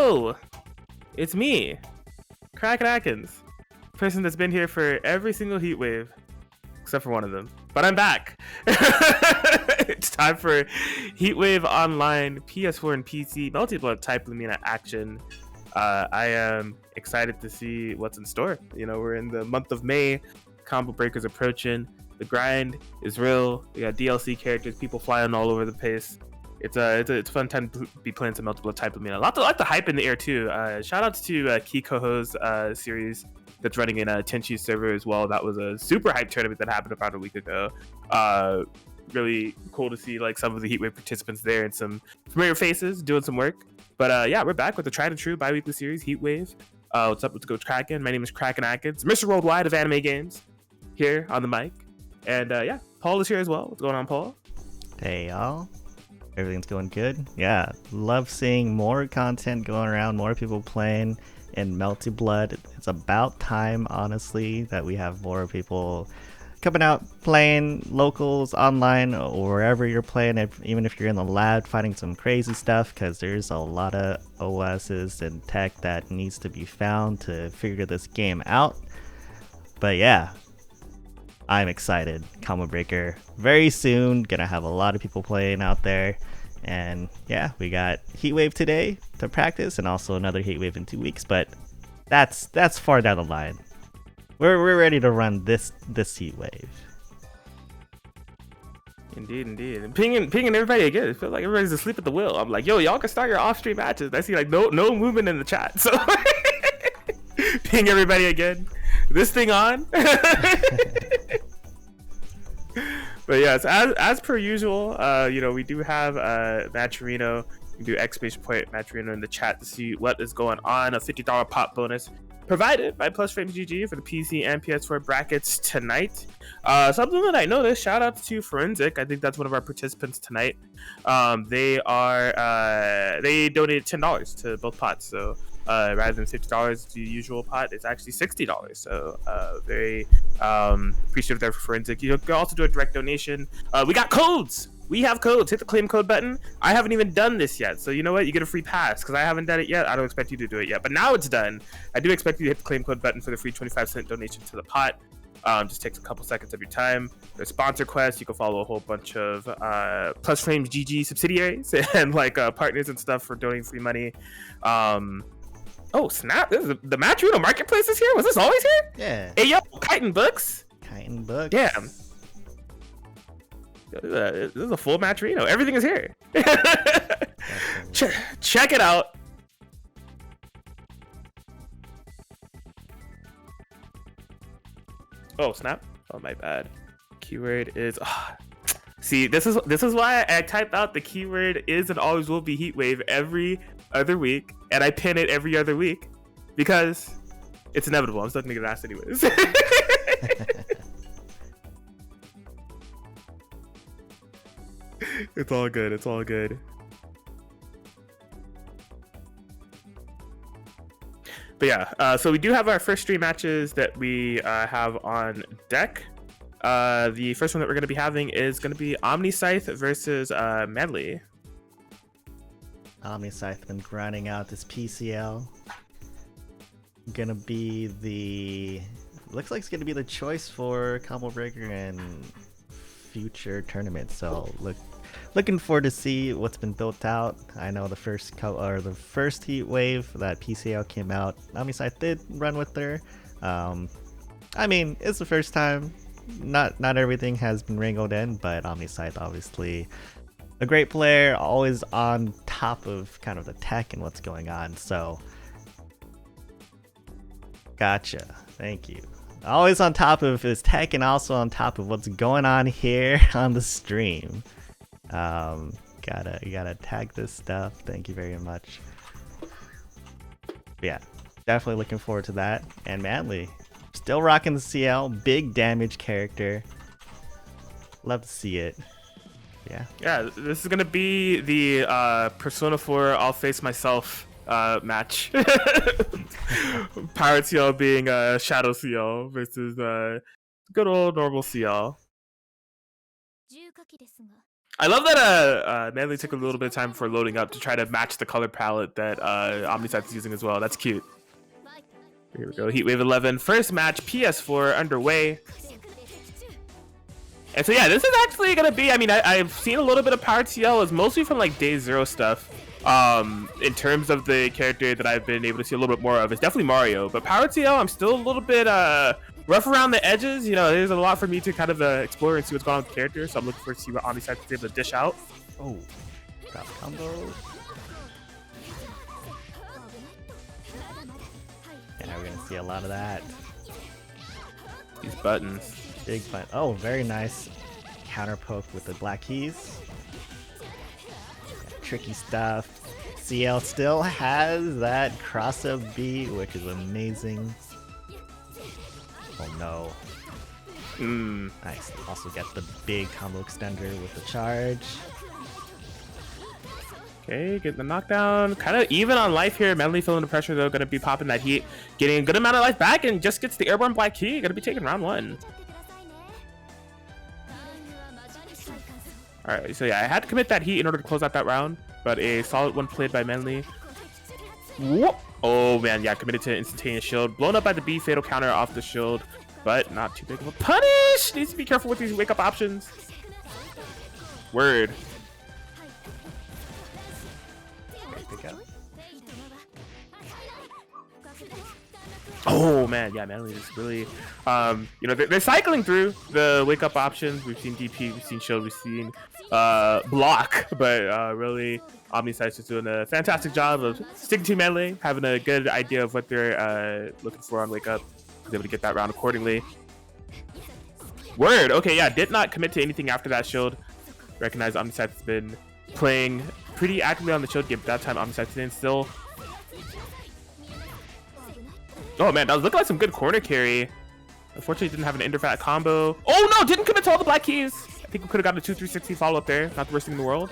Yo, it's me, Kraken Atkins, person that's been here for every single heat wave, except for one of them. But I'm back. It's time for Heatwave Online PS4 and PC Melty Blood type Lumina action. I am excited to see what's in store. You know, we're in the month of May. Combo breakers approaching. The grind is real. We got DLC characters, people flying all over the place. It's a fun time to be playing some Melty Blood type Lumina. A lot of hype in the air too. Shout out to Key Koho's series that's running in a Tenchi server as well. That was a super hype tournament that happened about a week ago. Really cool to see like some of the Heatwave participants there and some familiar faces doing some work. But yeah, we're back with the tried and true bi-weekly series, Heatwave. What's up with Coach Kraken? My name is Kraken Atkins, Mr. Worldwide of Anime Games, here on the mic. And yeah, Paul is here as well. What's going on, Paul? Hey, y'all. Everything's going good. Yeah, love seeing more content going around, more people playing in Melty Blood. It's about time, honestly, that we have more people coming out playing locals, online, or wherever you're playing, even if you're in the lab finding some crazy stuff, because there's a lot of OSs and tech that needs to be found to figure this game out. But yeah, I'm excited. Combo Breaker very soon. Gonna have a lot of people playing out there. And yeah, we got Heatwave today to practice and also another Heatwave in 2 weeks, but that's far down the line. We're ready to run this Heatwave. Indeed. And pinging everybody again. It feels like everybody's asleep at the wheel. I'm like, yo, y'all can start your off-stream matches. I see like no movement in the chat. So ping everybody again. This thing on. But yes, as per usual, you know, we do have Matcherino. We do exclamation point Matcherino in the chat to see what is going on. A $50 pop bonus provided by PlusFramesGG for the PC and PS4 brackets tonight. Something that I noticed, shout out to Forensic. I think that's one of our participants tonight. They donated $10 to both pots. So rather than $50 the usual pot, it's actually $60. So very appreciative there for Forensic. You can also do a direct donation. We got codes. We have codes. Hit the claim code button. I haven't even done this yet, so you know what? You get a free pass because I haven't done it yet. I don't expect you to do it yet, but now it's done. I do expect you to hit the claim code button for the free 25-cent donation to the pot. Just takes a couple seconds of your time. There's sponsor quests. You can follow a whole bunch of PlusFramesGG subsidiaries and like partners and stuff for donating free money. Oh snap! This is the Matcherino Marketplace is here. Was this always here? Yeah. Hey yo, Chitin Books. Chitin Books. Damn. This is a full Matcherino. Everything is here. Check it out. Oh snap! Oh my bad. Keyword is. See, this is why I typed out the keyword is and always will be Heatwave every other week, and I pin it every other week because it's inevitable. I'm still gonna get asked anyways. It's all good. It's all good. But yeah, so we do have our first 3 matches that we have on deck. The first one that we're going to be having is going to be OmniSScythe versus Manley. OmniSScythe been grinding out this PCiel. Gonna be the... Looks like it's gonna be the choice for Combo Breaker in future tournaments. So looking forward to see what's been built out. I know the first heat wave that PCiel came out, OmniSScythe did run with her. I mean, it's the first time. Not everything has been wrangled in, but OmniSScythe obviously a great player, always on top of kind of the tech and what's going on. So gotcha. Thank you. Always on top of his tech and also on top of what's going on here on the stream. Gotta tag this stuff. Thank you very much. Yeah, definitely looking forward to that. And Manley, still rocking the Ciel, big damage character. Love to see it. Yeah, this is gonna be the Persona 4 I'll face myself match. Pirate Ciel being Shadow Ciel versus good old normal Ciel. I love that Manley took a little bit of time before loading up to try to match the color palette that OmniSScythe is using as well. That's cute. Here we go. Heatwave 11. First match, PS4 underway. And so yeah, this is actually gonna be. I mean, I've seen a little bit of PCiel. It's mostly from like Day Zero stuff. In terms of the character that I've been able to see a little bit more of, it's definitely Mario. But PCiel, I'm still a little bit rough around the edges. You know, there's a lot for me to kind of explore and see what's going on with the character. So I'm looking forward to see what OmniSScythe is able to dish out. Oh, drop combo. And we're gonna see a lot of that. These buttons. Big button. Oh, very nice counter poke with the black keys. Tricky stuff. Ciel still has that cross-up beat, which is amazing. Oh no. Nice. Also get the big combo extender with the charge. Okay, getting the knockdown. Kind of even on life here. Melty feeling the pressure though. Gonna be popping that heat. Getting a good amount of life back and just gets the airborne black key. Gonna be taking round 1. Alright, so yeah, I had to commit that heat in order to close out that round. But a solid one played by Melty. Whoop! Oh man, yeah, committed to instantaneous shield. Blown up by the B fatal counter off the shield. But not too big of a punish! Needs to be careful with these wake up options. Word. Oh man, yeah, Manly is really, you know, they're cycling through the wake up options. We've seen DP, we've seen shield, we've seen block, but really, OmniSScythe is doing a fantastic job of sticking to melee, having a good idea of what they're looking for on wake up. Was able to get that round accordingly. Word. Okay, yeah, did not commit to anything after that shield. Recognize OmniSScythe has been playing pretty actively on the shield game. That time OmniSScythe didn't still. Oh man, that was looking like some good corner carry. Unfortunately, didn't have an interfat combo. Oh no, didn't commit to all the black keys. I think we could have gotten a 2-3-60 follow up there. Not the worst thing in the world.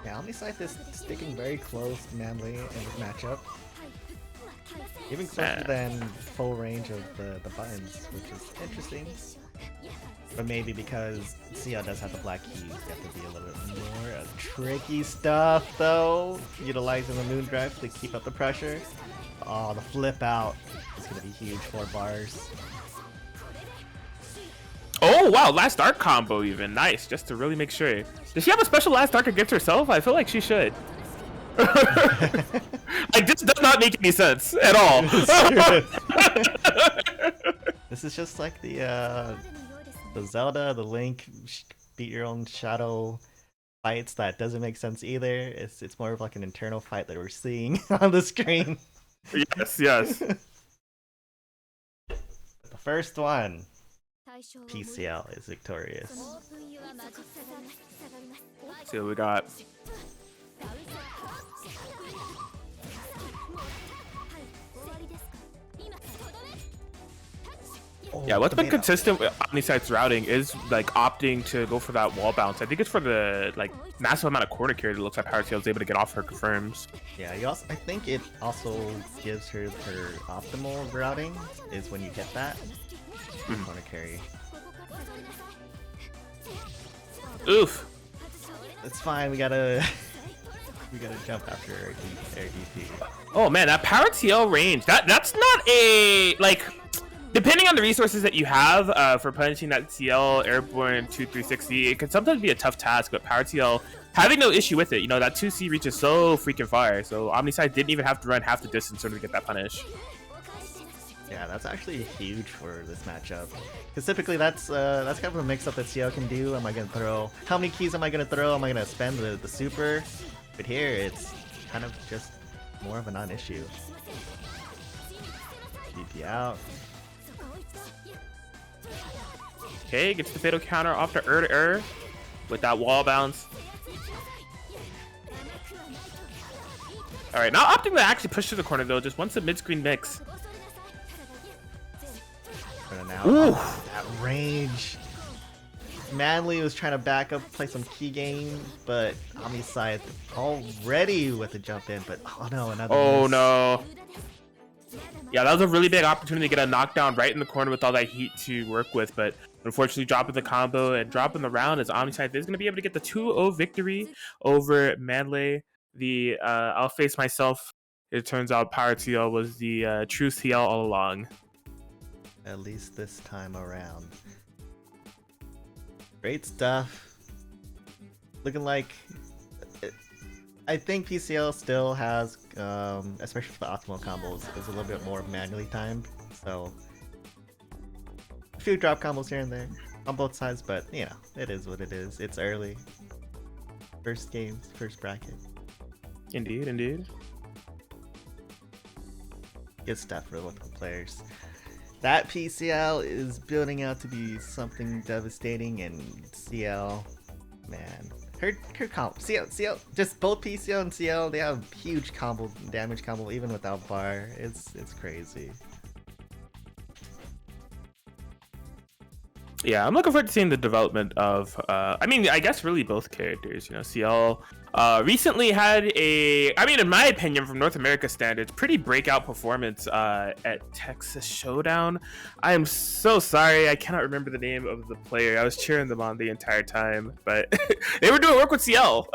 Yeah, OmniSScythe is sticking very close to Manly in this matchup. Even closer than full range of the buttons, which is interesting. But maybe because Ciel does have the black keys, you have to be a little bit more tricky stuff though. Utilizing the moon drive to keep up the pressure. Oh, the flip out is gonna be huge. 4 bars. Oh wow, last arc combo even. Nice, just to really make sure. Does she have a special last arc against herself? I feel like she should. Like, this does not make any sense at all. This is just like the Zelda, the Link beat your own shadow fights that doesn't make sense either. It's more of like an internal fight that we're seeing on the screen. Yes, yes. The first one, PCiel is victorious. See what we got. Yeah, what's been consistent with OmniSScythe's routing is like opting to go for that wall bounce. I think it's for the like massive amount of corner carry that looks like PCiel is able to get off her confirms. Yeah, you also, I think it also gives her optimal routing is when you get that corner carry. Oof. It's fine. We gotta jump after our DP. Oh man, that PCiel range. That's not a like. Depending on the resources that you have for punishing that Ciel airborne 2-3-60, it can sometimes be a tough task, but PCiel having no issue with it. You know, that 2C reaches so freaking far, so OmniSScythe didn't even have to run half the distance in order to get that punish. Yeah, that's actually huge for this matchup. Because typically that's kind of a mix-up that Ciel can do. Am I gonna throw? How many keys am I gonna throw? Am I gonna spend the super? But here it's kind of just more of a non-issue. DP out. Okay, gets the fatal counter off the to with that wall bounce. Alright, now opting to actually push to the corner though, just wants a mid-screen mix. Now, that range. Manly was trying to back up, play some key game, but OmniSScythe already with the jump in, but oh no, another miss. No. Yeah, that was a really big opportunity to get a knockdown right in the corner with all that heat to work with, but unfortunately dropping the combo and dropping the round as OmniSScythe is going to be able to get the 2-0 victory over Manley. The I'll face myself. It turns out PCiel was the true Ciel all along. At least this time around. Great stuff. Looking like... I think PCiel still has, especially for the optimal combos, is a little bit more manually timed. So, a few drop combos here and there on both sides, but you know, it is what it is. It's early. First game, first bracket. Indeed, indeed. Good stuff for local players. That PCiel is building out to be something devastating, and Ciel, man. Her combo, Ciel, just both PCiel and Ciel, they have huge combo, damage combo even without bar. It's crazy. Yeah, I'm looking forward to seeing the development of, I mean, I guess really both characters. You know, Ciel recently had I mean, in my opinion, from North America standards, pretty breakout performance at Texas Showdown. I am so sorry, I cannot remember the name of the player. I was cheering them on the entire time, but they were doing work with Ciel.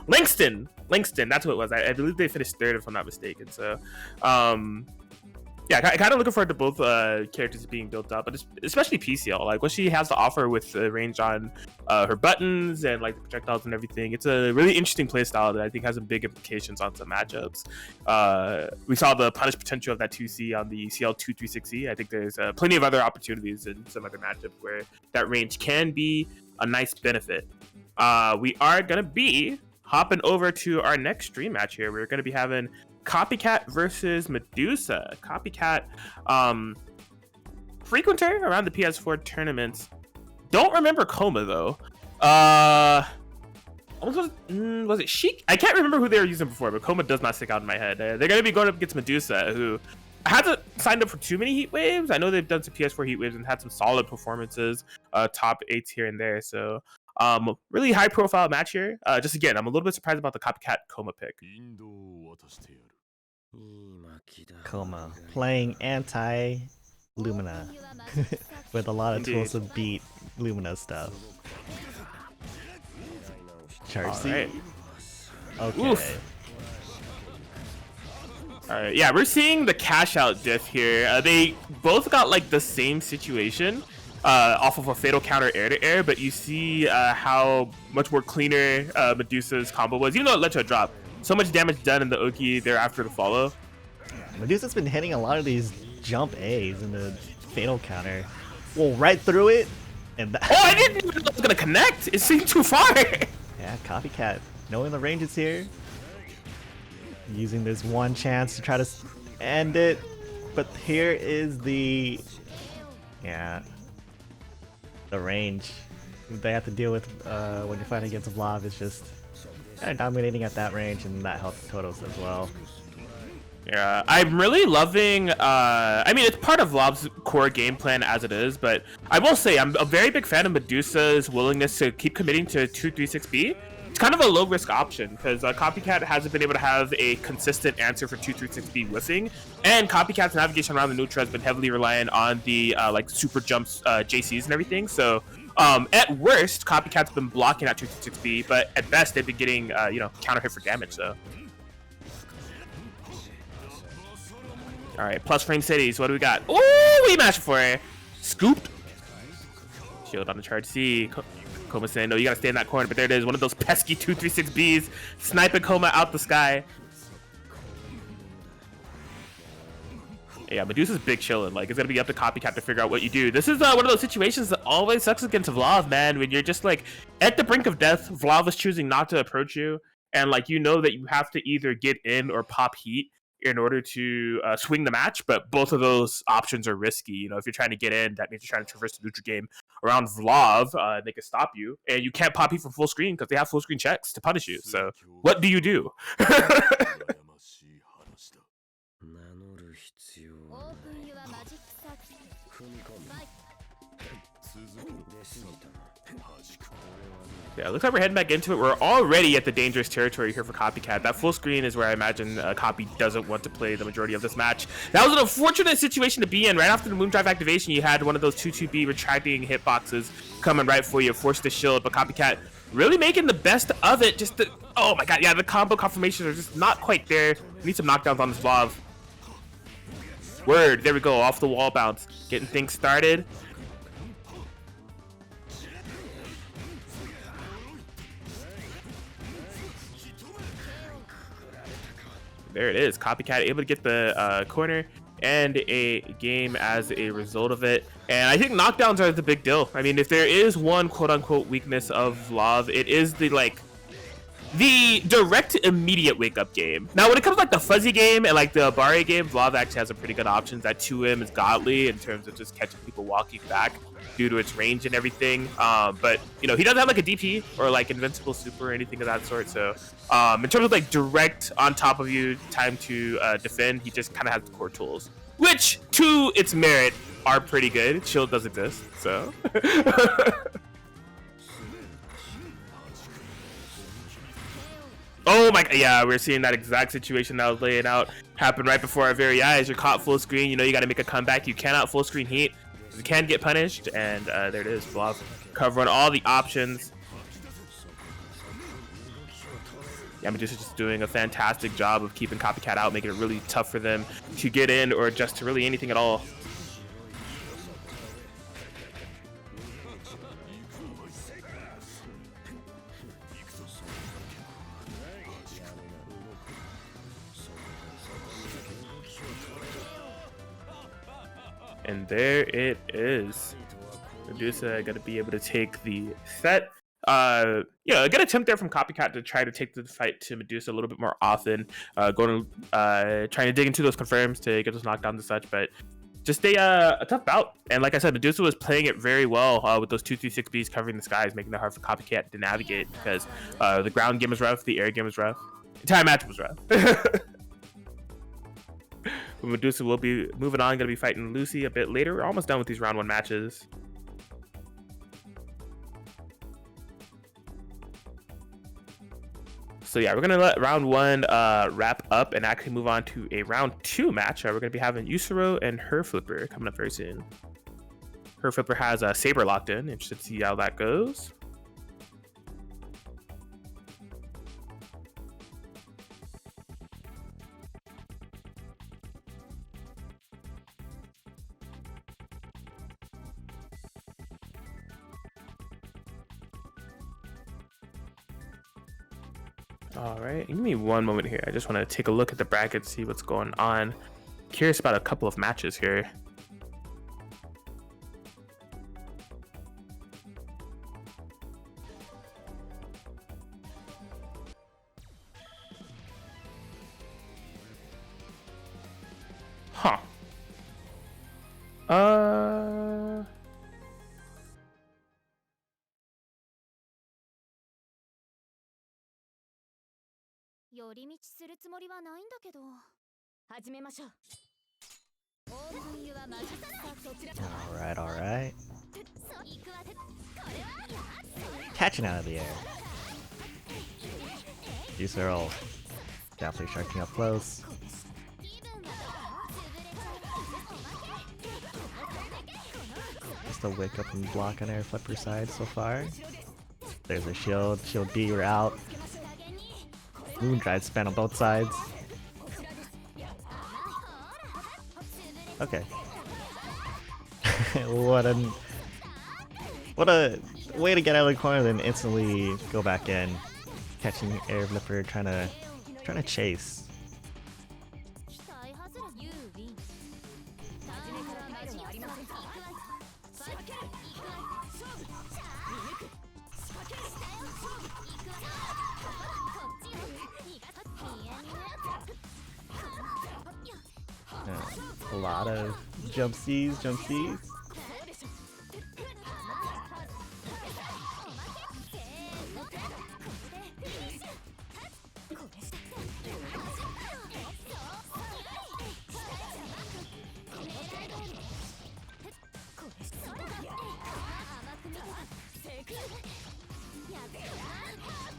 Langston, that's what it was. I believe they finished third, if I'm not mistaken. So, yeah, I kind of looking forward to both characters being built up, but especially PCiel. Like what she has to offer with the range on her buttons and like the projectiles and everything. It's a really interesting playstyle that I think has some big implications on some matchups. We saw the punish potential of that 2C on the Ciel 236E. I think there's plenty of other opportunities in some other matchups where that range can be a nice benefit. We are gonna be hopping over to our next stream match here. We're gonna be having Copycat versus Medusa. Copycat, frequenter around the PS4 tournaments. Don't remember Kouma though. Was it Shiki? I can't remember who they were using before, but Kouma does not stick out in my head. They're gonna be going up against Medusa, who hasn't signed up for too many heat waves. I know they've done some PS4 heat waves and had some solid performances, top 8s here and there. So, really high profile match here. Just again, I'm a little bit surprised about the Copycat Kouma pick. Kouma playing anti Lumina with a lot of tools to beat Lumina stuff. Charcy. Right. Okay. Oof. Alright, yeah, we're seeing the cash out diff here. They both got like the same situation off of a fatal counter air to air, but you see how much more cleaner Medusa's combo was, even though it led to a drop. So much damage done in the Oki there after the follow. Medusa's been hitting a lot of these jump A's in the fatal counter. Well, right through it. And Oh, I didn't even know it was gonna connect. It seemed too far. Yeah, Copycat knowing the range is here. Using this one chance to try to end it. But here is the... yeah. The range they have to deal with when you're fighting against Vlov is just dominating at that range, and that helps totals as well. Yeah, I'm really loving, I mean, it's part of Vlov's core game plan as it is, but I will say I'm a very big fan of Medusa's willingness to keep committing to 236B. It's kind of a low-risk option, because Copycat hasn't been able to have a consistent answer for 236B whiffing, and Copycat's navigation around the neutral has been heavily reliant on the, like, super jumps, JCs and everything, so at worst, Copycat's been blocking that 236B, but at best, they've been getting, you know, counter hit for damage, so. All right, plus frame cities. What do we got? Oh, we matched for it. Scooped. Shield on the charge. See, Kouma saying, no, you gotta stay in that corner. But there it is, one of those pesky 236Bs sniping Kouma out the sky. Yeah, Medusa's big chilling. Like, it's gonna be up to Copycat to figure out what you do. This is one of those situations that always sucks against Vlov, man. When you're just like at the brink of death, Vlov is choosing not to approach you, and like you know that you have to either get in or pop heat in order to swing the match, but both of those options are risky. You know, if you're trying to get in, that means you're trying to traverse the neutral game around Vlov. They can stop you, and you can't pop heat from full screen because they have full screen checks to punish you. So what do you do? Yeah, looks like we're heading back into it. We're already at the dangerous territory here for Copycat. That full screen is where I imagine Copy doesn't want to play the majority of this match. That was an unfortunate situation to be in. Right after the Moon Drive activation, you had one of those 2-2B retracting hitboxes coming right for you, forced the shield, but Copycat really making the best of it. Just the, oh my god, yeah, the combo confirmations are just not quite there. We need some knockdowns on this Vlov. Word, there we go, off the wall bounce. Getting things started. There it is. Copycat able to get the corner and a game as a result of it. And I think knockdowns are the big deal. I mean, if there is one quote-unquote weakness of Vlov, it is the direct immediate wake-up game. Now, when it comes to like the fuzzy game and like the Bare game, Vlov actually has some pretty good options. That 2M is godly in terms of just catching people walking back due to its range and everything. But you know, he doesn't have like a DP or like invincible super or anything of that sort. So in terms of like direct on top of you time to defend, he just kind of has the core tools, which to its merit are pretty good. Shield does exist, so. Oh my god, yeah, we're seeing that exact situation that was laying out happen right before our very eyes. You're caught full screen, you know you gotta make a comeback. You cannot full screen heat. You can get punished, and there it is. Vlov covering all the options. Yeah, Medusa just doing a fantastic job of keeping Copycat out, making it really tough for them to get in or adjust to really anything at all. And there it is. Medusa gonna be able to take the set. Yeah, a good attempt there from Copycat to try to take the fight to Medusa a little bit more often. Trying to dig into those confirms to get those knockdowns and such, but just a tough bout. And like I said, Medusa was playing it very well with those 2-3-6Bs covering the skies, making it hard for Copycat to navigate because the ground game was rough, the air game was rough, the entire match was rough. Medusa will be moving on, gonna be fighting Lucy a bit later. We're almost done with these round 1 matches. So yeah, we're gonna let round 1 wrap up and actually move on to a round 2 match. We're gonna be having Yusuro and Herrflipper coming up very soon. Herrflipper has Saber locked in. Interested to see how that goes. All right, give me one moment here. I just want to take a look at the bracket, see what's going on. Curious about a couple of matches here. Huh. All right. Catching out of the air. These are all definitely sharking up close. Just a wake up and block on Herrflipper's side so far. There's a shield. Shield B, we're out. Moondrive span on both sides. Okay. What a way to get out of the corner, then instantly go back in, catching Herrflipper, trying to chase. A lot of jump C's.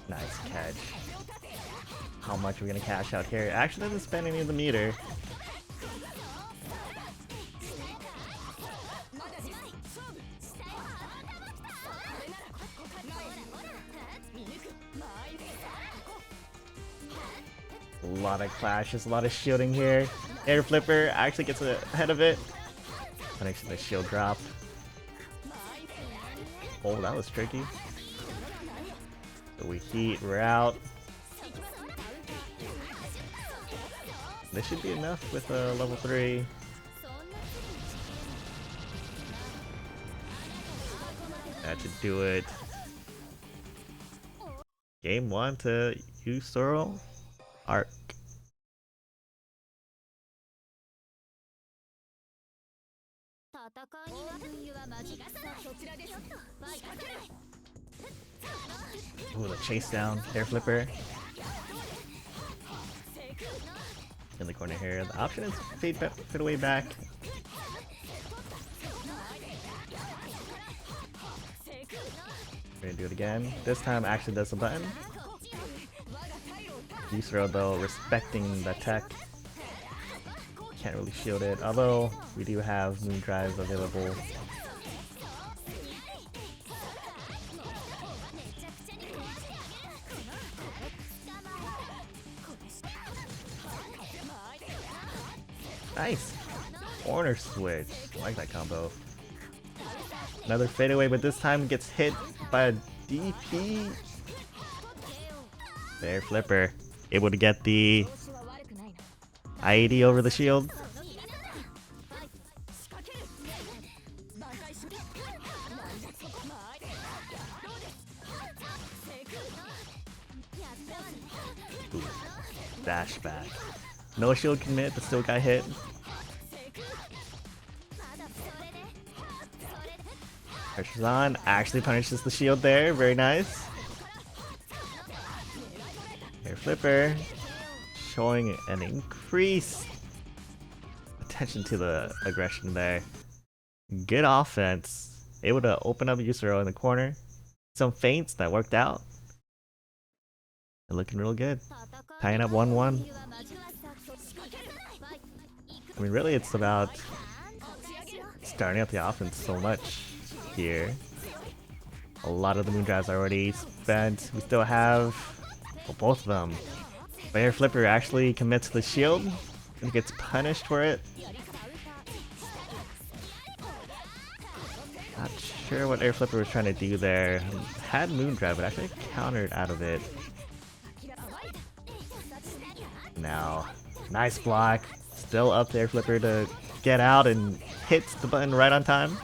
Nice catch. How much are we gonna cash out here? Actually doesn't spend any of the meter. A lot of clashes, a lot of shielding here. Herrflipper actually gets ahead of it. Connects to the shield drop. Oh, that was tricky. So we heat, we're out. This should be enough with a level 3. That should do it. Game 1 to Yusoro Arc. Ooh, the chase down, Herrflipper. In the corner here. The option is fade away back. We're gonna do it again. This time actually does the button. Yusoro though, respecting the tech. Can't really shield it, although we do have Moon Drive available. Nice! Corner switch. I like that combo. Another fadeaway, but this time gets hit by a DP. Herrflipper able to get the IED over the shield. Ooh, dash back. No shield commit, but still got hit. Pressure's on, actually punishes the shield there, very nice. Herrflipper showing an increased attention to the aggression there. Good offense, able to open up Yusoro in the corner. Some feints that worked out. And looking real good. Tying up 1-1. I mean, really, it's about starting up the offense so much here. A lot of the moon drives are already spent. We still have both of them. But Herrflipper actually commits to the shield and gets punished for it. Not sure what Herrflipper was trying to do there. Had moon drive, but actually countered out of it. Now, nice block. Still up to Herrflipper to get out and hits the button right on time.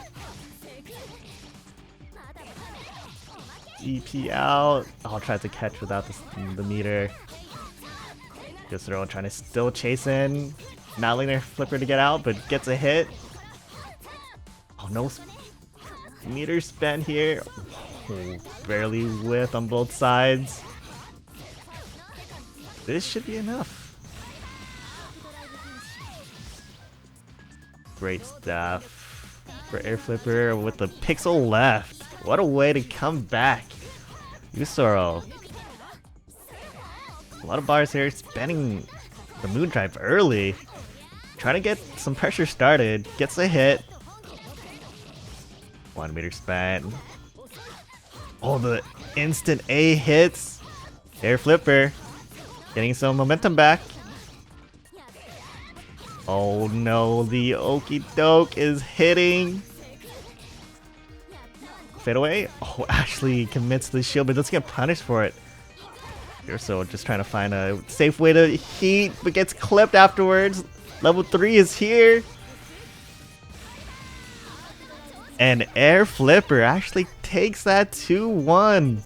DP out. Oh, tries to catch without the meter. Just trying to still chase in. Not letting Herrflipper to get out, but gets a hit. Oh, no meter spent here. Oh, barely whiff on both sides. This should be enough. Great stuff for Herrflipper with the pixel left. What a way to come back. Yusoro. A lot of bars here, spending the moon drive early. Trying to get some pressure started. Gets a hit. 1 meter spent. Oh, the instant A hits. Herrflipper getting some momentum back. Oh no, the okie doke is hitting. Fade away. Oh, actually commits to the shield, but doesn't get punished for it. Yusoro just trying to find a safe way to heat, but gets clipped afterwards. Level 3 is here. And Herrflipper actually takes that 2-1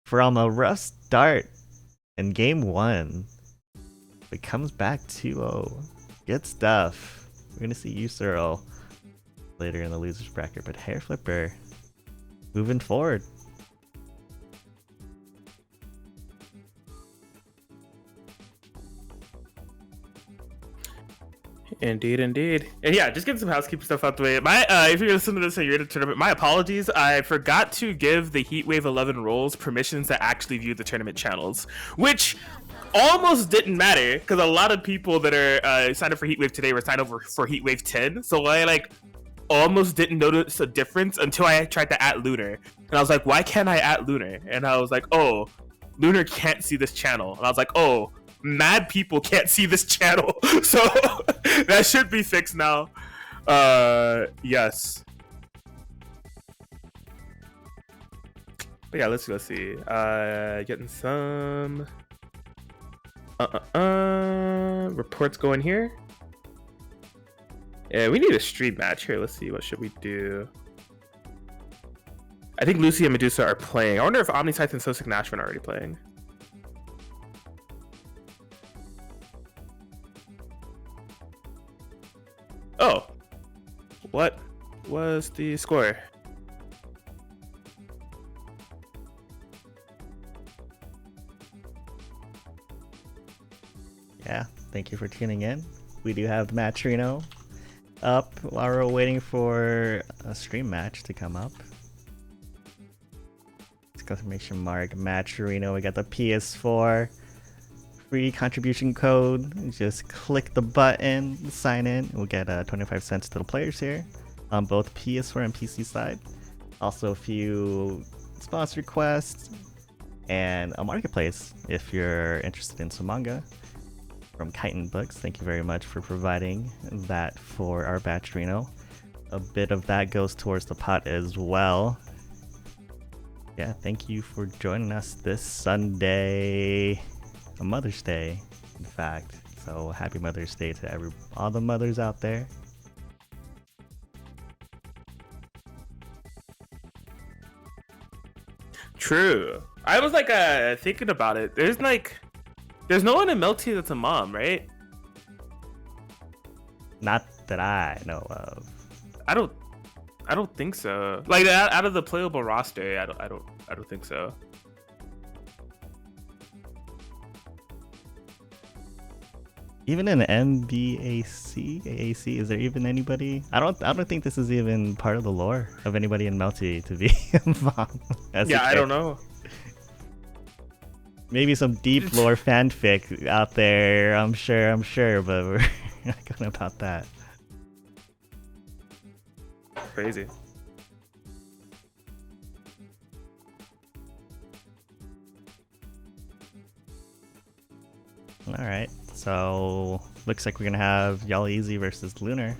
from a rough start in game 1. It comes back 2-0. Good stuff. We're gonna see Yusoro later in the losers bracket, but Herrflipper moving forward. Indeed, indeed. And yeah, just getting some housekeeping stuff out the way. If you're listening to this and you're in a tournament, my apologies. I forgot to give the Heatwave 11 roles permissions to actually view the tournament channels, which almost didn't matter because a lot of people that are signed up for Heatwave today were signed up for Heatwave 10. So I like almost didn't notice a difference until I tried to @ Lunar. And I was like, why can't I @ Lunar? And I was like, oh, Lunar can't see this channel. And I was like, oh, mad people can't see this channel. So that should be fixed now. Yes. But yeah, let's go see. Getting some reports going here. Yeah, we need a stream match here. Let's see, what should we do? I think Lucy and Medusa are playing. I wonder if OmniSScythe and SoSickNASHFAN are already playing. Oh, what was the score? Yeah, thank you for tuning in. We do have Matrino up while we're waiting for a stream match to come up. Exclamation mark Matrino. We got the PS4 free contribution code. Just click the button, sign in. We'll get 25 cents to the players here on both PS4 and PC side. Also a few sponsor requests and a marketplace if you're interested in some manga from Chitin Books. Thank you very much for providing that for our Matrino. A bit of that goes towards the pot as well. Yeah, thank you for joining us this Sunday, a Mother's Day, in fact. So happy Mother's Day to all the mothers out there. True. I was like thinking about it. There's no one in Melty that's a mom, right? Not that I know of. I don't think so. Like out of the playable roster, I don't think so. Even in MBAC, AAC, is there even anybody? I don't think this is even part of the lore of anybody in Melty to be a mom. Yeah, I don't know. Maybe some deep lore fanfic out there. I'm sure, but we're not going about that. Crazy. All right, so looks like we're gonna have YallEasy versus Lunar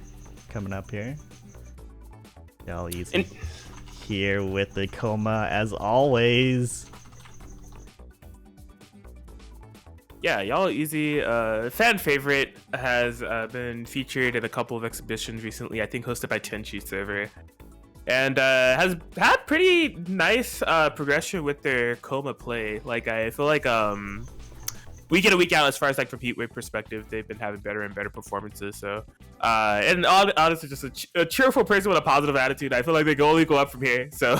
coming up here. YallEasy here with the Kouma as always. Yeah, YallEasy, fan favorite, has been featured in a couple of exhibitions recently, I think hosted by Tenchi server. And has had pretty nice progression with their Kouma play. Like, I feel like week in and week out, as far as like from Heatwave perspective, they've been having better and better performances. So, and honestly, just a cheerful person with a positive attitude. I feel like they can only go up from here. So,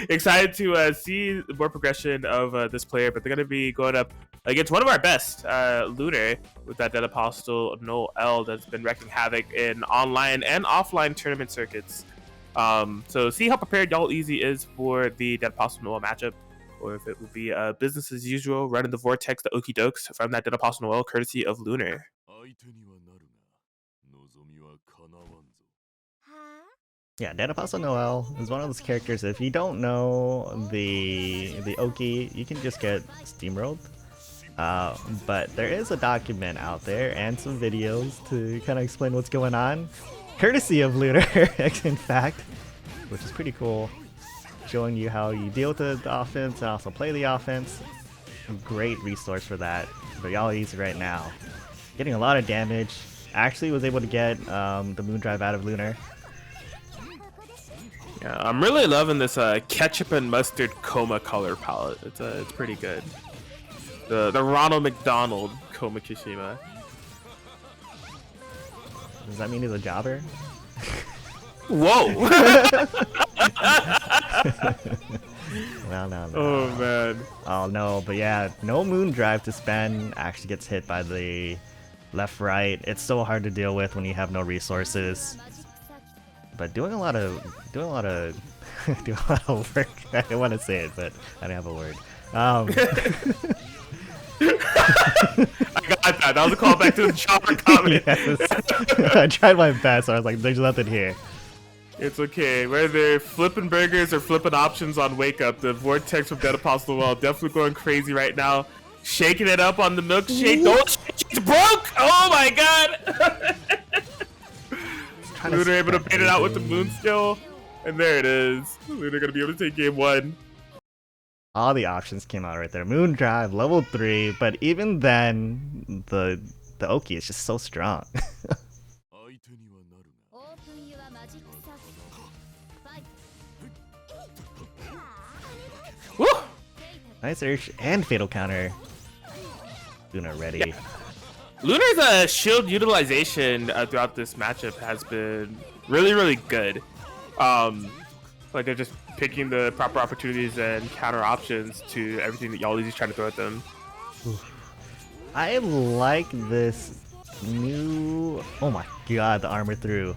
excited to see more progression of this player. But they're going to be going up against one of our best, Lunar, with that Dead Apostle Noel that's been wreaking havoc in online and offline tournament circuits. So, see how prepared YallEasy is for the Dead Apostle Noel matchup, or if it will be business as usual, running the vortex, the okie dokes from that Dead Apostle Noel, courtesy of Lunar. Yeah, Dead Apostle Noel is one of those characters. If you don't know the Oki, you can just get steamrolled. But there is a document out there and some videos to kind of explain what's going on, courtesy of Lunar, in fact, which is pretty cool. Showing you how you deal with the offense and also play the offense. Great resource for that. But YallEasy right now, getting a lot of damage. Actually was able to get the moon drive out of Lunar. Yeah, I'm really loving this ketchup and mustard Kouma color palette. It's pretty good. The Ronald McDonald Kouma Kishima. Does that mean he's a jobber? Whoa! Well, no. Oh man. Oh no, but yeah, no moon drive to spend. Actually gets hit by the left, right. It's so hard to deal with when you have no resources. But doing a lot of doing a lot of work. I didn't want to say it, but I didn't have a word. I got that. That was a callback to the chopper comment. Yes. I tried my best. I was like, there's nothing here. It's okay. Whether flipping burgers or flipping options on Wake Up, the Vortex from Dead Apostle Well definitely going crazy right now. Shaking it up on the milkshake. Don't shake, it's broke! Oh my god! Lunar able to bait it out with the moon skill. And there it is. Lunar gonna be able to take game 1. All the options came out right there. Moon Drive, level 3, but even then, the Oki is just so strong. Woo! Nice Urge and Fatal Counter. Lunar ready. Yeah. Lunar's shield utilization throughout this matchup has been really, really good. Like they're just picking the proper opportunities and counter options to everything that YallEasy's trying to throw at them. I like this new... Oh my god, the armor through.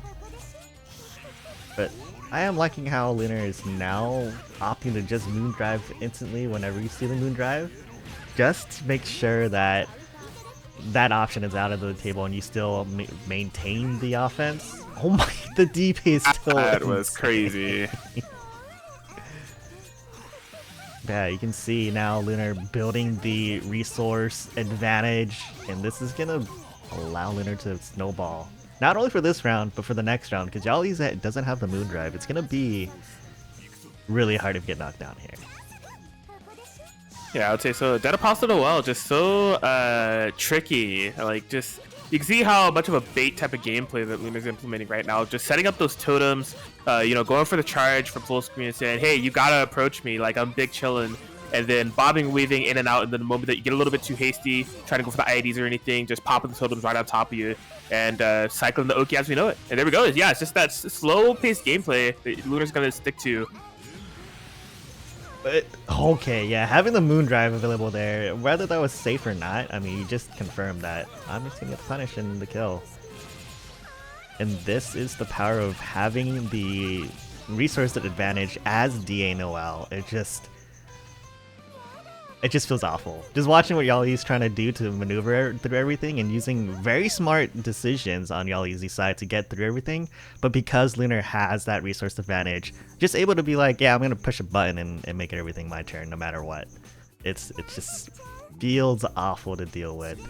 But I am liking how Lunar is now opting to just Moon Drive instantly whenever you see the Moon Drive. Just to make sure that that option is out of the table and you still maintain the offense. Oh my, the DP is still That was crazy. Yeah, you can see now Lunar building the resource advantage, and this is gonna allow Lunar to snowball. Not only for this round, but for the next round, because YallEasy doesn't have the Moon Drive. It's gonna be really hard to get knocked down here. Yeah, I would say so. Dead Apostle Noel just so tricky. Like, just you can see how much of a bait type of gameplay that Lunar's implementing right now. Just setting up those totems, you know, going for the charge from full screen and saying, "Hey, you gotta approach me like I'm big chillin'," and then bobbing, weaving in and out. And then the moment that you get a little bit too hasty, trying to go for the IDs or anything, just popping the totems right on top of you and cycling the Oki as we know it. And there we go. Yeah, it's just that slow-paced gameplay that Lunar's gonna stick to. But, okay, yeah, having the Moon Drive available there, whether that was safe or not, I mean, you just confirmed that I'm just gonna get the punish and the kill. And this is the power of having the resource advantage as DA Noel. It just feels awful. Just watching what YallEasy's trying to do to maneuver through everything and using very smart decisions on YallEasy's side to get through everything. But because Lunar has that resource advantage, just able to be like, yeah, I'm going to push a button and make everything my turn no matter what. It just feels awful to deal with.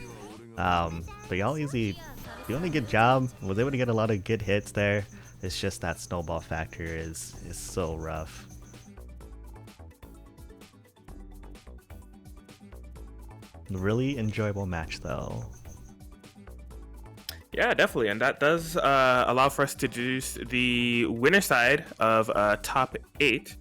But YallEasy doing a good job. Was able to get a lot of good hits there. It's just that snowball factor is so rough. Really enjoyable match though. Yeah, definitely, and that does allow for us to deduce the winner side of top 8.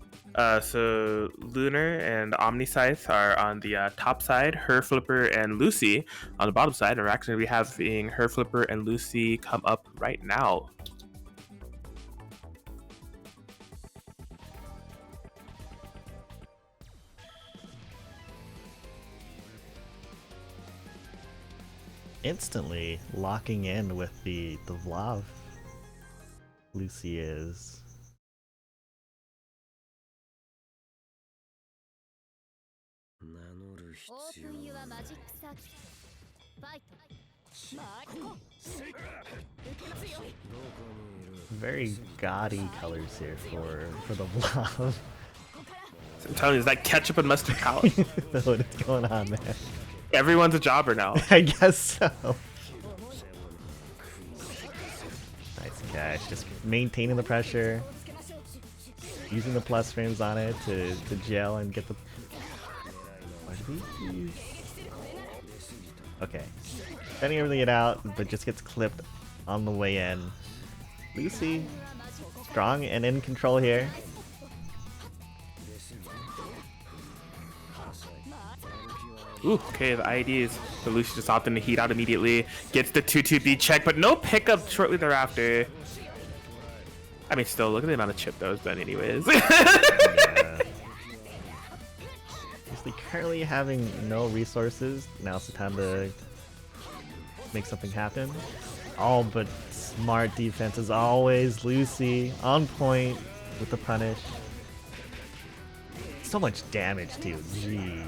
So Lunar and OmniSScythe are on the top side, Herrflipper and Lucy on the bottom side, and we're actually going to be having Herrflipper and Lucy come up right now. Instantly locking in with the Vlov. Lucy is. Very gaudy colors here for the Vlov. I'm telling you, it's that ketchup and mustard palette. What is going on, man? Everyone's a jobber now. I guess so. Nice catch. Just maintaining the pressure. Using the plus frames on it to gel and get the... Okay. Sending everything out, but just gets clipped on the way in. Lucy, strong and in control here. Ooh, okay, the IDs. So Lucy just opting to heat out immediately. Gets the 2-2-B check, but no pickup shortly thereafter. I mean, still, look at the amount of chip that was done anyways. Yeah. Currently having no resources. Now's the time to make something happen. All but smart defense as always. Lucy on point with the punish. So much damage too. Jeez.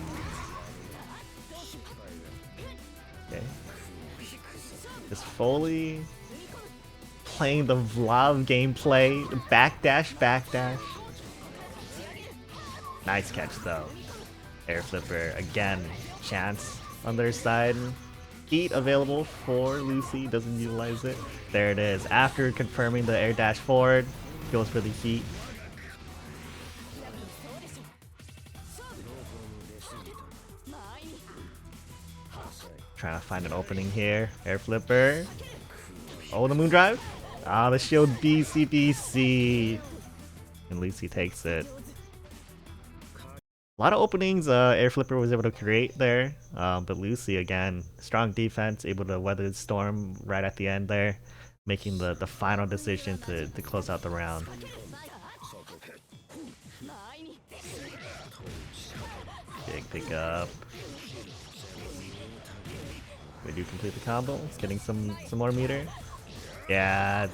Okay. Just fully playing the Vlov gameplay. Backdash, backdash. Nice catch though. Herrflipper again. Chance on their side. Heat available for Lucy. Doesn't utilize it. There it is. After confirming the air dash forward, goes for the heat. Trying to find an opening here. Herrflipper. Oh, the moon drive. Ah, the shield BC. And Lucy takes it. A lot of openings Herrflipper was able to create there, but Lucy again, strong defense, able to weather the storm right at the end there, making the final decision to close out the round. Big pick up. We do complete the combo, it's getting some more meter. Yeah,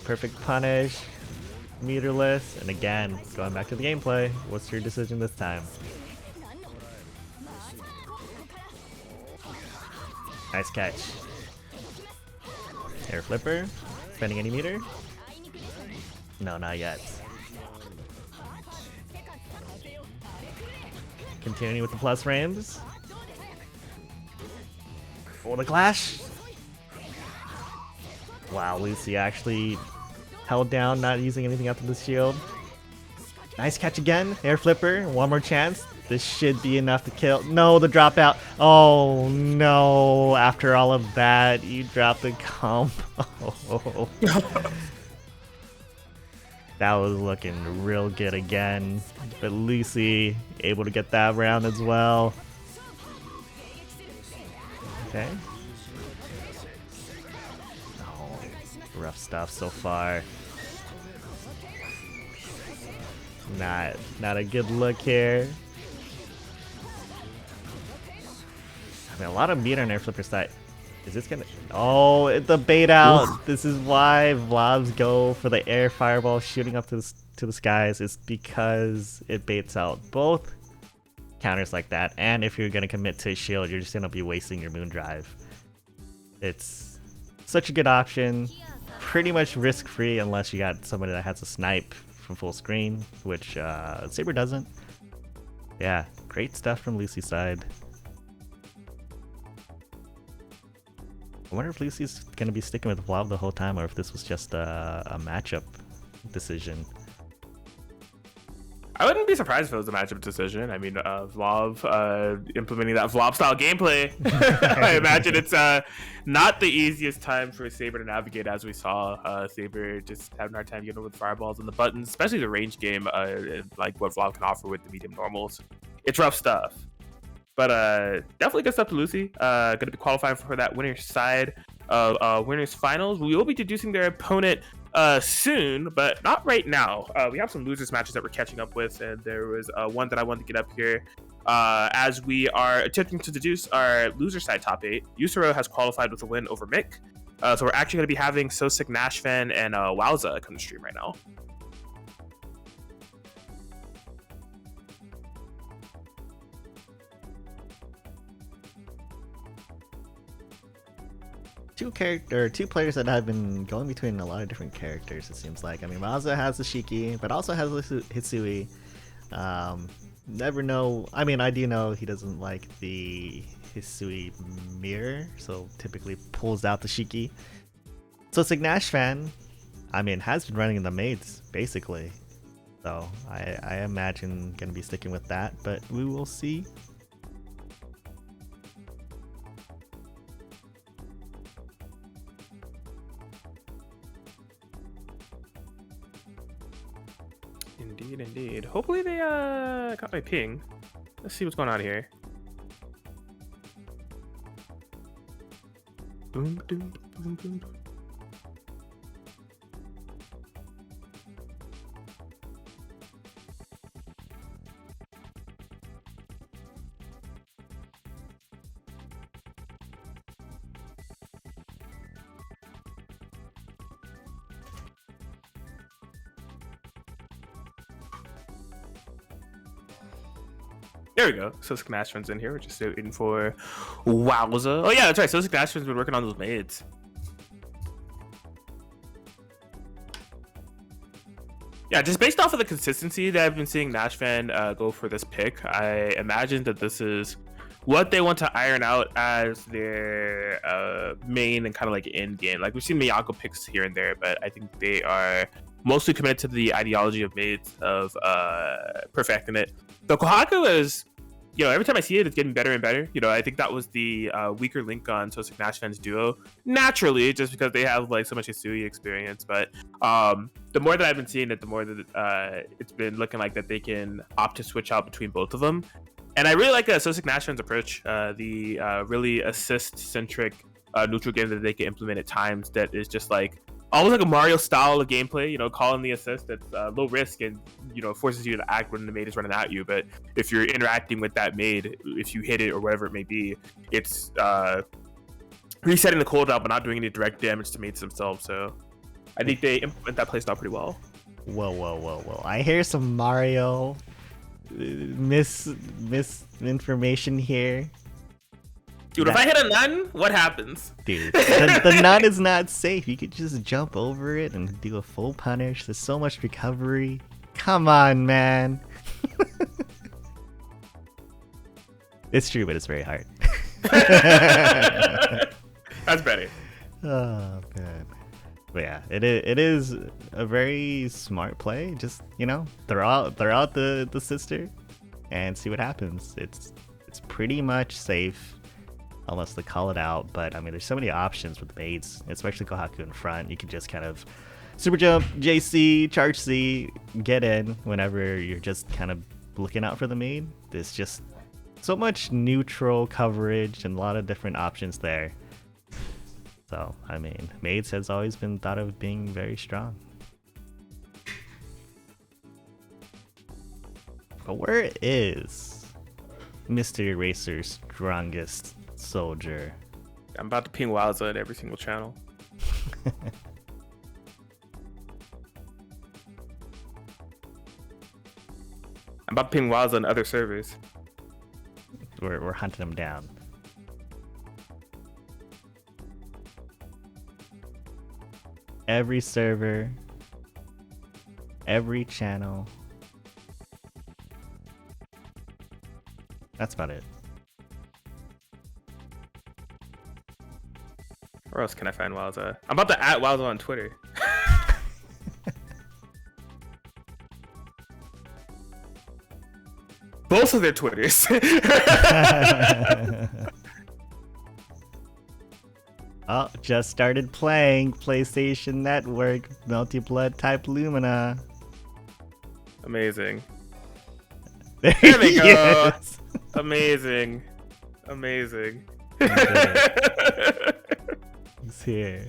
perfect punish. Meterless, and again, going back to the gameplay, what's your decision this time? Nice catch. Herrflipper, spending any meter? No, not yet. Continuing with the plus frames. Oh, the clash! Wow, Lucy actually held down, not using anything after the shield. Nice catch again. Herrflipper, one more chance. This should be enough to kill. No, the dropout. Oh no, after all of that, you dropped the combo. That was looking real good again. But Lucy able to get that round as well. Okay. Rough stuff so far. Not a good look here. I mean, a lot of meter on Herrflipper's side. Is this gonna? Oh, the bait out. Oof. This is why Vlovs go for the air fireball shooting up to the skies. It's because it baits out both counters like that, and if you're gonna commit to a shield, you're just gonna be wasting your moon drive. It's such a good option. Pretty much risk-free unless you got somebody that has a snipe from full screen, which Saber doesn't. Yeah, great stuff from Lucy's side. I wonder if Lucy's going to be sticking with Vlov the whole time, or if this was just a matchup decision. I wouldn't be surprised if it was a matchup decision. I mean, Vlov implementing that Vlov style gameplay. I imagine it's not the easiest time for Saber to navigate, as we saw. Saber just having a hard time getting over the fireballs and the buttons, especially the range game, like what Vlov can offer with the medium normals. It's rough stuff. But definitely good stuff to Lucy. Going to be qualifying for that winner's side of winners finals. We will be deducing their opponent soon, but not right now. We have some losers matches that we're catching up with, and there was one that I wanted to get up here as we are attempting to deduce our loser side top 8. Yusuro has qualified with a win over Mick, so we're actually going to be having SoSickNASHFAN and Wowza come to stream right now. Two players that have been going between a lot of different characters, it seems like. I mean, Wowza has the Shiki, but also has the Hisui. Never know. I mean, I do know he doesn't like the Hisui mirror, so typically pulls out the Shiki. SoSickNASHFAN, I mean, has been running in the Maids, basically. So I imagine going to be sticking with that, but we will see. Indeed. Hopefully they got my ping. Let's see what's going on here. Boom, boom, boom, boom. There we go. SoSickNASHFAN's in here. We're just waiting for Wowza. Oh yeah, that's right. SoSickNASHFAN's been working on those maids. Yeah, just based off of the consistency that I've been seeing NashFan go for this pick, I imagine that this is what they want to iron out as their main and kind of like end game. Like we've seen Miyako picks here and there, but I think they are mostly committed to the ideology of Maids, of perfecting it. The Kohaku is, you know, every time I see it, it's getting better and better. You know, I think that was the weaker link on SoSickNASHFAN's duo, naturally, just because they have like so much Hisui experience. But the more that I've been seeing it, the more that it's been looking like that they can opt to switch out between both of them. And I really like SoSickNASHFAN's approach, the really assist-centric neutral game that they can implement at times that is just like almost like a Mario style of gameplay, you know, calling the assist that's low risk and, you know, forces you to act when the maid is running at you. But if you're interacting with that maid, if you hit it or whatever it may be, it's resetting the cooldown but not doing any direct damage to maids themselves. So I think they implement that playstyle pretty well. Whoa. I hear some Mario misinformation here. Dude, if I hit a nun, what happens? Dude, the nun is not safe. You could just jump over it and do a full punish. There's so much recovery. Come on, man. It's true, but it's very hard. That's better. Oh, man. But yeah, it is a very smart play. Just, you know, throw out the sister and see what happens. It's pretty much safe. Unless they call it out, but I mean, there's so many options with Maids, especially Kohaku in front. You can just kind of super jump, JC, charge C, get in whenever you're just kind of looking out for the maid. There's just so much neutral coverage and a lot of different options there. So, I mean, Maids has always been thought of being very strong. But where is Mr. Eraser's strongest soldier? I'm about to ping Wowza at every single channel. I'm about to ping Wowza on other servers. We're hunting them down. Every server, every channel. That's about it. Where else can I find Wowza? I'm about to @ Wowza on Twitter. Both of their Twitters. Oh, just started playing PlayStation Network, Melty Blood type Lumina. Amazing. There we go. Yes. Amazing. He's here.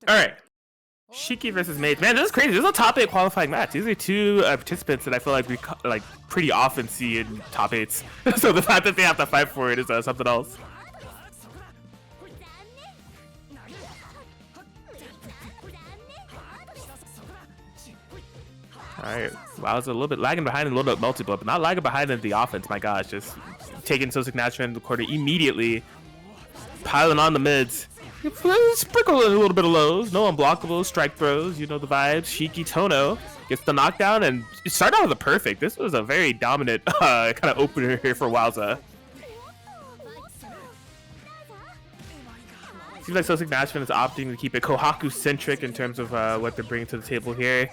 All right. Shiki versus Maids. Man, this is crazy. This is a top 8 qualifying match. These are two participants that I feel like we pretty often see in top 8s. So the fact that they have to fight for it is something else. Alright, wow, I was a little bit lagging behind in a little bit Melty Blood, but not lagging behind in the offense. My gosh, just taking SoSickNASHFAN in the quarter immediately, piling on the mids. Sprinkle a little bit of lows, no unblockables, strike throws, you know the vibes. Shiki Tono gets the knockdown and it started out with a perfect. This was a very dominant kind of opener here for Wowza. Seems like SoSickNASHFAN is opting to keep it Kohaku-centric in terms of what they're bringing to the table here.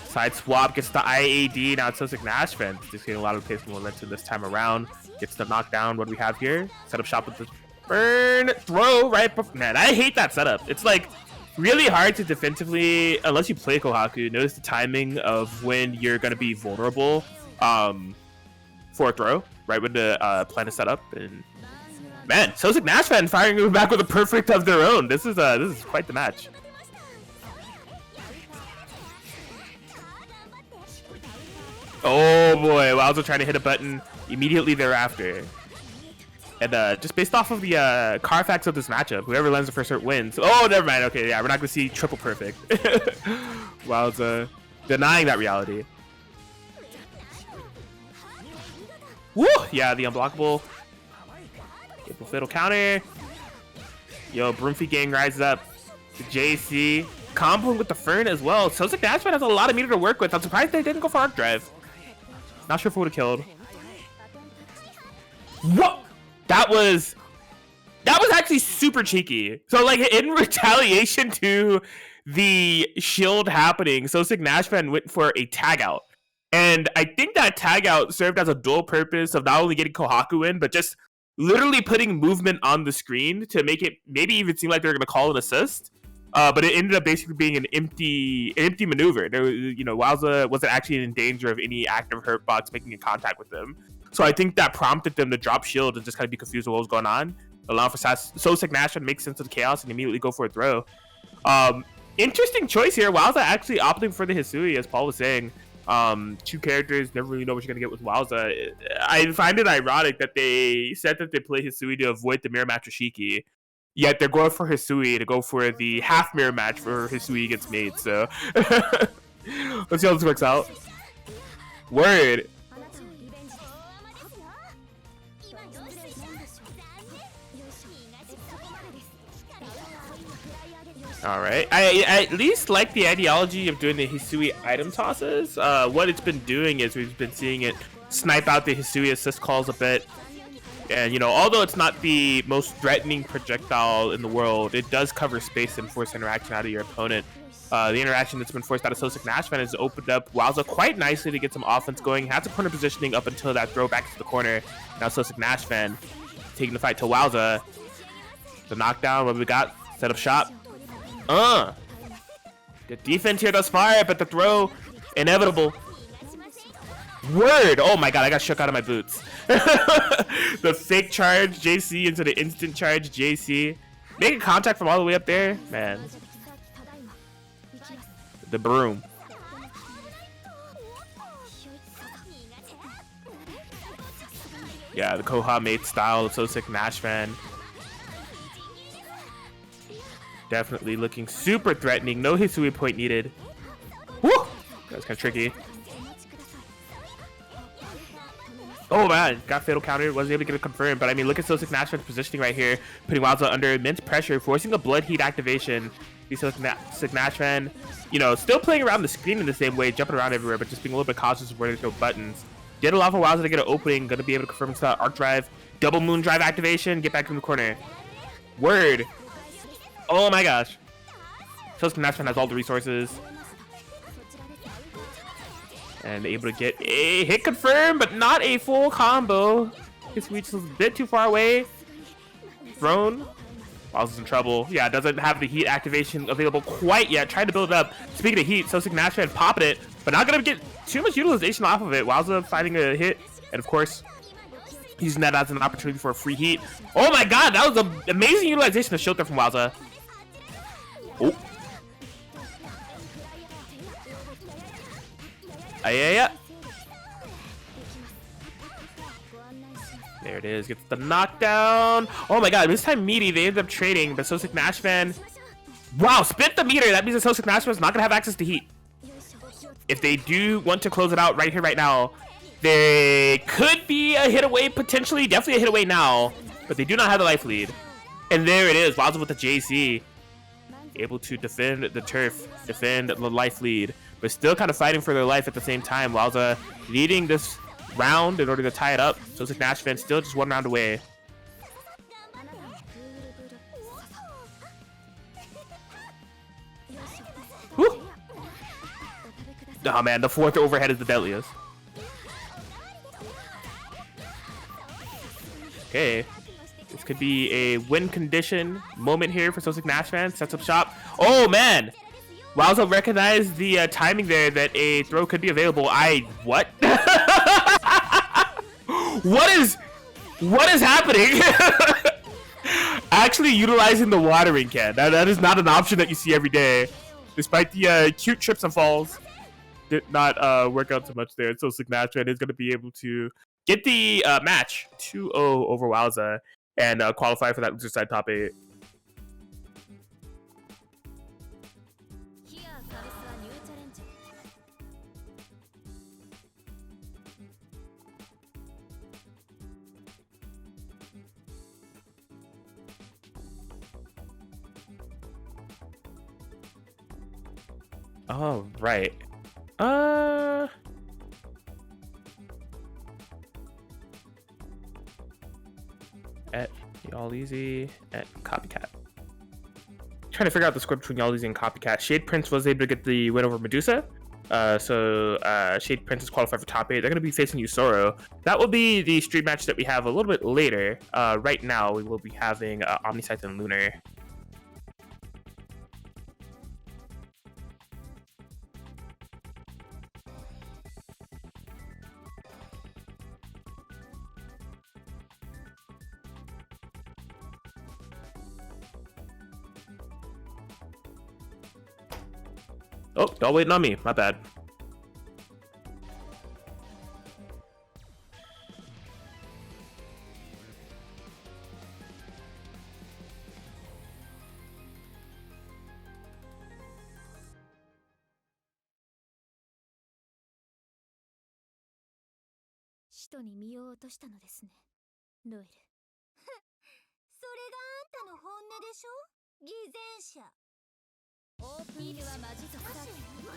Side swap gets the IAD. Now it's SoSickNASHFAN just getting a lot of pace and momentum this time around. Gets the knockdown. What do we have here? Set up shop with the burn throw right. Man, I hate that setup. It's like really hard to defensively, unless you play Kohaku, notice the timing of when you're going to be vulnerable for a throw. right when the plan is set up. And man, SoSickNASHFAN firing back with a perfect of their own. This is quite the match. Oh boy, Wowza trying to hit a button immediately thereafter. And just based off of the Carfax of this matchup, whoever lands the first hit wins. Oh, never mind. Okay, yeah, we're not gonna see triple perfect. Wowza denying that reality. Woo! Yeah, the unblockable. Fatal counter. Yo, Broomfy gang rises up. The JC comboing with the Fern as well. SoSickNASHFAN has a lot of meter to work with. I'm surprised they didn't go for Arc Drive. Not sure if it would have killed. What? That was actually super cheeky. So like in retaliation to the shield happening, SoSickNASHFAN went for a tag out. And I think that tag out served as a dual purpose of not only getting Kohaku in, but just literally putting movement on the screen to make it maybe even seem like they're gonna call an assist. But it ended up basically being an empty maneuver. There was, you know, Wowza wasn't actually in danger of any active hurt box making a contact with them. So I think that prompted them to drop shield and just kind of be confused with what was going on, allowing for SoSickNASHFAN to make sense of the chaos and immediately go for a throw. Interesting choice here. Wowza actually opting for the Hisui, as Paul was saying. Two characters, never really know what you're gonna get with Wowza. I find it ironic that they said that they play Hisui to avoid the mirror match with Shiki, yet they're going for Hisui to go for the half mirror match for Hisui against Maids. So let's see how this works out. Word. Alright, I at least like the ideology of doing the Hisui item tosses. What it's been doing is we've been seeing it snipe out the Hisui assist calls a bit. And, you know, although it's not the most threatening projectile in the world, it does cover space and force interaction out of your opponent. The interaction that's been forced out of SoSickNASHFAN has opened up Wowza quite nicely to get some offense going. Has a corner positioning up until that throw back to the corner. Now SoSickNASHFAN taking the fight to Wowza. The knockdown, what we got? Set up shop. The defense here does fire, but the throw inevitable. Word! Oh my god, I got shook out of my boots. The fake charge JC into the instant charge JC. Making contact from all the way up there. Man. The broom. Yeah, the Koha mate style of SoSickNASHFAN. Definitely looking super threatening. No Hisui point needed. Woo! That was kind of tricky. Oh man, got fatal counter. Wasn't able to get it confirmed. But I mean, look at SoSickNASHFAN's positioning right here. Putting Wowza under immense pressure, forcing a blood heat activation. SoSickNASHFAN, you know, still playing around the screen in the same way, jumping around everywhere, but just being a little bit cautious of where there's no buttons. Did allow for Wowza to get an opening. Gonna be able to confirm into Arc Drive. Double Moon Drive activation. Get back in the corner. Word. Oh my gosh. SoSickNASHFAN has all the resources. And able to get a hit confirmed, but not a full combo. His reach is a bit too far away. Thrown. Wowza's in trouble. Yeah, doesn't have the heat activation available quite yet. Trying to build it up. Speaking of heat, SoSickNASHFAN popping it, but not gonna get too much utilization off of it. Wowza finding a hit, and of course, using that as an opportunity for a free heat. Oh my god, that was an amazing utilization of shield there from Wowza. Oh. Yeah. There it is. Gets the knockdown. Oh my god, this time meaty. They ended up trading, but SoSickNASHFAN. Wow, split the meter. That means that SoSickNASHFAN is not going to have access to heat. If they do want to close it out right here, right now, they could be a hit away, potentially. Definitely a hit away now, but they do not have the life lead. And there it is. Wowza with the JC. Able to defend the turf, defend the life lead, but still kind of fighting for their life at the same time. Wowza needing this round in order to tie it up. SoSickNASHFAN still just one round away. Whew. Oh man, the fourth overhead is the deadliest. Okay. This could be a win condition moment here for SoSickNASHFAN. Sets up shop. Oh man! Wowza recognized the timing there that a throw could be available. What? What is happening? Actually utilizing the watering can. That is not an option that you see every day. Despite the cute trips and falls, did not work out so much there. So SoSickNASHFAN is going to be able to get the match 2-0 over Wowza and qualify for that loser side top 8. Oh, right. At YallEasy at copycat. Trying to figure out the score between YallEasy and copycat. Shade Prince was able to get the win over Medusa. So Shade Prince is qualified for top 8. They're going to be facing Yusoro. That will be the stream match that we have a little bit later. Right now, we will be having OmniSScythe and Lunar. Oh, y'all waiting on me. My bad.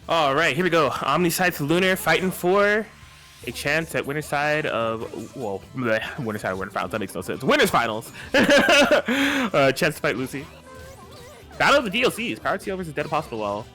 All right, here we go. OmniSScythe Lunar fighting for a chance at winner's side of, well, winner's side of winner finals. That makes no sense. Winner's finals. Chance to fight Lucy. Battle of the DLCs. Power Ciel versus Dead Apostle Well.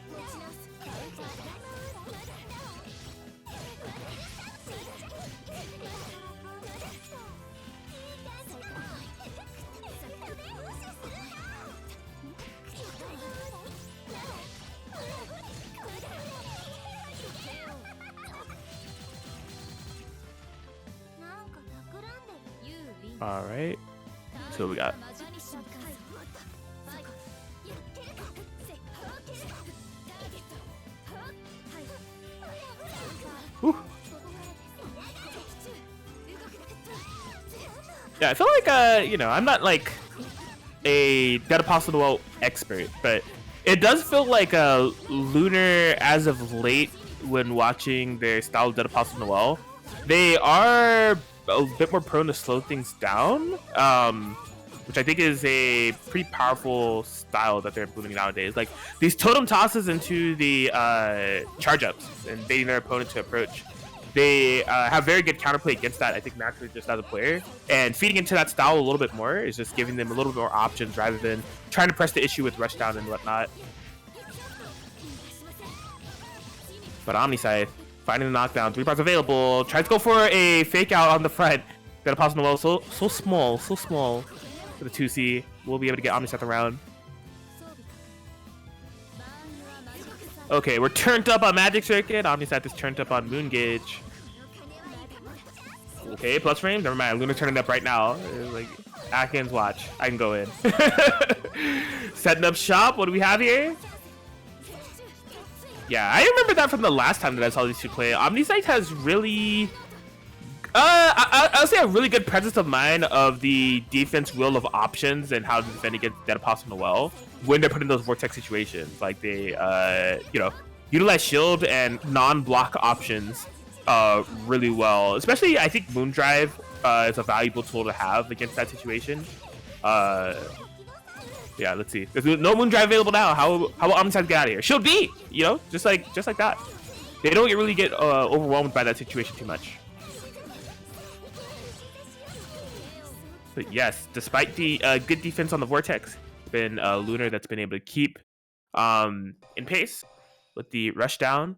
All right, so what we got. Whew. Yeah, I feel like you know, I'm not like a Dead Apostle Noel expert, but it does feel like Lunar as of late when watching their style of Dead Apostle Noel, they are a bit more prone to slow things down, which I think is a pretty powerful style that they're implementing nowadays. Like these totem tosses into the charge ups and baiting their opponent to approach. They have very good counterplay against that, I think, naturally just as a player. And feeding into that style a little bit more is just giving them a little bit more options rather than trying to press the issue with rush down and whatnot. But OmniSScythe finding the knockdown, 3 parts available. Tries to go for a fake out on the front. Got a possible Noel, so small for the 2C. We'll be able to get OmniSScythe around. Okay, we're turned up on Magic Circuit. OmniSScythe is turned up on Moon Gauge. Okay, plus frame. Never mind. Lunar turning up right now. Like Atkins, watch. I can go in. Setting up shop. What do we have here? Yeah, I remember that from the last time that I saw these two play. OmniSScythe has really, I'll say a really good presence of mind of the defense wheel of options and how to defend against Dead Apostle Noel when they're put in those vortex situations. Like they, you know, utilize shield and non-block options really well. Especially, I think Moondrive is a valuable tool to have against that situation. Yeah, let's see. There's no Moondrive available now. How will OmniSScythe get out of here? Shield B, you know, just like that. They don't really get overwhelmed by that situation too much. But yes, despite the good defense on the Vortex, it's been Lunar that's been able to keep in pace with the rush down,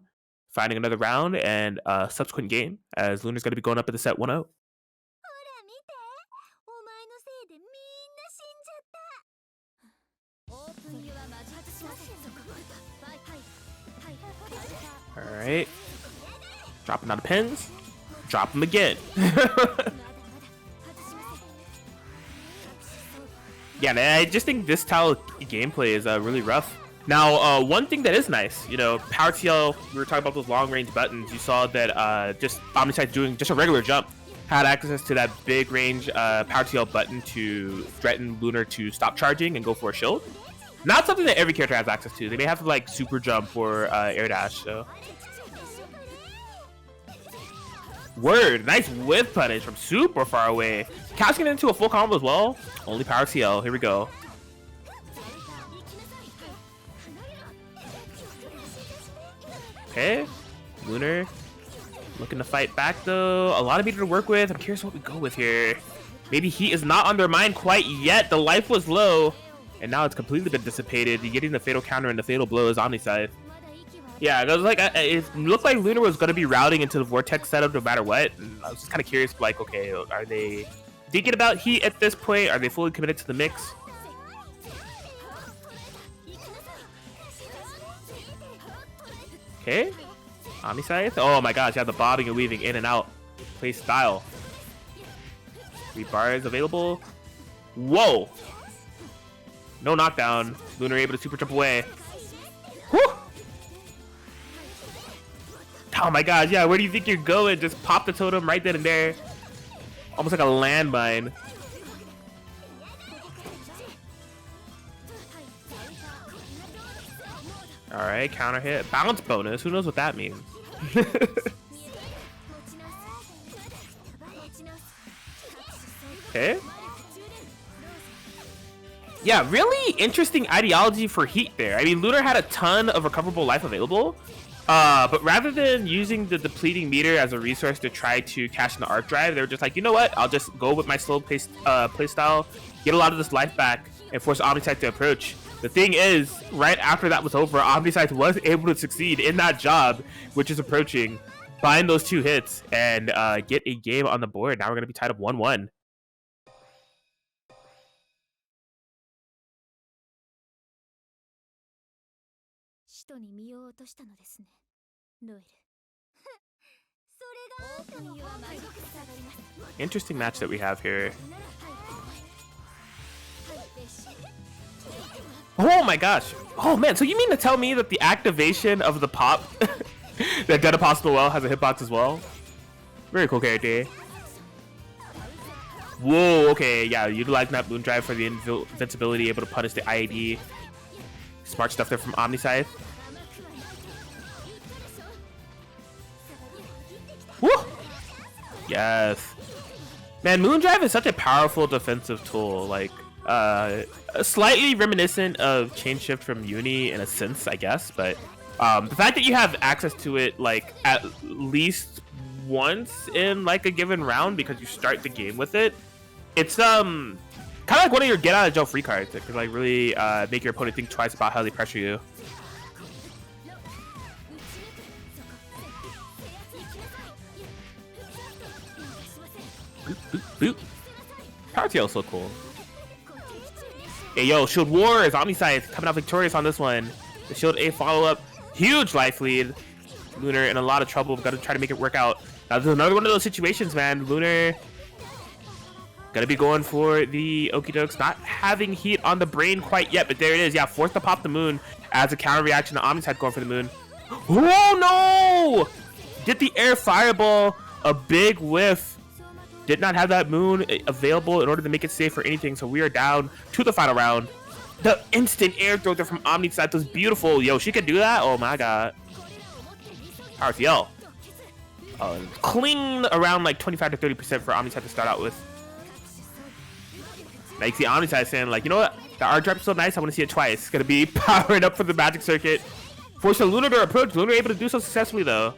finding another round and subsequent game as Lunar's going to be going up at the set 1-0. All right, dropping out of pins, drop them again. Yeah, I just think this style of gameplay is really rough. Now, one thing that is nice, you know, PCiel, we were talking about those long-range buttons. You saw that just OmniSScythe doing just a regular jump had access to that big range PCiel button to threaten Lunar to stop charging and go for a shield. Not something that every character has access to. They may have to like super jump or air dash. So, word, nice whiff punish from super far away. Casting it into a full combo as well. Only PCiel. Here we go. Okay, Lunar looking to fight back though. A lot of meter to work with. I'm curious what we go with here. Maybe heat is not on their mind quite yet. The life was low, and now it's completely been dissipated. You're getting the fatal counter and the fatal blow is OmniSScythe. Yeah, it was like it looked like Lunar was going to be routing into the vortex setup no matter what. And I was just kind of curious, like, okay, are they thinking about heat at this point? Are they fully committed to the mix? Okay, OmniSScythe. Oh my gosh, yeah, the bobbing and weaving in and out play style. 3 bars available. Whoa! No knockdown. Lunar able to super jump away. Whew! Oh my god, yeah, where do you think you're going? Just pop the totem right then and there. Almost like a landmine. Alright, counter hit. Bounce bonus. Who knows what that means? Okay. Yeah, really interesting ideology for heat there. I mean, Lunar had a ton of recoverable life available. But rather than using the depleting meter as a resource to try to cash in the arc drive, they were just like, you know what? I'll just go with my slow pace playstyle, get a lot of this life back, and force OmniSScythe to approach. The thing is, right after that was over, OmniSScythe was able to succeed in that job, which is approaching, find those 2 hits, and get a game on the board. Now we're going to be tied up 1-1. Interesting match that we have here. Oh my gosh. Oh man, so you mean to tell me that the activation of the pop that Dead Apostle Noel has a hitbox as well? Very cool character. Whoa, okay, yeah, utilizing that moon drive for the invincibility, able to punish the IAD. Smart stuff there from OmniSScythe. Woo! Yes. Man, Moondrive is such a powerful defensive tool. Like, slightly reminiscent of Chain Shift from Uni in a sense, I guess. But the fact that you have access to it, like, at least once in, like, a given round because you start the game with it, it's, kind of like one of your get-out-of-jail free cards that could, like, really make your opponent think twice about how they pressure you. Boop, boop, boop. PCiel is so cool. Hey, yo, Shield War is OmniSScythe coming out victorious on this one. The Shield A follow-up. Huge life lead. Lunar in a lot of trouble. We've got to try to make it work out. Now, this is another one of those situations, man. Lunar gonna be going for the okie dokes. Not having heat on the brain quite yet, but there it is. Yeah, forced to pop the moon as a counter reaction to OmniSScythe going for the moon. Oh, no! Get the air fireball. A big whiff. Did not have that moon available in order to make it safe for anything, so we are down to the final round. The instant air throw there from OmniSScythe was beautiful. Yo, she could do that? Oh my god. PCiel. Clean around like 25 to 30% for OmniSScythe to start out with. Now you see OmniSScythe saying, like, you know what? The art drop is so nice, I want to see it twice. It's going to be powering up for the magic circuit. Force the Lunar to approach. Lunar able to do so successfully, though.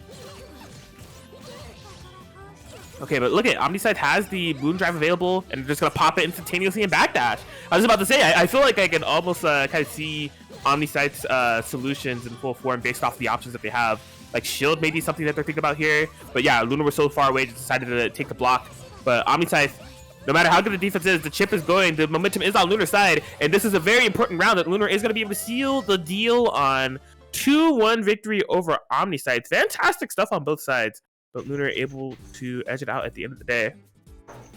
Okay, but look at OmniSScythe has the moon drive available, and they're just gonna pop it instantaneously and backdash. I was about to say, I feel like I can almost kind of see OmniSScythe's solutions in full form based off the options that they have. Like shield may be something that they're thinking about here, but yeah, Lunar was so far away, just decided to take the block. But OmniSScythe, no matter how good the defense is, the chip is going, the momentum is on Lunar's side, and this is a very important round that Lunar is gonna be able to seal the deal on. 2-1 victory over OmniSScythe. Fantastic stuff on both sides. But Lunar able to edge it out at the end of the day.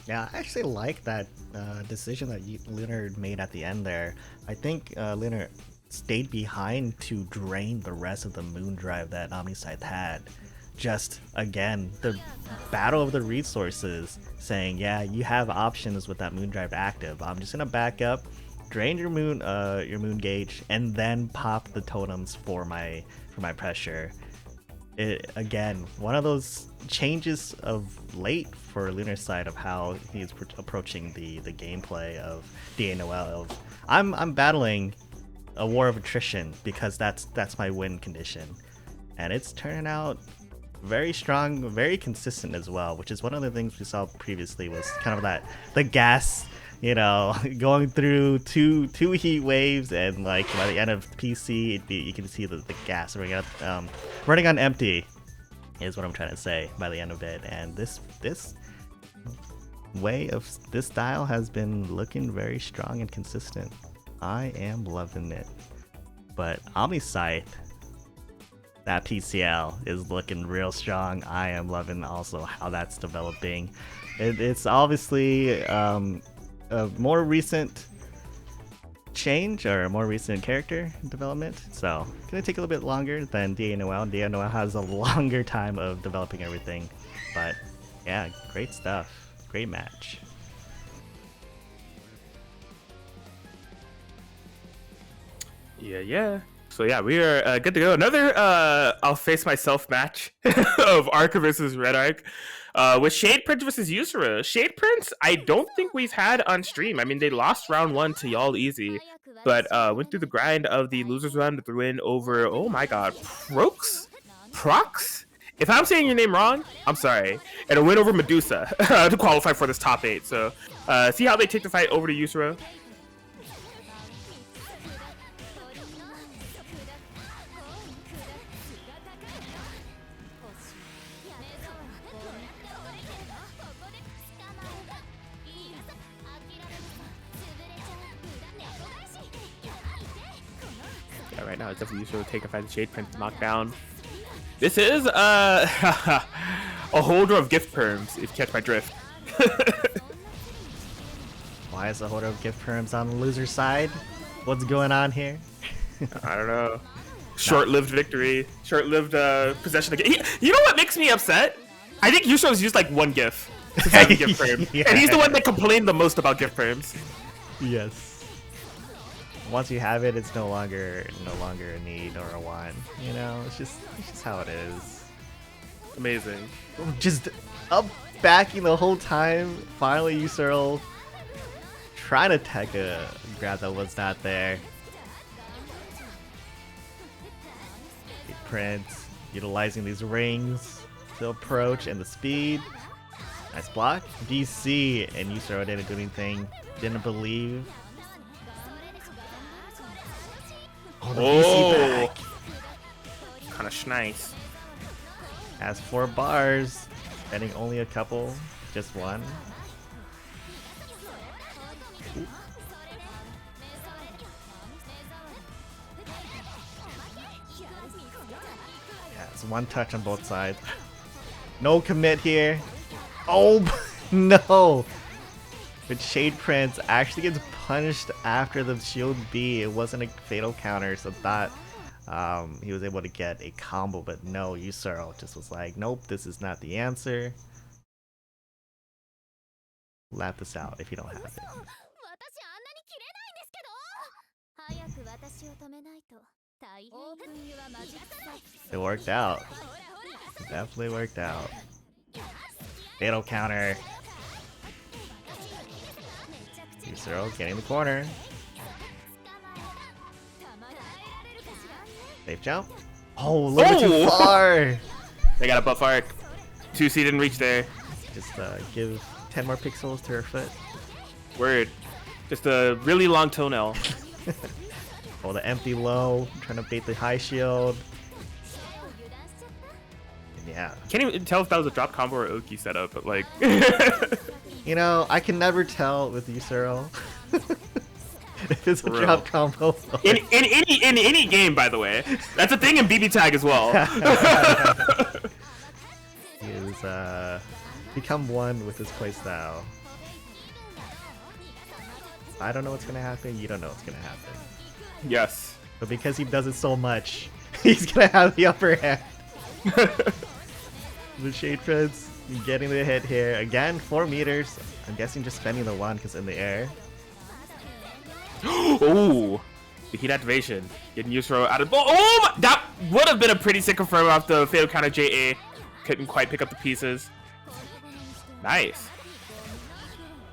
Yeah, I actually like that decision that Lunar made at the end there. I think Lunar stayed behind to drain the rest of the moon drive that OmniSScythe had. Just, again, the battle of the resources, saying, yeah, you have options with that moon drive active. I'm just gonna back up, drain your moon gauge, and then pop the totems for my pressure. Again, one of those changes of late for Lunar's side of how he's approaching the gameplay of DA Noel. Of I'm battling a war of attrition because that's my win condition, and it's turning out very strong, very consistent as well, which is one of the things we saw previously was kind of the gas, you know, going through two heat waves, and like by the end of PC you can see the gas running on empty is what I'm trying to say by the end of it. And this way of this style has been looking very strong and consistent. I am loving it. But OmniSScythe, that PCiel is looking real strong. I am loving also how that's developing. It's obviously a more recent change or a more recent character development, so it's gonna take a little bit longer than DA Noel. DA Noel has a longer time of developing everything, but yeah, great stuff. Great match. Yeah. So yeah, we are good to go. Another I'll face myself match of Arc versus Red Arc. With Shade Prince versus Yusura. Shade Prince, I don't think we've had on stream. I mean, they lost round 1 to YallEasy, but went through the grind of the losers round to win over, oh my god, Prox? If I'm saying your name wrong, I'm sorry. And a win over Medusa to qualify for this top 8. So see how they take the fight over to Yusura. Right now, it's definitely useful to take a fight the Shade Prince knockdown. This is a holder of gift perms, if you catch my drift. Why is the holder of gift perms on the loser side? What's going on here? I don't know. Short-lived victory, short-lived possession of gift. You know what makes me upset? I think Yusura's used like one gift to have a gift perm, yeah. And he's the one that complained the most about gift perms. Yes. Once you have it, it's no longer a need or a want. You know, it's just how it is. Amazing. Just up backing the whole time. Finally, Yusura trying to tech a grab that was not there. Prince utilizing these rings to approach and the speed. Nice block. DC and Yusura didn't do anything. Didn't believe. Oh, the BC back. Kind of nice. Has 4 bars, betting only a couple, just one. Ooh. Yeah, it's one touch on both sides. No commit here. Oh no! But Shade Prince actually gets punished after the shield B. It wasn't a fatal counter, so that he was able to get a combo, but no, Yusura just was like, nope, this is not the answer. Lap this out if you don't have it. It worked out. It definitely worked out. Fatal counter. Yusura getting the corner. Safe jump. Oh, a little bit too far. They got a buff arc. 2C didn't reach there. Just give 10 more pixels to her foot. Word. Just a really long toenail. Oh, the empty low. Trying to bait the high shield. And yeah. Can't even tell if that was a drop combo or Oki setup, but like. You know, I can never tell with Yusura. If it's a drop combo. In any game, by the way. That's a thing in BB Tag as well. He is become one with his playstyle. I don't know what's gonna happen, you don't know what's gonna happen. Yes. But because he does it so much, he's gonna have the upper hand. The Shade Prince getting the hit here. Again, 4 meters. I'm guessing just spending the 1 because in the air. Ooh. The heat activation. Getting Yusro out of... Oh! That would have been a pretty sick confirm off the fatal counter JA. Couldn't quite pick up the pieces. Nice.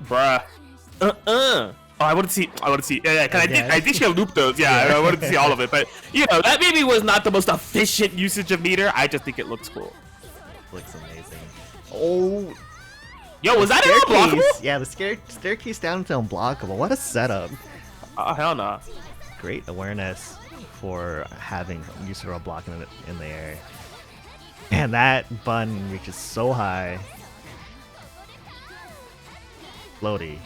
Bruh. Oh, I want to see. Yeah, cause I think she looped those. Yeah, I wanted to see all of it. But you know, that maybe was not the most efficient usage of meter. I just think it looks cool. Looks amazing. Oh, yo, was that unblockable? Yeah, the staircase down to unblockable. What a setup. Oh hell no. Great awareness for having Yusura blocking it in the air. And that bun reaches so high. Floaty.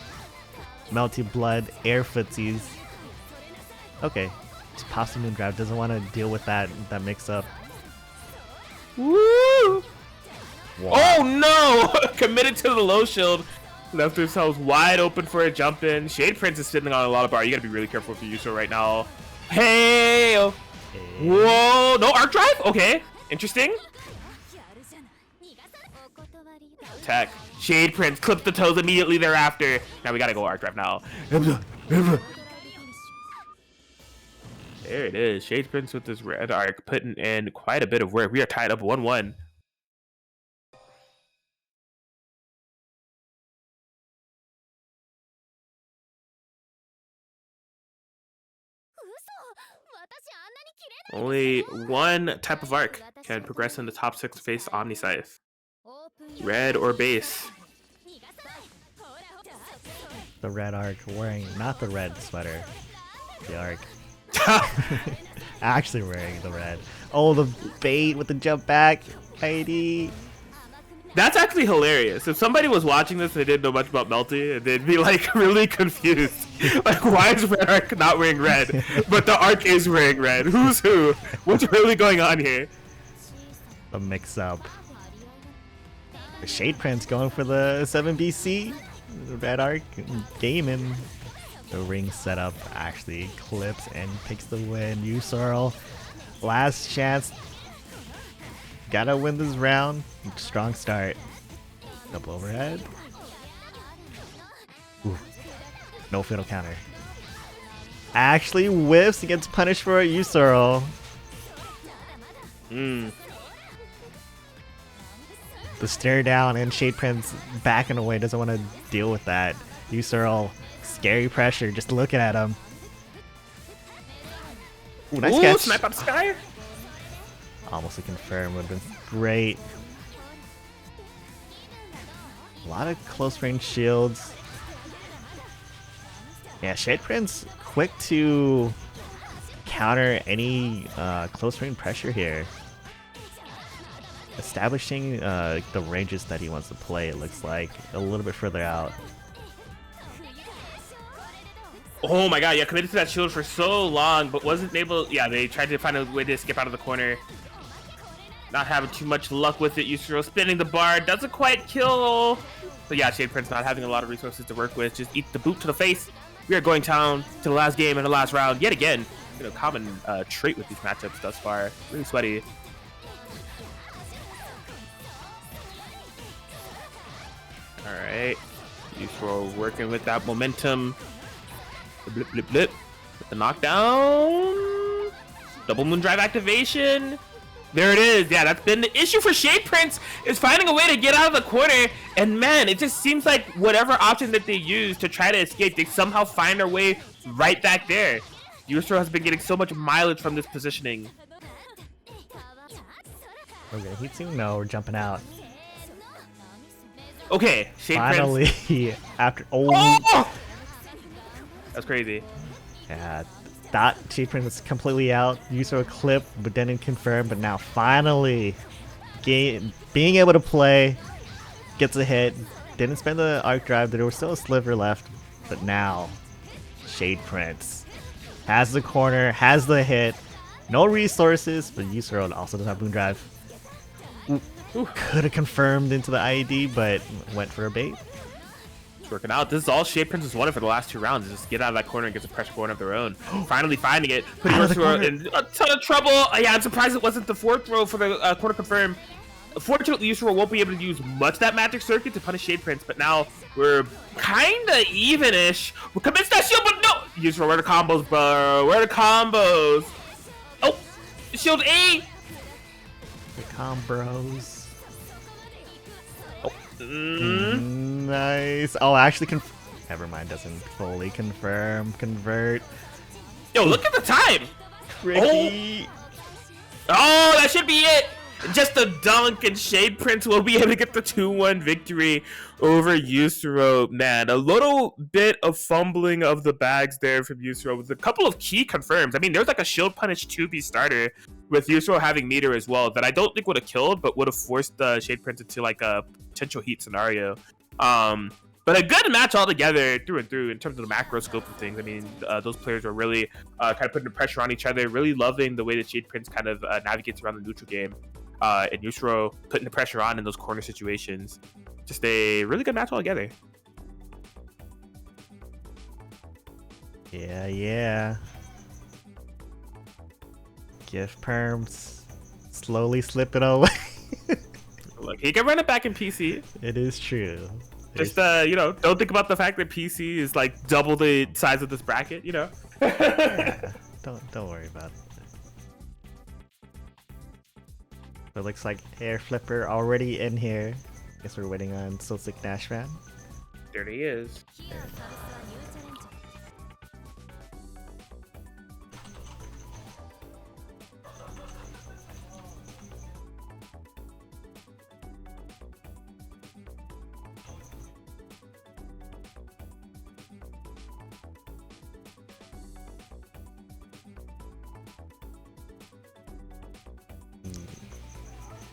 Melty Blood, air footsies. Okay. Just pops the moon drive. Doesn't want to deal with that mix up. Woo! Wow. Oh no! Committed to the low shield. Left themselves wide open for a jump in. Shade Prince is sitting on a lot of bar. You gotta be really careful with your Yusura right now. Hey! Whoa! No arc drive? Okay. Interesting. Tech. Shade Prince clipped the toes immediately thereafter. Now we gotta go arc drive now. There it is. Shade Prince with this red arc putting in quite a bit of work. We are tied up 1-1. Only one type of arc can progress in the top 6 to face OmniSScythe. Red or base. The red arc wearing, not the red sweater. The arc. Actually wearing the red. Oh, the bait with the jump back. ID. That's actually hilarious. If somebody was watching this and they didn't know much about Melty, they'd be like really confused. Like, why is Red Arc not wearing red? But the Arc is wearing red. Who's who? What's really going on here? The mix up. The Shade Prince going for the 7BC. The Red Arc gaming. The ring setup actually clips and takes the win. Yusarl, last chance. Gotta win this round. Strong start. Double overhead. Ooh. No fatal counter. Actually whiffs and gets punished for a Yusarl. The stare down and Shade Prince backing away. Doesn't want to deal with that. Yusarl, scary pressure. Just looking at him. Ooh, nice catch. Snipe up Sky. Almost a confirm would have been great. A lot of close range shields. Yeah, Shade Prince quick to counter any close range pressure here. Establishing the ranges that he wants to play, it looks like, a little bit further out. Oh my god, yeah, committed to that shield for so long, but wasn't able... Yeah, they tried to find a way to skip out of the corner. Not having too much luck with it. Yusuro spinning the bar. Doesn't quite kill. But yeah, Shade Prince not having a lot of resources to work with. Just eat the boot to the face. We are going down to the last game and the last round yet again. You know, common trait with these matchups thus far. Really sweaty. Alright. Yusuro working with that momentum. Blip, blip, blip. With the knockdown. Double moon drive activation. There it is. Yeah, that's been the issue for Shade Prince, is finding a way to get out of the corner. And man, it just seems like whatever option that they use to try to escape, they somehow find their way right back there. Yusuro has been getting so much mileage from this positioning. Okay, Hisui, no, we're jumping out. Okay, Shade Finally, Prince. After That's crazy. Yeah, that Shade Prince was completely out. Yusuro clip, but didn't confirm. But now finally, being able to play, gets a hit. Didn't spend the arc drive. There was still a sliver left, but now Shade Prince has the corner, has the hit. No resources, but Yusuro also doesn't have moon drive. Could have confirmed into the IED, but went for a bait. It's working out. This is all Shade Princess wanted for the last 2 rounds. Just get out of that corner and get some pressure going of their own. Finally finding it. Putting Yusuro in a ton of trouble. Yeah, I'm surprised it wasn't the 4th throw for the corner confirm. Fortunately, Yusuro won't be able to use much of that magic circuit to punish Shade Prince, but now we're kinda even-ish. We're convinced that shield, but no! Yusuro, where are the combos, bro? Where are the combos? Oh! Shield A! The combos. Oh. Nice. Oh, actually, never mind, doesn't fully confirm. Convert. Yo, look at the time! Tricky. Oh, that should be it! Just a dunk, and Shade Prince will be able to get the 2-1 victory over Yusuro. Man, a little bit of fumbling of the bags there from Yusuro with a couple of key confirms. I mean, there's like a shield punish 2B starter with Yusuro having meter as well that I don't think would have killed, but would have forced the Shade Prince into like a potential heat scenario. But a good match altogether through and through in terms of the macro scope of things. I mean, those players are really kind of putting the pressure on each other, really loving the way that Shade Prince kind of navigates around the neutral game. And Yusuro putting the pressure on in those corner situations. Just a really good match altogether. Yeah. Gift perms. Slowly slip it away. Look, he can run it back in PC. It is true. Just, you know, don't think about the fact that PC is like double the size of this bracket, you know? Yeah, don't worry about it. It looks like Herrflipper already in here. Guess we're waiting on SoSickNASHFAN. There he is.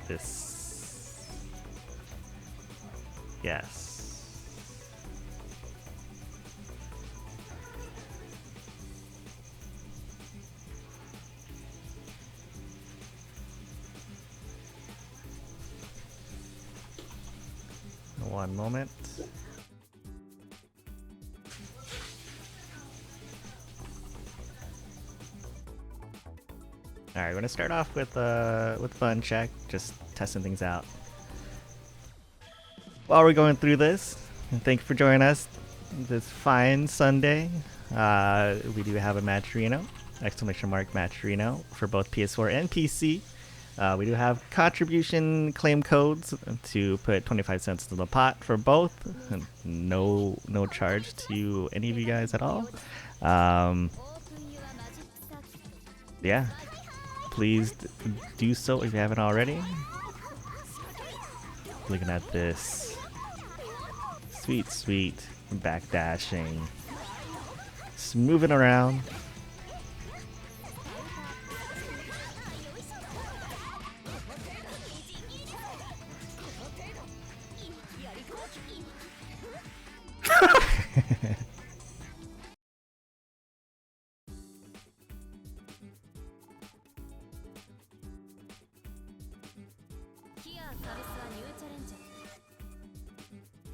This. Yes. One moment. All right, we're gonna start off with fun check, just testing things out. While we're going through this, and thank you for joining us this fine Sunday. We do have a matcherino, exclamation mark matcherino for both PS4 and PC. We do have contribution claim codes to put 25 cents into the pot for both. And no charge to any of you guys at all. Yeah. Please do so if you haven't already. Looking at this sweet backdashing, just moving around.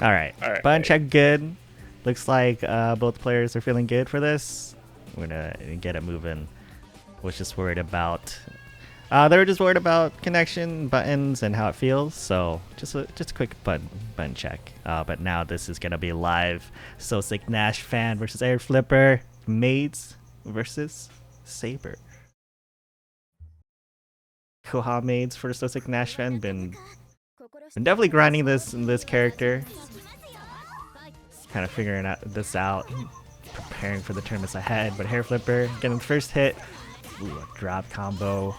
All right. Button check good. Looks like both players are feeling good for this. We're gonna get it moving. Was just worried about. They were just worried about connection, buttons, and how it feels. So just a quick button check. But now this is gonna be live. SoSickNASHFAN versus Herrflipper. Maids versus Saber. Kouma Maids for SoSickNASHFAN. Been definitely grinding this character. Kind of figuring this out, preparing for the tournaments ahead. But Herrflipper getting the first hit. Ooh, a drop combo.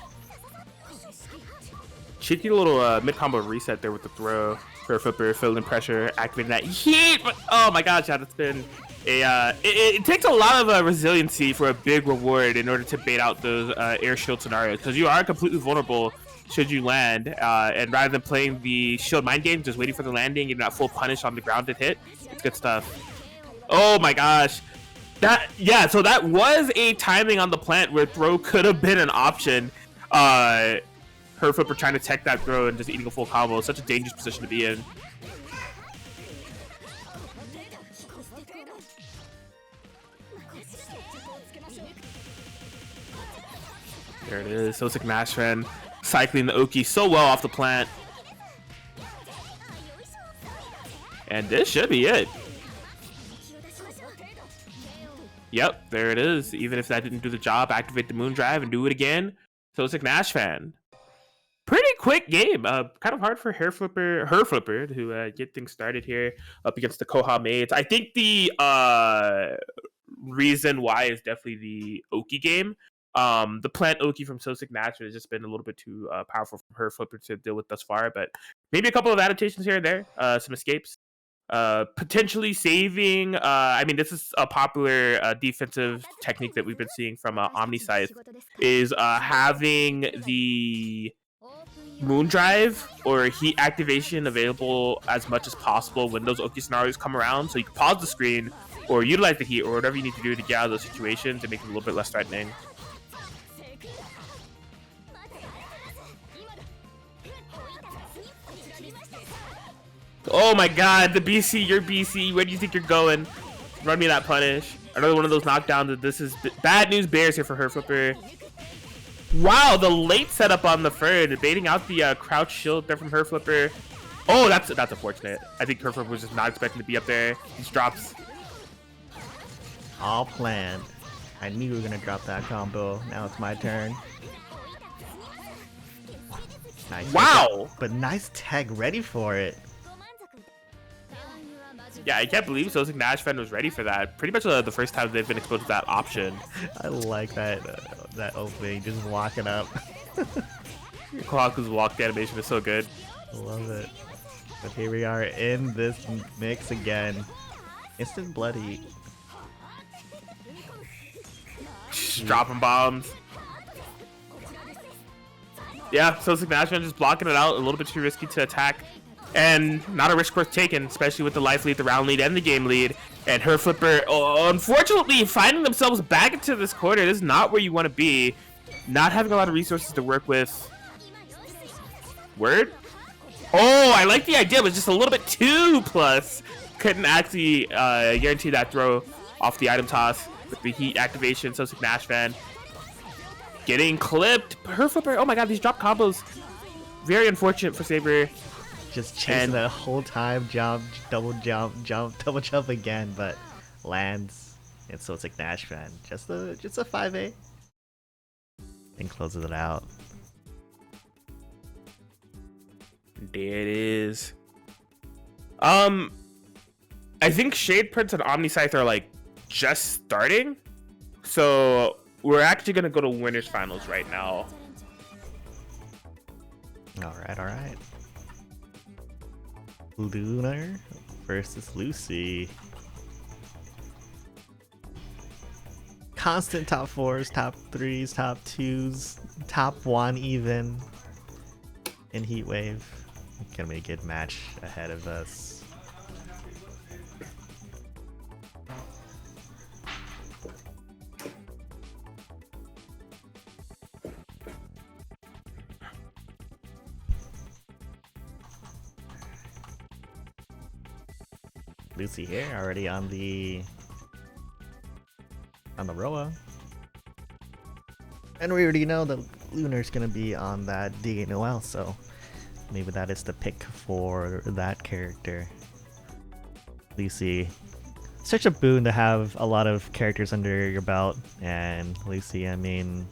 Cheeky little mid combo reset there with the throw. Herrflipper feeling pressure, activating that heat. But oh my gosh, yeah, that's been a. It takes a lot of resiliency for a big reward in order to bait out those air shield scenarios, because you are completely vulnerable should you land. And rather than playing the shield mind game, just waiting for the landing, you're not full punish on the grounded hit. It's good stuff. Oh my gosh. So that was a timing on the plant where throw could have been an option. Herrflipper trying to tech that throw and just eating a full combo. Such a dangerous position to be in. There it is. SoSickNASHFAN cycling the Oki so well off the plant. And this should be it. Yep, there it is. Even if that didn't do the job, activate the moon drive and do it again. SoSickNASHFAN. Pretty quick game. Kind of hard for Herrflipper to get things started here up against the Kouma Maids. I think the reason why is definitely the Oki game. The plant Oki from SoSickNASHFAN has just been a little bit too powerful for Herrflipper to deal with thus far, but maybe a couple of adaptations here and there, some escapes. Potentially saving. I mean, this is a popular defensive technique that we've been seeing from OmniSScythe, is having the moon drive or heat activation available as much as possible when those Oki scenarios come around, so you can pause the screen or utilize the heat or whatever you need to do to get out of those situations and make it a little bit less threatening. Oh my god, the BC, you're BC. Where do you think you're going? Run me that punish. Another one of those knockdowns. This is bad news bears here for Herrflipper. Wow, the late setup on the Fern, baiting out the crouch shield there from Herrflipper. Oh, that's unfortunate. I think Herrflipper was just not expecting to be up there. These drops. All planned. I knew we were gonna drop that combo. Now it's my turn. Nice. Wow! But nice tag, ready for it. Yeah, I can't believe SoSickNASHFAN was ready for that. Pretty much the first time they've been exposed to that option. I like that that opening, just walking up. Kawaku's walk animation is so good. Love it. But here we are in this mix again. Instant bloody. Just dropping bombs. Yeah, SoSickNASHFAN just blocking it out. A little bit too risky to attack. And not a risk worth taking, especially with the life lead, the round lead, and the game lead. And Herrflipper, unfortunately, finding themselves back into this quarter. This is not where you want to be. Not having a lot of resources to work with. Word? Oh, I like the idea, but just a little bit too plus. Couldn't actually guarantee that throw off the item toss with the heat activation. SoSickNASHFAN getting clipped. Herrflipper, oh my god, these drop combos. Very unfortunate for Saber. Just chasing the whole time, jump, double jump, double jump again, but lands. And SoSickNASHFAN. Just a 5A. And closes it out. There it is. I think Shade Prince and OmniSScythe are like just starting. So we're actually gonna go to winners finals right now. Alright. Lunar versus Lucy. Constant top 4s, top 3s, top 2s, top 1 even in Heatwave. Gonna be a good match ahead of us. Lucy here, already on the Roa. And we already know that Lunar's gonna be on that DA Noel, so maybe that is the pick for that character. Lucy, such a boon to have a lot of characters under your belt, and Lucy, I mean,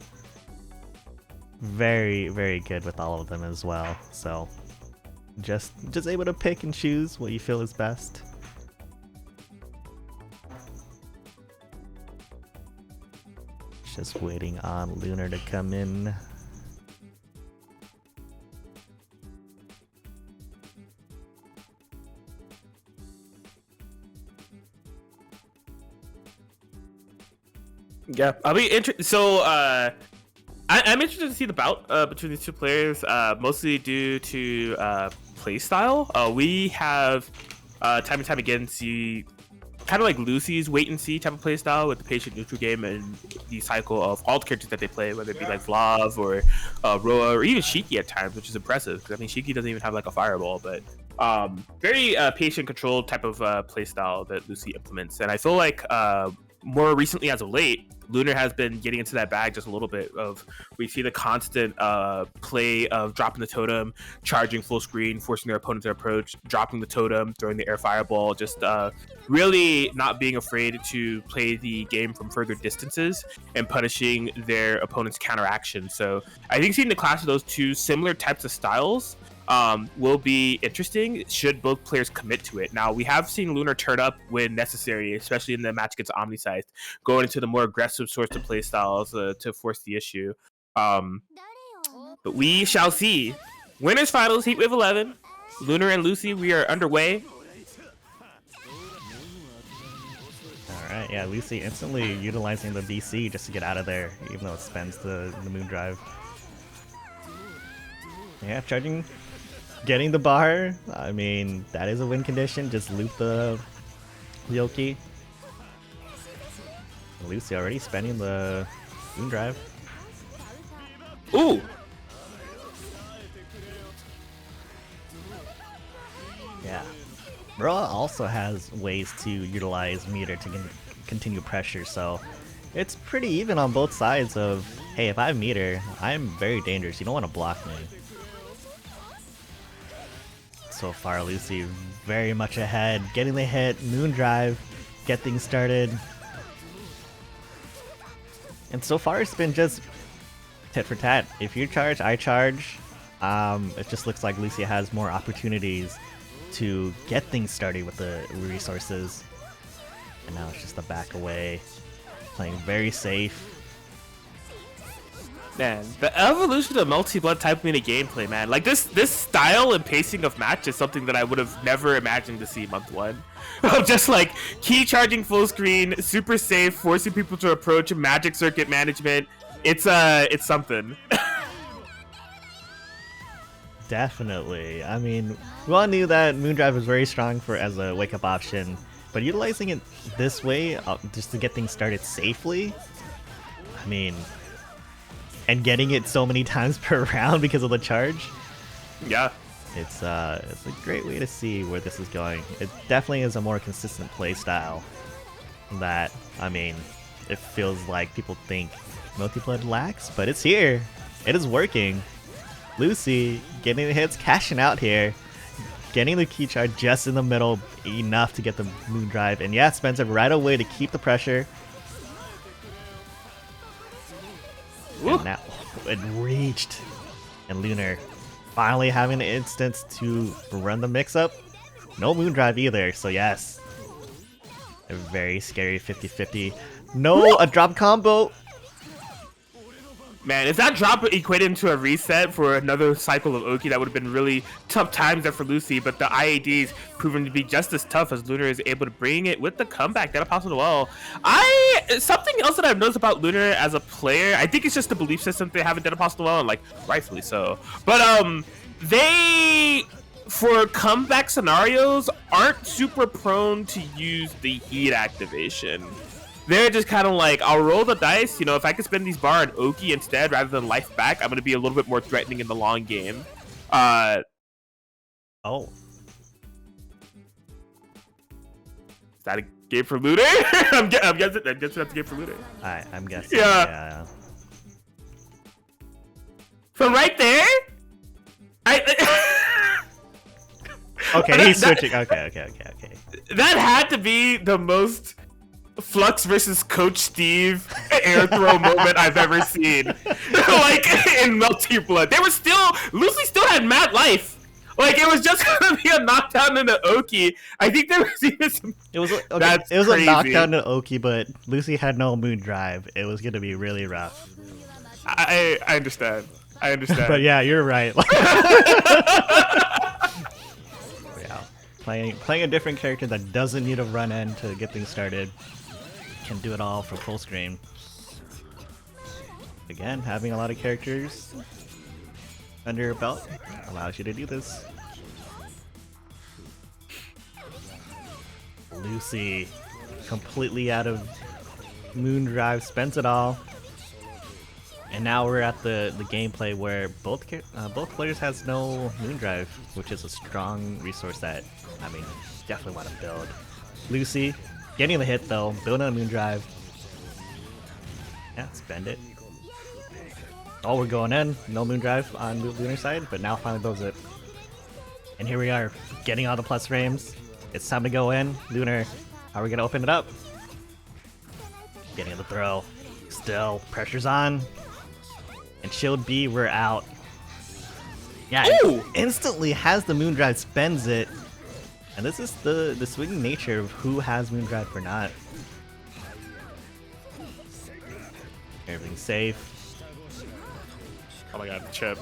very, very good with all of them as well. So just able to pick and choose what you feel is best. Just waiting on Lunar to come in. Yeah, I'll be interested. So I'm interested to see the bout between these two players, mostly due to play style. We have time and time again see kind of like Lucy's wait and see type of play style with the patient neutral game and the cycle of all the characters that they play, whether it be like Vlov or Roa or even Shiki at times, which is impressive because I mean Shiki doesn't even have like a fireball, but Very patient controlled type of playstyle that Lucy implements, and I feel like more recently as of late, Lunar has been getting into that bag just a little bit. Of we see the constant play of dropping the totem, charging full screen, forcing their opponent to approach, dropping the totem, throwing the air fireball, just really not being afraid to play the game from further distances and punishing their opponent's counteraction. So I think seeing the clash of those two similar types of styles will be interesting should both players commit to it. Now, we have seen Lunar turn up when necessary, especially in the match against OmniSScythe, going into the more aggressive sorts of play styles to force the issue. But we shall see. Winners finals, Heat Wave 11. Lunar and Lucy, we are underway. Alright, yeah, Lucy instantly utilizing the BC just to get out of there, even though it spends the moon drive. Yeah, charging, getting the bar. I mean, that is a win condition. Just loop the Yoki. Lucy already spending the moon drive. Ooh! Yeah. Bro also has ways to utilize meter to continue pressure, so it's pretty even on both sides of, hey, if I have meter, I'm very dangerous. You don't want to block me. So far, Lucy very much ahead, getting the hit, moon drive, get things started. And so far, it's been just tit for tat. If you charge, I charge. It just looks like Lucy has more opportunities to get things started with the resources. And now it's just a back away, playing very safe. Man, the evolution of Melty Blood type meta gameplay, man. Like this style and pacing of match is something that I would have never imagined to see month one. Just like key charging full screen, super safe, forcing people to approach, magic circuit management. It's something. Definitely. I mean, we all knew that Moondrive was very strong for as a wake-up option, but utilizing it this way, just to get things started safely, I mean, and getting it so many times per round because of the charge. Yeah. It's a great way to see where this is going. It definitely is a more consistent play style that, I mean, it feels like people think Melty Blood lacks, but it's here. It is working. Lucy getting the hits, cashing out here, getting the key charge just in the middle, enough to get the moon drive, and yeah, Spencer right away to keep the pressure. Ooh. And now it reached, and Lunar finally having an instance to run the mix-up. No moon drive either, so yes, a very scary 50-50. No, a drop combo. Man, if that drop equated into a reset for another cycle of Oki, that would have been really tough times there for Lucy, but the IAD's proven to be just as tough as Lunar is able to bring it with the comeback. That possible Noel. Something else that I've noticed about Lunar as a player, I think it's just the belief system they have in Dead Apostle Noel, and like rightfully so. But they, for comeback scenarios, aren't super prone to use the heat activation. They're just kind of like, I'll roll the dice, you know, if I can spend these bar on Oki instead rather than life back, I'm going to be a little bit more threatening in the long game. Oh. Is that a game for Lunar? I'm guessing that's a game for Lunar. I'm guessing, yeah. From right there? Okay, he's switching. Okay. That had to be the most Flux versus Coach Steve air throw moment I've ever seen. Like in Melty Blood. They were still, Lucy still had mad life. Like it was just gonna be a knockdown into Oki. I think there was even some. It was a knockdown to Oki, but Lucy had no moon drive. It was gonna be really rough. I understand. But yeah, you're right. Yeah, playing a different character that doesn't need a run in to get things started. Can do it all for full screen. Again, having a lot of characters under your belt allows you to do this. Lucy, completely out of moon drive, spends it all. And now we're at the gameplay where both players has no moon drive, which is a strong resource that, I mean, definitely want to build. Lucy getting the hit though, building a moon drive. Yeah, spend it. Oh, we're going in. No moon drive on the Lunar side, but now finally builds it. And here we are, getting all the plus frames. It's time to go in. Lunar, how are we gonna open it up? Getting the throw. Still, pressure's on. And shield B, we're out. Yeah, it instantly has the moon drive, spends it. And this is the swinging nature of who has moon drive or not. Everything's safe. Oh my god, chip.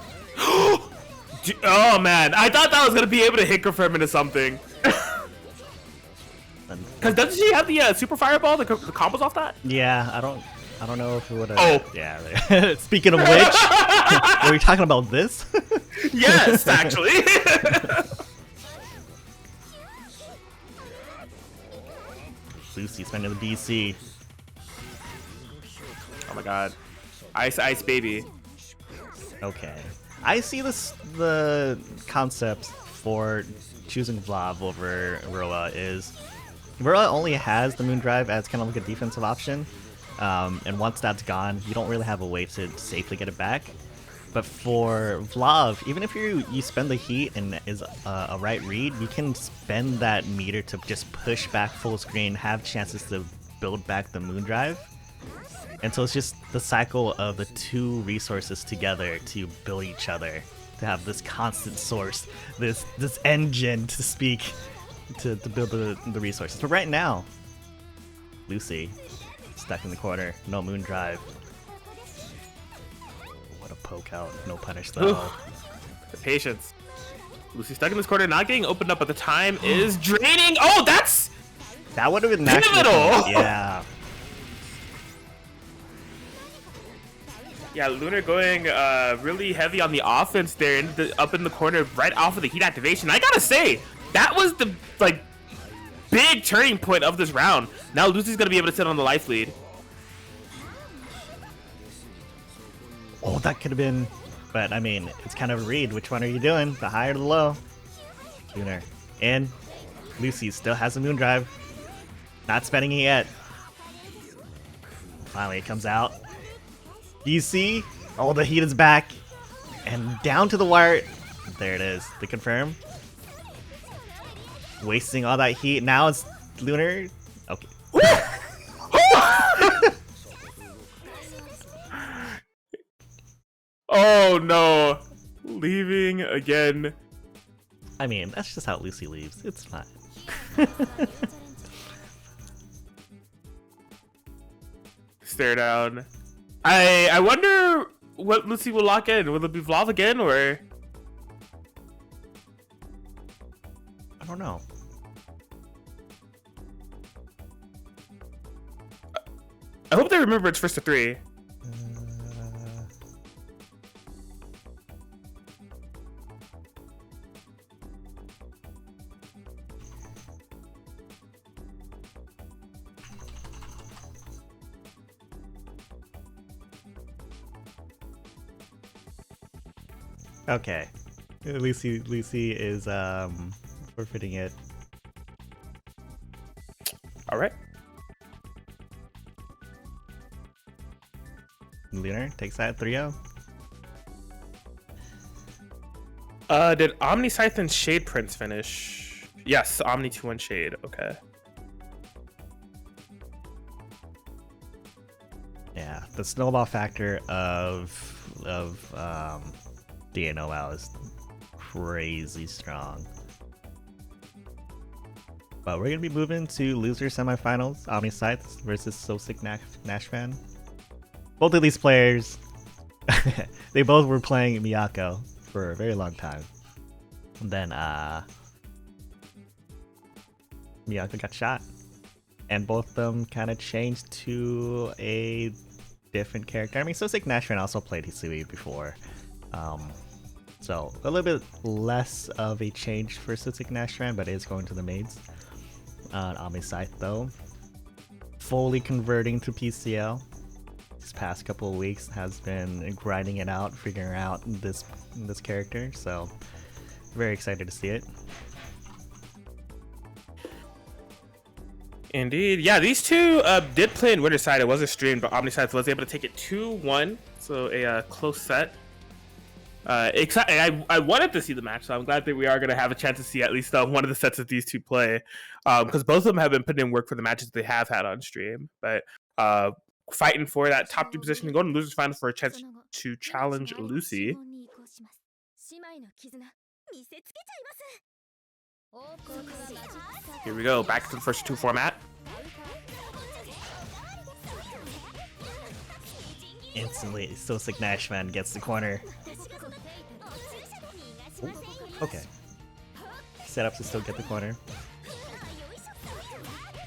Oh man, I thought that was gonna be able to hit confirm into something. Cause doesn't she have the super fireball, the combos off that? Yeah, I don't know if it would have. Oh yeah. Speaking of which, were we talking about this? Yes, actually. Lucy spending the DC. Oh my god, ice baby. Okay, I see the concept for choosing Vlov over Rolla is Rolla only has the moon drive as kind of like a defensive option, and once that's gone, you don't really have a way to safely get it back. But for Vlov, even if you spend the heat and is a right read, you can spend that meter to just push back full screen, have chances to build back the moon drive. And so it's just the cycle of the two resources together to build each other, to have this constant source, this engine to speak, to build the resources. But right now, Lucy stuck in the corner, no moon drive. What a poke out, no punish though. The patience. Lucy stuck in this corner, not getting opened up, but the time is draining. Oh, that would have been pivotal. Yeah. Yeah, Lunar going really heavy on the offense there, up in the corner, right off of the heat activation. I gotta say, that was the big turning point of this round. Now Lucy's gonna be able to sit on the life lead. Oh, that could have been, but I mean, it's kind of a read. Which one are you doing? The high or the low? Lunar. And Lucy still has a moon drive. Not spending it yet. Finally, it comes out. You see? Oh, the heat is back. And down to the wire. There it is. The confirm. Wasting all that heat. Now it's Lunar. Okay. Oh no. Leaving again. I mean, that's just how Lucy leaves. It's fine. Stare down. I wonder what Lucy will lock in. Will it be Vlov again, or? I don't know. I hope they remember it's first to 3. Okay. Lucy is forfeiting it. All right. Lunar takes that 3-0. Did OmniSScythe and Shade Prince finish? Yes, Omni 2-1 Shade. Okay. Yeah, the snowball factor of the Noel is crazy strong. But we're gonna be moving to loser semifinals. OmniSScythe versus SoSickNASHFAN. Both of these players, they both were playing Miyako for a very long time. And then Miyako got shot, and both of them kind of changed to a different character. I mean, SoSickNASHFAN also played Hisui before, so a little bit less of a change for SoSickNASHFAN, but it is going to the Maids. OmniSScythe though, fully converting to PCiel. this past couple of weeks has been grinding it out, figuring out this character. So very excited to see it. Indeed, yeah. These two did play in Winter's Side. It was a stream, but OmniSScythe was able to take it 2-1. So a close set. I wanted to see the match, so I'm glad that we are going to have a chance to see at least one of the sets that these two play, because both of them have been putting in work for the matches they have had on stream. But fighting for that top 2 position and going to losers final for a chance to challenge Lucy. Here we go, back to the first 2 format. Instantly, SoSickNASHFAN gets the corner. Ooh, okay. Set up to still get the corner.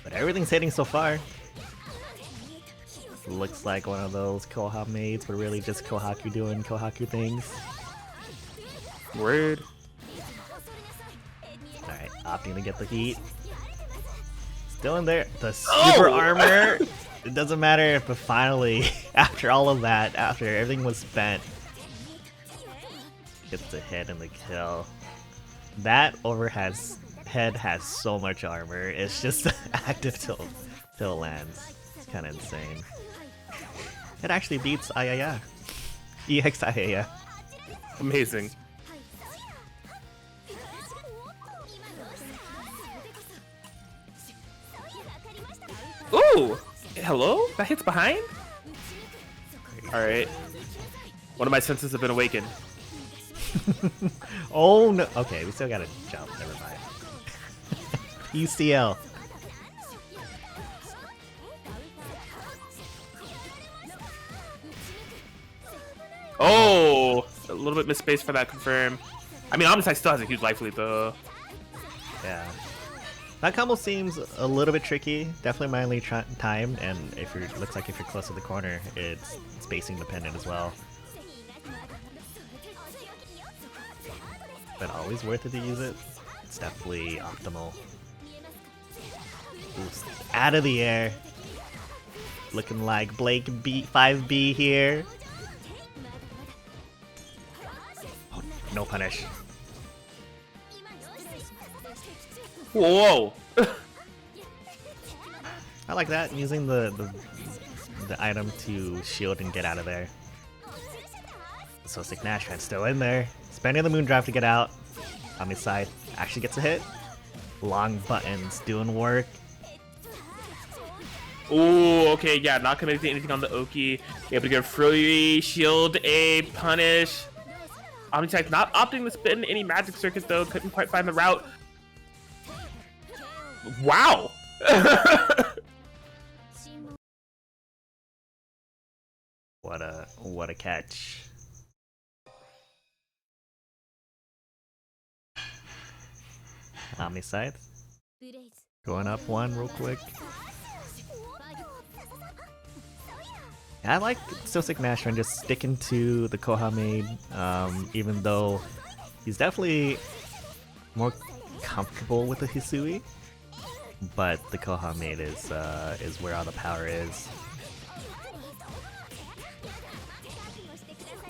But everything's hitting so far. Looks like one of those Koha Maids, but really just Kohaku doing Kohaku things. Word. Alright, opting to get the heat. Still in there. The super armor. It doesn't matter, but finally, after all of that, after everything was spent, gets the hit and the kill. That overhead has so much armor. It's just active till it lands. It's kind of insane. It actually beats Ayaya. EX Ayaya. Amazing. Ooh! Hello? That hits behind? Alright. One of my senses have been awakened. Oh no. Okay, we still gotta jump. Never mind. PCiel. Oh! A little bit misspaced for that confirm. I mean, OmniSScythe still has a huge life lead though. Yeah. That combo seems a little bit tricky, definitely manually timed, and if you're looks like if you're close to the corner, it's spacing dependent as well. But always worth it to use it. It's definitely optimal. Ooh, out of the air. Looking like Blake 5B here. Oh, no punish. Whoa! I like that, using the item to shield and get out of there. SoSickNASHFAN still in there, spending the moon drive to get out. OmniSScythe actually gets a hit. Long buttons doing work. Ooh, okay, yeah, not committing to anything on the Oki. Able to get free shield, a punish. OmniSScythe not opting to spin any magic circuits though, couldn't quite find the route. Wow! What a catch. OmniSScythe going up 1 real quick. I like SoSickNASHFAN just sticking to the Koha Maid, even though he's definitely more comfortable with the Hisui, but the Koha Maid is where all the power is.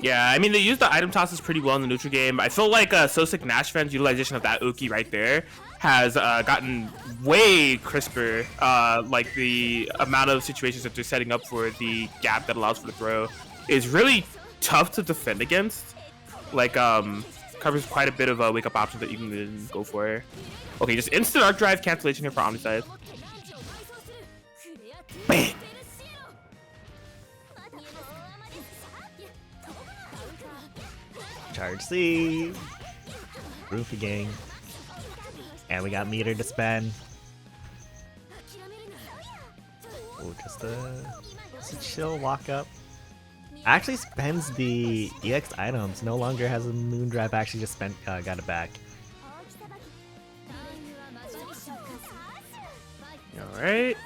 Yeah, I mean, they use the item tosses pretty well in the neutral game. I feel like SoSickNASHFAN's utilization of that Oki right there has gotten way crisper. Like the amount of situations that they're setting up for the gap that allows for the throw is really tough to defend against. Like, covers quite a bit of wake up options that you can go for. Okay, just instant arc drive cancellation here for OmniSScythe. Bang! Charge C, Roofy gang, and we got meter to spend. Oh, just a chill walk up. Actually spends the EX items. No longer has a moon drive. Actually just spent got it back. All right.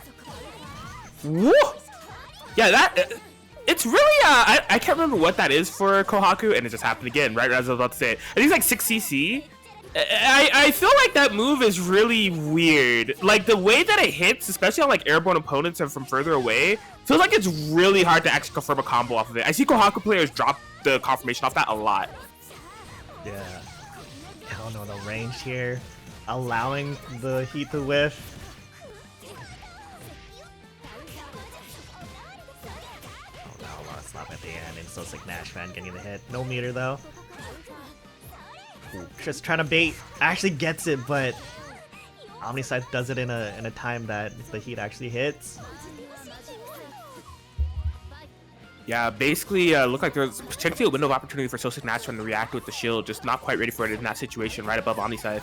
Woo! Yeah, that. It's really, I can't remember what that is for Kohaku, and it just happened again, right as I was about to say it. I think it's like 6 CC, I feel like that move is really weird. Like the way that it hits, especially on like airborne opponents and from further away, feels like it's really hard to actually confirm a combo off of it. I see Kohaku players drop the confirmation off that a lot. Yeah. I don't know the range here. Allowing the heat to whiff. Oh no, lost stop at the end and SoSickNASHFAN getting the hit. No meter though. Just trying to bait. Actually gets it, but OmniSScythe does it in a time that the heat actually hits. Yeah, basically looked like there was potentially a window of opportunity for SoSickNASHFAN to react with the shield, just not quite ready for it in that situation right above OmniSScythe.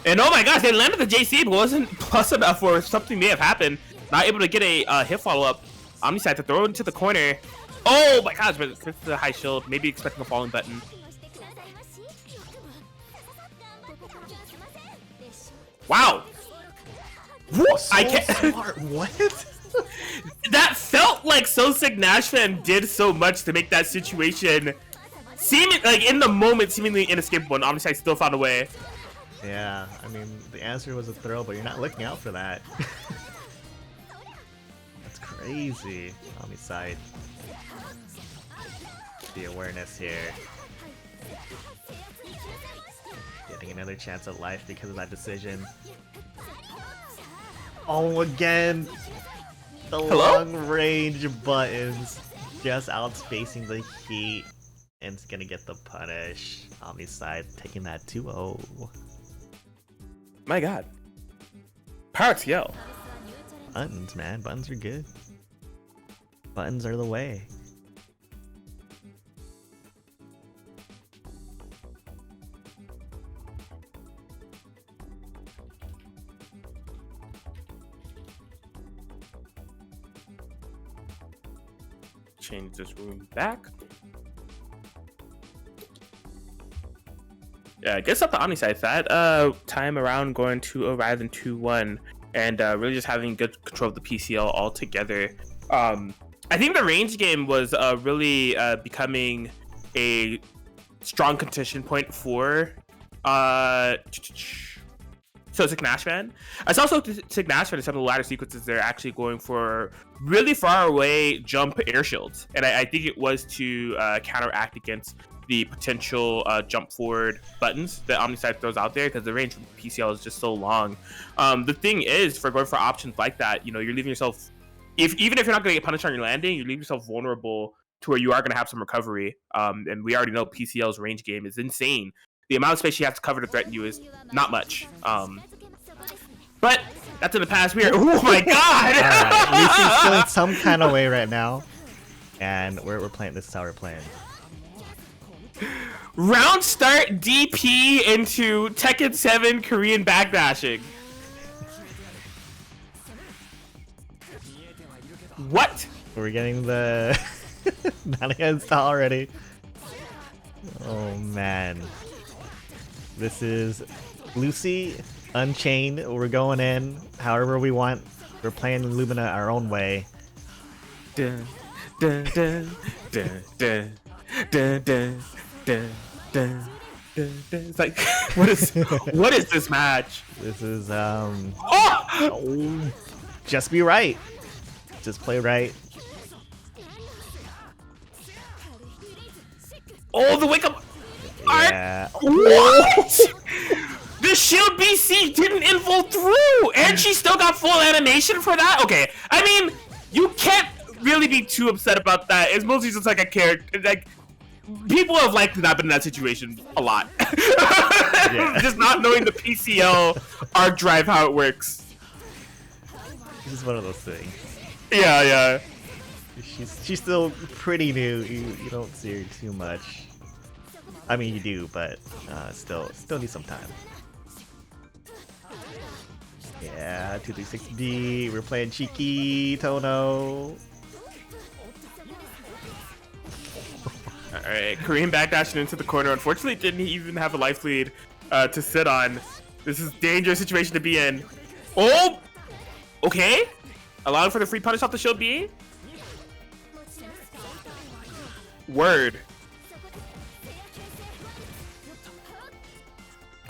And oh my gosh, they landed the JC, but wasn't plus enough for something may have happened. Not able to get a hit follow-up. OmniSScythe to throw it into the corner. Oh my gosh, but it's the high shield, maybe expecting a falling button. Wow. So I can't. Smart. What? That felt like SoSickNASHFAN did so much to make that situation seeming like in the moment seemingly inescapable, and OmniSScythe still found a way. Yeah, I mean the answer was a throw, but you're not looking out for that. That's crazy. OmniSScythe. The awareness here. Getting another chance at life because of that decision. Oh, again! The long range buttons just outspacing the heat, and it's gonna get the punish. OmniSScythe taking that 2-0. My god. Power Ciel. Buttons, man. Buttons are good. Buttons are the way. Change this room back. Yeah, gets up to OmniSScythe. That time around going to arrive in 2-1 and really just having good control of the PCiel altogether. I think the range game was really becoming a strong contention point for SoSickNASHFAN. I saw SoSickNASHFAN in some of the latter sequences. They're actually going for really far away jump air shields, and I think it was to counteract against the potential jump forward buttons that OmniSScythe throws out there, because the range from PCiel is just so long. The thing is, for going for options like that, you know, you're leaving yourself, even if you're not going to get punished on your landing, you leave yourself vulnerable to where you are going to have some recovery. And we already know PCiel's range game is insane. The amount of space you have to cover to threaten you is not much. But that's in the past. We are. Oh my god! Lucy's still in some kind of way right now, and we're playing. This is how we're playing. Round start DP into Tekken 7 Korean backdashing. What? We're getting the not against already. Oh man. This is Lucy Unchained. We're going in however we want. We're playing Lumina our own way. Dun, dun, dun, dun, dun, dun, dun, dun, dun, dun. It's like, what is this match? This is Oh! just be right. Just play right. Oh, the wake up! Yeah. What? The shield BC didn't info through, and she still got full animation for that. Okay, I mean, you can't really be too upset about that. It's mostly just like a character. Like, people have likely not been in that situation a lot. Yeah. Just not knowing the PCiel arc drive, how it works. This is one of those things. Yeah, yeah. She's still pretty new. You don't see her too much. I mean, you do, but still need some time. Yeah, 236D. We're playing Shiki, Tono. Alright, Korean backdashing into the corner. Unfortunately, didn't even have a life lead to sit on. This is a dangerous situation to be in. Oh! Okay. Allowing for the free punish off the shield B. Word.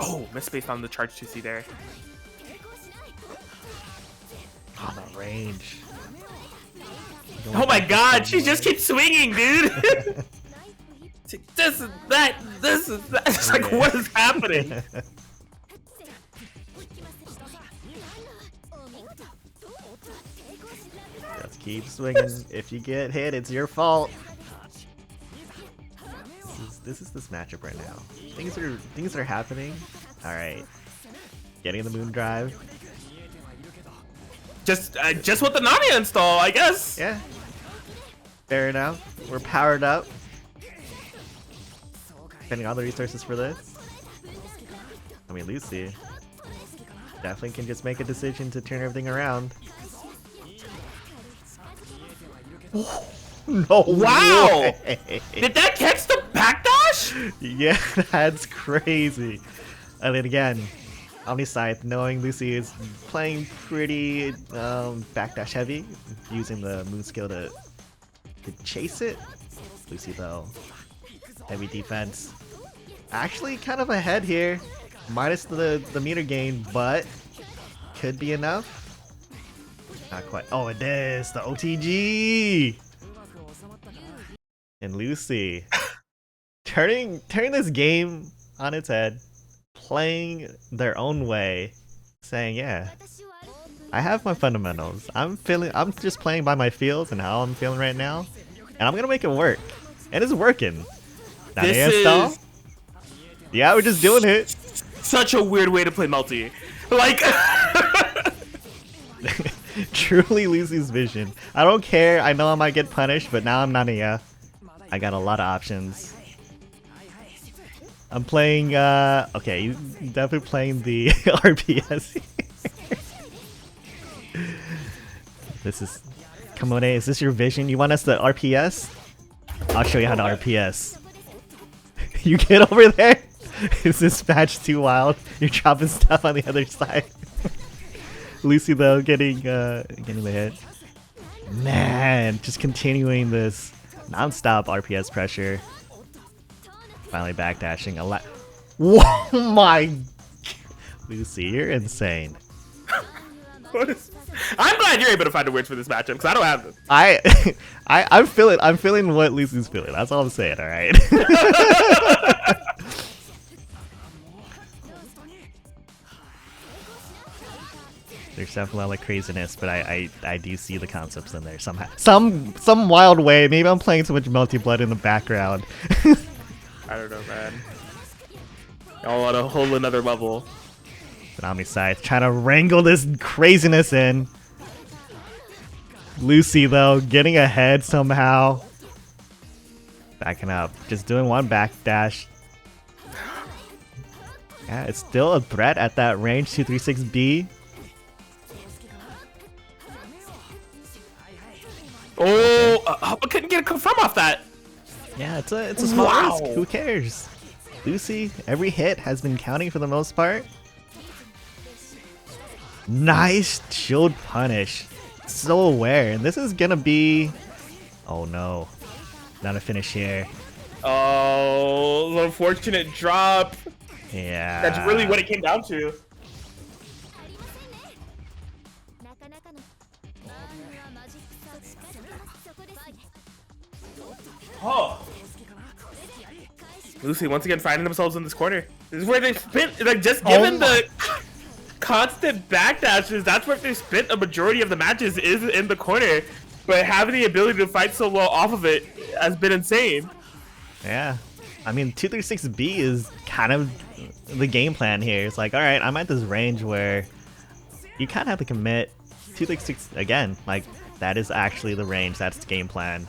Oh, misspaced on the charge 2C there. Oh, the range. Oh my god, she just keeps swinging, dude! This is that, this is that. It's like, what is happening? Just keep swinging. If you get hit, it's your fault. This is this matchup right now. Things are happening. All right, getting the moon drive. Just with the Nania install, I guess. Yeah. Fair enough. We're powered up. Spending all the resources for this. I mean, Lucy definitely can just make a decision to turn everything around. No Wow! way. Did that catch the backdash? Yeah, that's crazy. And then again, OmniSScythe, knowing Lucy is playing pretty backdash heavy, using the moon skill to chase it. Lucy though, heavy defense. Actually kind of ahead here, minus the meter gain, but could be enough. Not quite. Oh, it is the OTG. And Lucy turning this game on its head, playing their own way, saying, yeah, I have my fundamentals. I'm just playing by my feels and how I'm feeling right now, and I'm gonna make it work. And it's working. This is... Yeah, we're just doing it. Such a weird way to play Melty. Like... Truly Lucy's vision. I don't care, I know I might get punished, but now I'm Nania. I got a lot of options. I'm playing, okay, you're definitely playing the RPS. This is, come on, is this your vision? You want us to RPS? I'll show you how to RPS. You get over there? Is this match too wild? You're dropping stuff on the other side. Lucy though, getting the hit. Man, just continuing this non-stop RPS pressure. Finally backdashing a lot. Whoa, my... Lucy, you're insane. I'm glad you're able to find the words for this matchup because I don't have them. I'm feeling what Lucy's feeling. That's all I'm saying. All right. There's definitely a lot of craziness, but I do see the concepts in there somehow. Some wild way. Maybe I'm playing too much Melty Blood in the background. I don't know, man. Y'all on a whole another level. OmniSScythe trying to wrangle this craziness in. Lucy though getting ahead somehow. Backing up, just doing one backdash. Yeah, it's still a threat at that range 236B. Oh, I couldn't get a confirm off that. Yeah, it's a small risk. Who cares? Lucy, every hit has been counting for the most part. Nice shield punish. So aware, and this is gonna be... Oh no, not a finish here. Oh, the unfortunate drop. Yeah. That's really what it came down to. Oh. Lucy once again finding themselves in this corner. This is where they spent, like, just given the constant backdashes, that's where they spent a majority of the matches is in the corner. But having the ability to fight so well off of it has been insane. Yeah. I mean, 236B is kind of the game plan here. It's like, alright, I'm at this range where you kind of have to commit. 236, again, like, that is actually the range. That's the game plan.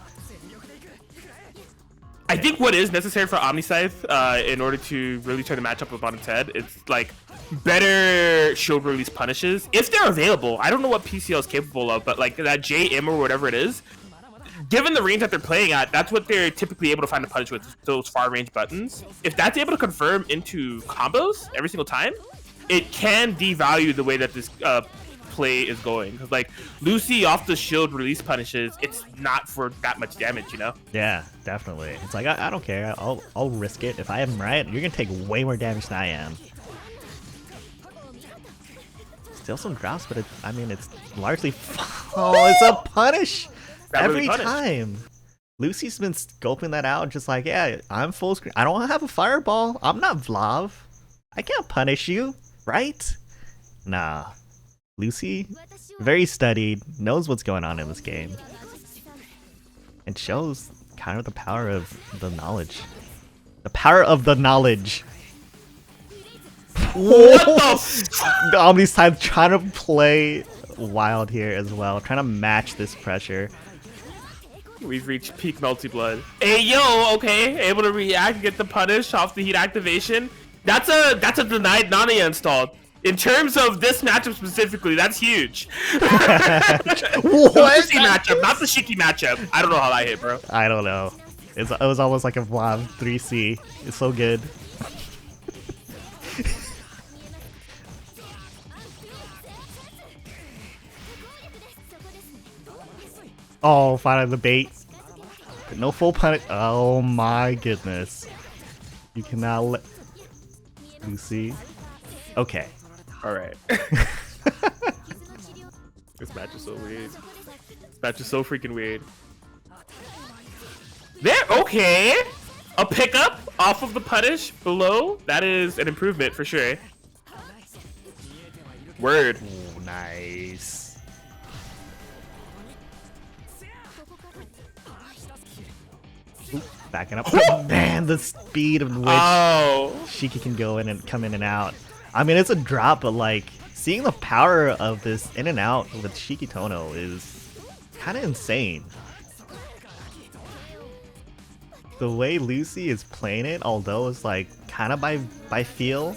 I think what is necessary for OmniSScythe in order to really turn the matchup up on its head, it's like better shield release punishes if they're available. I don't know what PCiel is capable of, but like that JM or whatever it is, given the range that they're playing at, that's what they're typically able to find a punish with, those far range buttons. If that's able to confirm into combos every single time, it can devalue the way that this play is going. Because like Lucy off the shield release punishes, it's not for that much damage, you know? Yeah, definitely. It's like I don't care. I'll risk it. If I am right, you're gonna take way more damage than I am. Still some drops, but I mean, it's largely. Oh, it's a punish every time. Lucy's been scoping that out, just like, yeah, I'm full screen. I don't have a fireball. I'm not Vlov. I can't punish you, right? Nah. Lucy, very studied, knows what's going on in this game. And shows kind of the power of the knowledge. The power of the knowledge. What the The OmniSScythe trying to play wild here as well, trying to match this pressure. We've reached peak Melty Blood. Hey yo, okay, able to react, get the punish off the heat activation. That's a denied Nani installed. In terms of this matchup specifically, that's huge. What? The matchup, not the Shiki matchup. I don't know how that hit, bro. I don't know. It was almost like a Vlov 3C. It's so good. Oh, finally the bait. No full punish. Oh my goodness. You cannot let Lucy. Okay. Alright. This match is so weird. This match is so freaking weird. There, okay. A pickup off of the punish below. That is an improvement for sure. Word. Ooh, nice. Ooh, backing up. Oh, man, the speed of which Shiki can go in and come in and out. I mean, it's a drop, but like seeing the power of this in and out with Shiki Tono is kind of insane. The way Lucy is playing it, although it's like kind of by feel,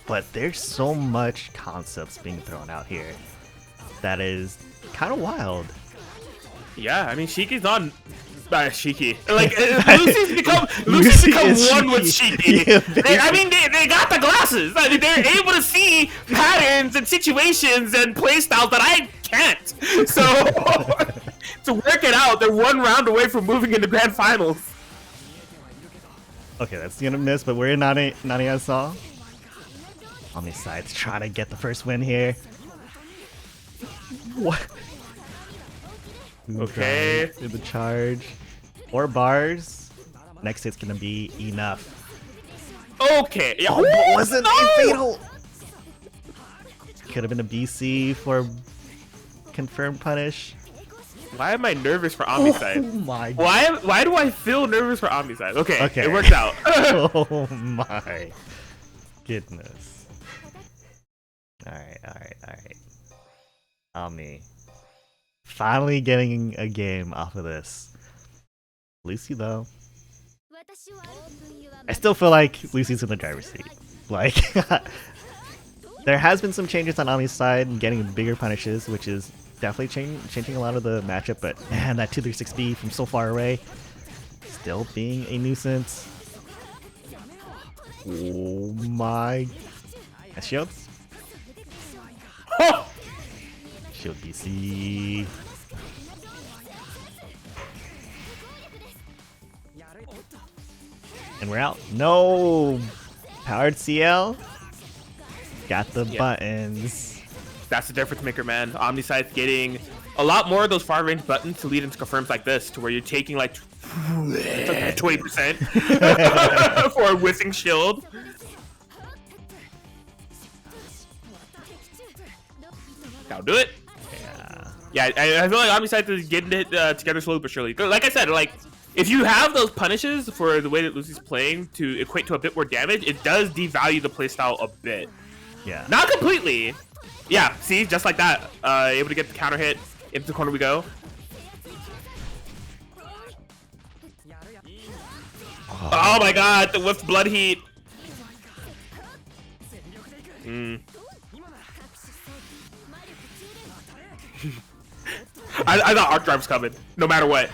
but there's so much concepts being thrown out here that is kind of wild. Yeah, I mean, Shiki's on. Shiki. Like, Lucy's become one with Shiki. Yeah, I mean, they got the glasses. I mean, they're able to see patterns and situations and playstyles that I can't. So, to work it out, they're one round away from moving into grand finals. Okay, that's gonna miss, but we're in Nani saw. OmniSScythe trying to get the first win here. What? Okay. In the charge. 4 bars. Next hit's gonna be enough. Okay. Yeah. Oh, wasn't a fatal. Could have been a BC for confirmed punish. Why am I nervous for OmniSScythe? Oh my god. Why do I feel nervous for OmniSScythe? Okay, it worked out. Oh my goodness. Alright. Omni. Finally getting a game off of this. Lucy though. I still feel like Lucy's in the driver's seat. Like, there has been some changes on Omni's side, getting bigger punishes, which is definitely changing a lot of the matchup, but man, that 236B from so far away, still being a nuisance. Oh my. Nice shields. Shield BC. And we're out. No! Powered Ciel. Got the buttons. That's the difference maker, man. OmniSScythe getting a lot more of those far range buttons to lead into confirms like this, to where you're taking like 20% for a whiffing shield. Now do it. Yeah, I feel like OmniSScythe is getting it together slowly but surely. Like I said, like if you have those punishes for the way that Lucy's playing to equate to a bit more damage, it does devalue the playstyle a bit. Yeah. Not completely. Yeah, see, just like that. Able to get the counter hit. Into the corner we go. Oh my god, the whiffed blood heat. I thought Arc Drive was coming, no matter what.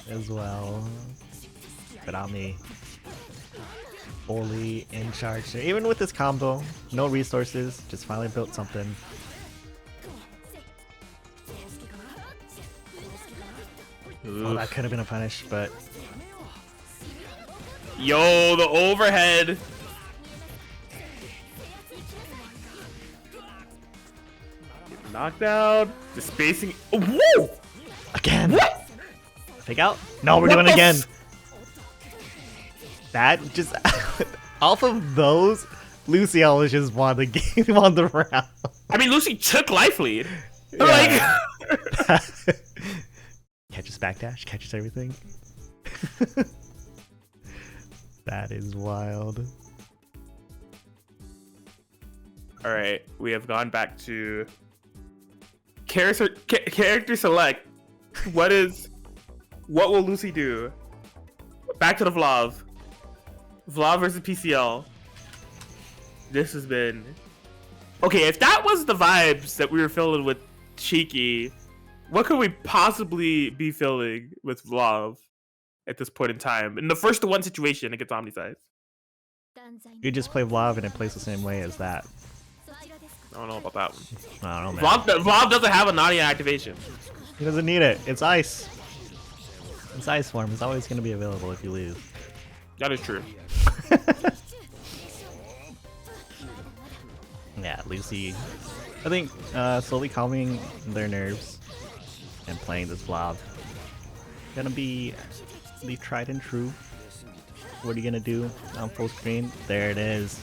As well. But Omni fully in charge there. Even with this combo, no resources, just finally built something. Oh, that could have been a punish, but yo, the overhead. Knockdown. The spacing. Whoa! Again. What? Fake out? No, we're doing it again. That just off of those, Ciel was just won the game, won the round. I mean, Lucy took life lead. Yeah. Like, catches backdash, catches everything. That is wild. all right, we have gone back to character select. What will Lucy do? Back to the Vlov. Vlov versus PCiel. This has been okay. If that was the vibes that we were feeling with Shiki, what could we possibly be feeling with Vlov at this point in time? In the 1-to-1 situation against OmniSScythe. You just play Vlov and it plays the same way as that. I don't know about that one. I don't know, man. Vlov doesn't have a Nadia activation. He doesn't need it. It's ice. It's ice form. It's always going to be available if you lose. That is true. Yeah, Lucy, I think slowly calming their nerves and playing this Vlov. Gonna be the tried and true. What are you gonna do on full screen? There it is.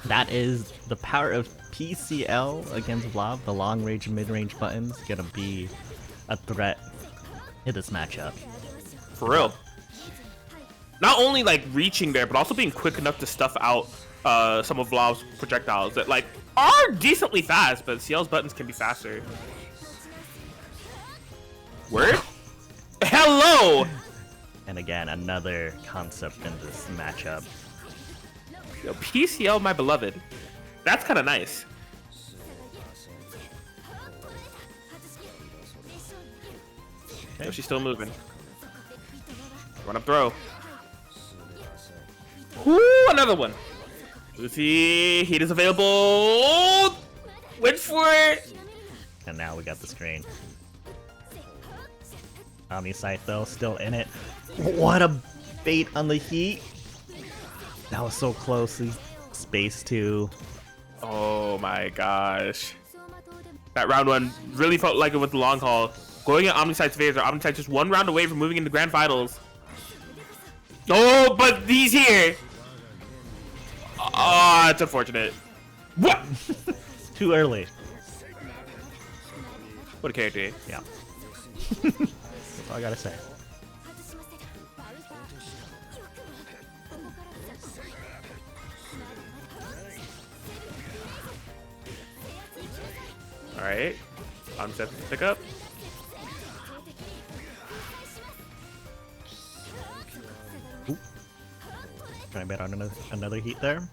That is the power of PCiel against Vlov. The long range and mid range buttons gonna be a threat in this matchup. For real. Not only like reaching there, but also being quick enough to stuff out some of Vlov's projectiles that like are decently fast, but Ciel's buttons can be faster. Word? Hello! And again, another concept in this matchup. Yo, PCiel, my beloved. That's kind of nice. Okay. Oh, she's still moving. Run up throw. Ooh, another one. Lucy, heat is available. Went for it. And now we got the screen. OmniSScythe though, still in it. What a bait on the heat. That was so closely spaced too. Oh my gosh. That round one really felt like it was the long haul. Going at OmniSScythe's favor, OmniSScythe just one round away from moving into grand finals. Oh, but he's here. Oh, it's unfortunate. What? Too early. What a character. Yeah. That's all I gotta say. Alright. OmniSScythe pick up. Can I bet on another heat there?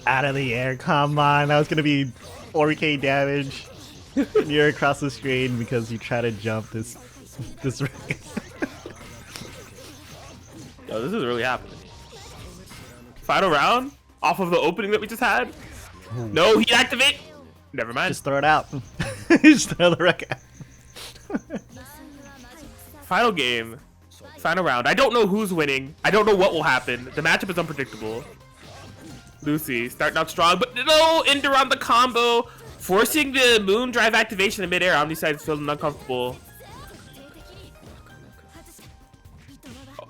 Out of the air, come on. That was gonna be 4k damage. And you're across the screen because you try to jump this ring. Yo, this is really happening. Final round? Off of the opening that we just had? No, heat activate? Never mind. Just throw it out. Just throw the wreck out. Final game. Final round. I don't know who's winning. I don't know what will happen. The matchup is unpredictable. Lucy starting out strong, but no, Ender on the combo, forcing the moon drive activation in midair. OmniSScythe is feeling uncomfortable.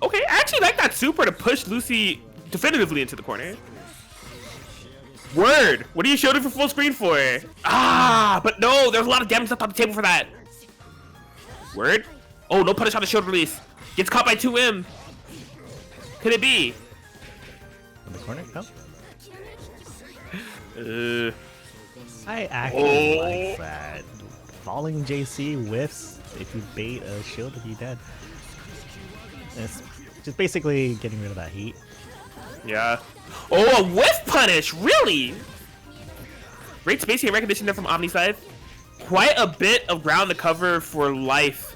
Okay, I actually like that super to push Lucy definitively into the corner. Word! What are you showing for full screen for? Ah, but no, there's a lot of damage left on the table for that. Word? Oh, no punish on the shield release. Gets caught by 2M. Could it be? In the corner? No. I Oh. actually like that. Falling JC whiffs if you bait a shield if you dead. It's just basically getting rid of that heat. Yeah. Oh, a whiff punish! Really? Great spacing and recognition there from OmniSScythe. Quite a bit of ground to cover for life.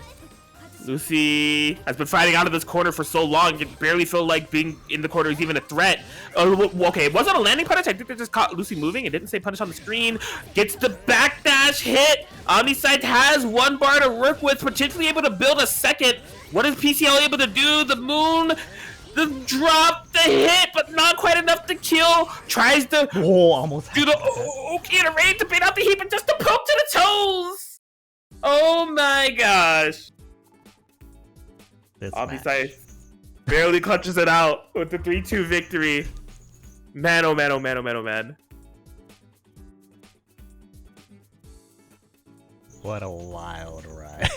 Lucy has been fighting out of this corner for so long, it barely feel like being in the corner is even a threat. Okay, it wasn't a landing punish. I think they just caught Lucy moving. It didn't say punish on the screen. Gets the backdash hit. OmniSScythe has one bar to work with, potentially able to build a second. What is PCiel able to do? The moon drop, the hit, but not quite enough to kill. Tries to almost do the okay in a raid to bait out the heat, but just to poke to the toes. Oh my gosh. OmniSScythe barely clutches it out with the 3-2 victory. Man, oh man, oh man, oh man, oh man. What a wild ride.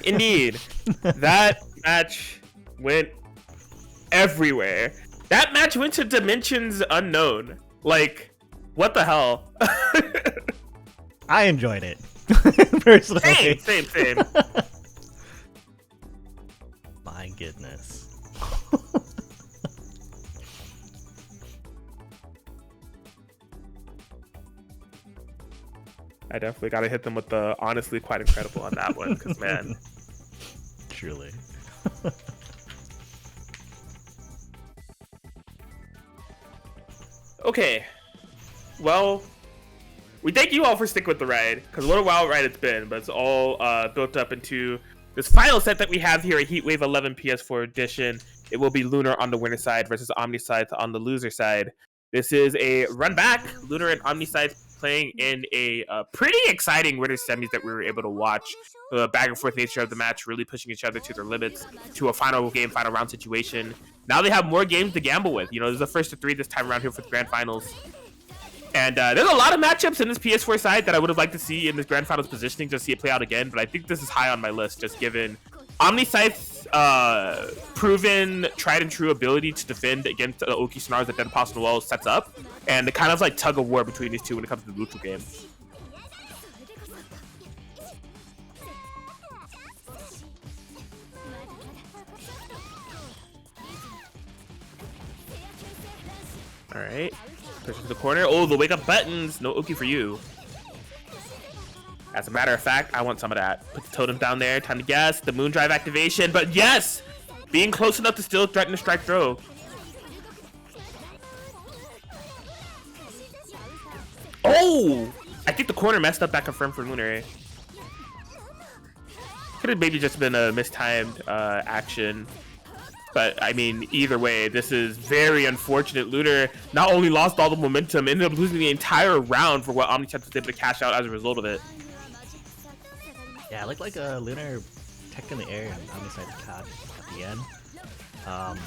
Indeed. That match went everywhere. That match went to dimensions unknown. Like, what the hell? I enjoyed it. Personally. Same. My goodness. I definitely got to hit them with the honestly quite incredible on that one, because man. Truly. Okay. Well, we thank you all for sticking with the ride, because what a wild ride it's been, but it's all built up into this final set that we have here at Heatwave 11 PS4 edition. It will be Lunar on the winner side versus OmniSScythe on the loser side. This is a run back. Lunar and OmniSScythe playing in a pretty exciting winner semis that we were able to watch. The back and forth nature of the match really pushing each other to their limits to a final game, final round situation. Now they have more games to gamble with. You know, this is the first of 3 this time around here for the grand finals. And there's a lot of matchups in this PS4 side that I would have liked to see in this grand finals positioning, just see it play out again. But I think this is high on my list, just given OmniSScythe's proven tried and true ability to defend against the Oki Snars that then Noel sets up, and the kind of like tug of war between these two when it comes to the neutral game. All right, push to the corner. Oh, the wake up buttons. No Oki for you. As a matter of fact, I want some of that. Put the totem down there. Time to guess. The moon drive activation. But yes! Being close enough to still threaten to strike throw. Oh! I think the corner messed up that confirmed for Lunar. Could have maybe just been a mistimed action. But, I mean, either way, this is very unfortunate. Lunar not only lost all the momentum, ended up losing the entire round for what OmniSScythe was able to cash out as a result of it. Yeah, it looked like a Lunar tech in the air and OmniSScythe caught at the end.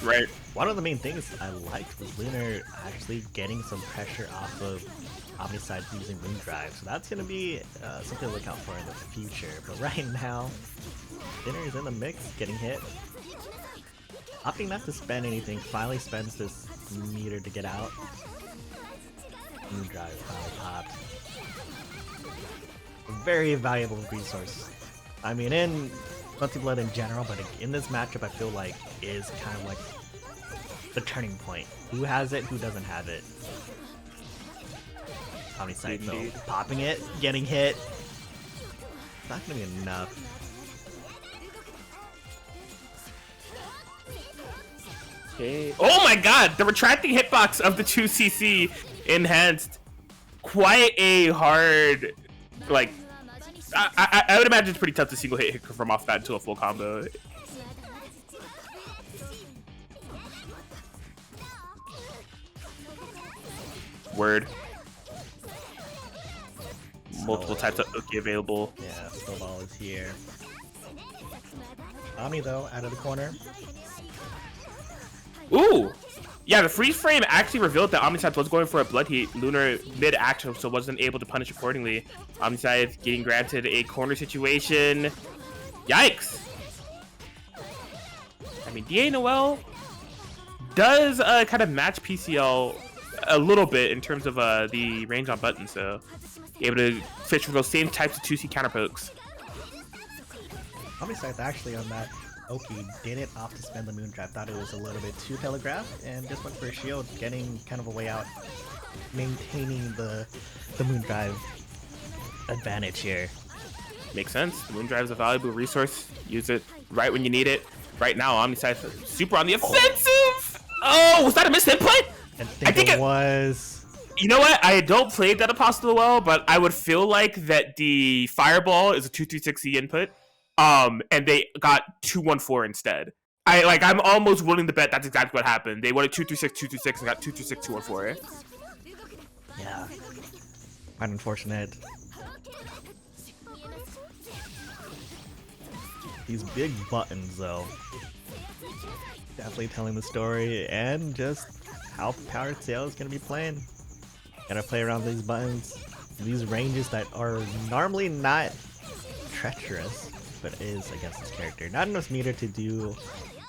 Right. One of the main things I liked was Lunar actually getting some pressure off of OmniSScythe using Moon Drive. So that's going to be something to look out for in the future. But right now, Lunar is in the mix, getting hit. Opting not to spend anything, finally spends this meter to get out. Moon Drive finally popped. A very valuable resource. I mean, in Melty Blood in general, but in this matchup, I feel like is kind of like the turning point. Who has it? Who doesn't have it? OmniSScythe though, popping it, getting hit. It's not gonna be enough. Okay. Oh my god! The retracting hitbox of the 2cc enhanced. Quite a hard, like, I would imagine it's pretty tough to single hit from off that into a full combo. Word. Multiple types of Uki available. Yeah, Snowball is here. Omni though, out of the corner. Ooh! Yeah, the freeze frame actually revealed that OmniSScythe was going for a blood heat. Lunar mid-action, so wasn't able to punish accordingly. OmniSScythe getting granted a corner situation. Yikes! I mean, DA Noel does kind of match PCiel a little bit in terms of the range on buttons, so able to fish for those same types of 2C counter pokes. OmniSScythe actually on that Oki didn't opt to spend the Moon Drive, thought it was a little bit too telegraphed, and just went for a shield, getting kind of a way out, maintaining the Moon Drive advantage here. Makes sense. The Moon Drive is a valuable resource. Use it right when you need it. Right now, OmniSScythe super on the offensive! Oh, was that a missed input? I think it was. You know what? I don't play that Apostle well, but I would feel like that the Fireball is a 236C input. And they got 214 instead. I'm almost willing to bet that's exactly what happened. They wanted 226, 226, and got 226, 214. Yeah. Quite unfortunate. These big buttons, though. Definitely telling the story and just how powered Ciel is gonna be playing. Gotta play around these buttons, these ranges that are normally not treacherous, but is against this character. Not enough meter to do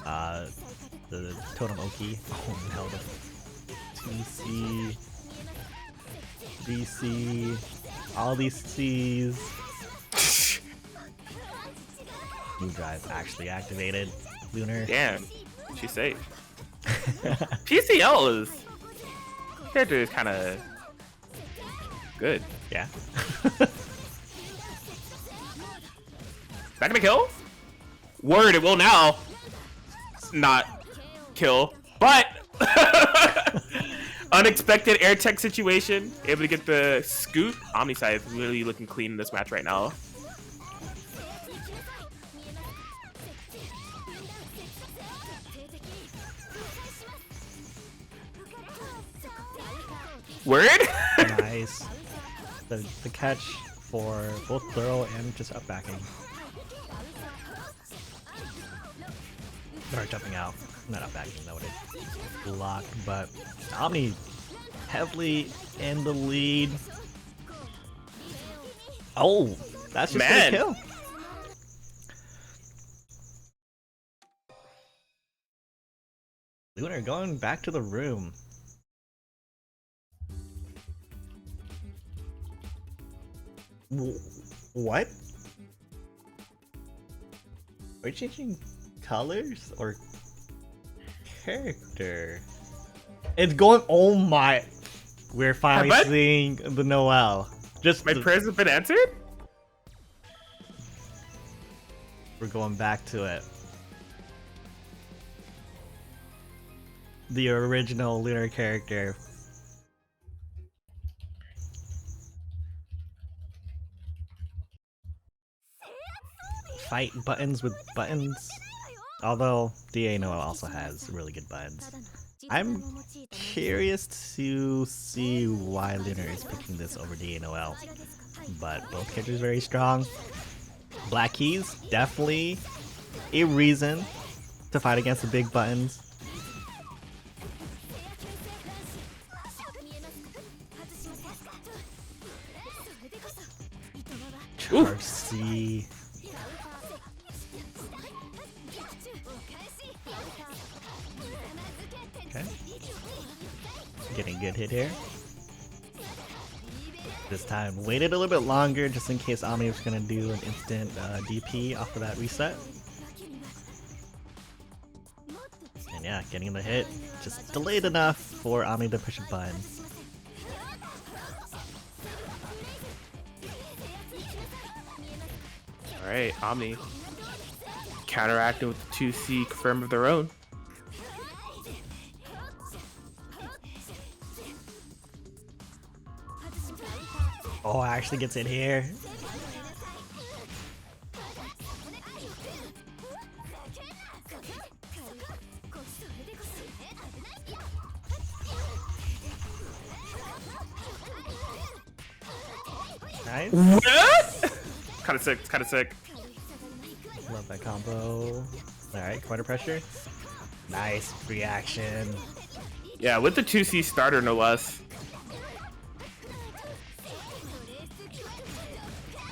the Totem Oki. Oh no, the 2C, 3C, all these C's. New drive actually activated. Lunar. Damn, she's safe. PCiel character is kind of good. Yeah. That gonna kill? Word, it will now. Not kill, but unexpected air tech situation. Able to get the scoot. OmniSScythe really looking clean in this match right now. Word? Nice. The catch for both throw and just up backing. Or jumping out. Not up backing, that would have blocked, but Omni heavily in the lead. Oh, that's just a kill. Lunar going back to the room. What? Are we changing colors or character? It's going. Oh my! We're finally seeing the Noel. Just my prayers have been answered. We're going back to it. The original Lunar character. Fight buttons with buttons. Although DA Noel also has really good buttons. I'm curious to see why Lunar is picking this over DA Noel. But both characters very strong. Black keys, definitely a reason to fight against the big buttons. Charge C. Okay. Getting good hit here. This time waited a little bit longer just in case Omni was going to do an instant DP off of that reset. And yeah, getting the hit. Just delayed enough for Omni to push a button. Alright, Omni counteracting with the 2C confirm of their own. Oh, actually gets it here. Nice. What? Kind of sick. It's kind of sick. Love that combo. Alright, corner pressure. Nice reaction. Yeah, with the 2C starter, no less.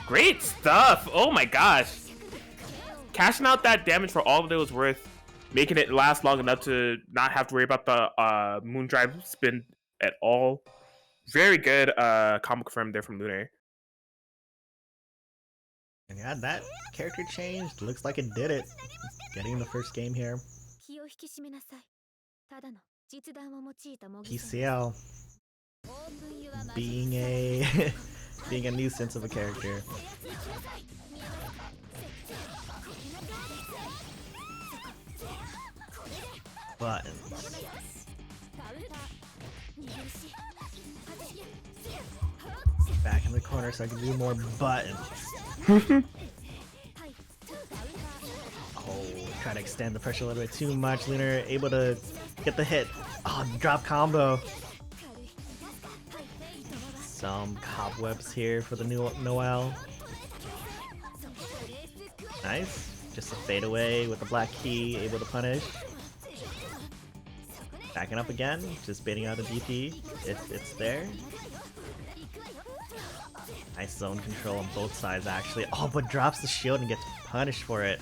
Great stuff. Oh my gosh. Cashing out that damage for all that it was worth. Making it last long enough to not have to worry about the moon drive spin at all. Very good combo confirmed there from Lunar. And yeah, that character changed. Looks like it did it. Getting the first game here. PCiel being a being a nuisance of a character. Buttons. Back in the corner so I can do more buttons. Oh, Try to extend the pressure a little bit too much. Lunar able to get the hit. Oh, drop combo. Some cobwebs here for the new Noel. Nice. Just a fade away with the black key, able to punish. Backing up again, just baiting out the DP. It's there. Nice zone control on both sides actually. Oh, but drops the shield and gets punished for it.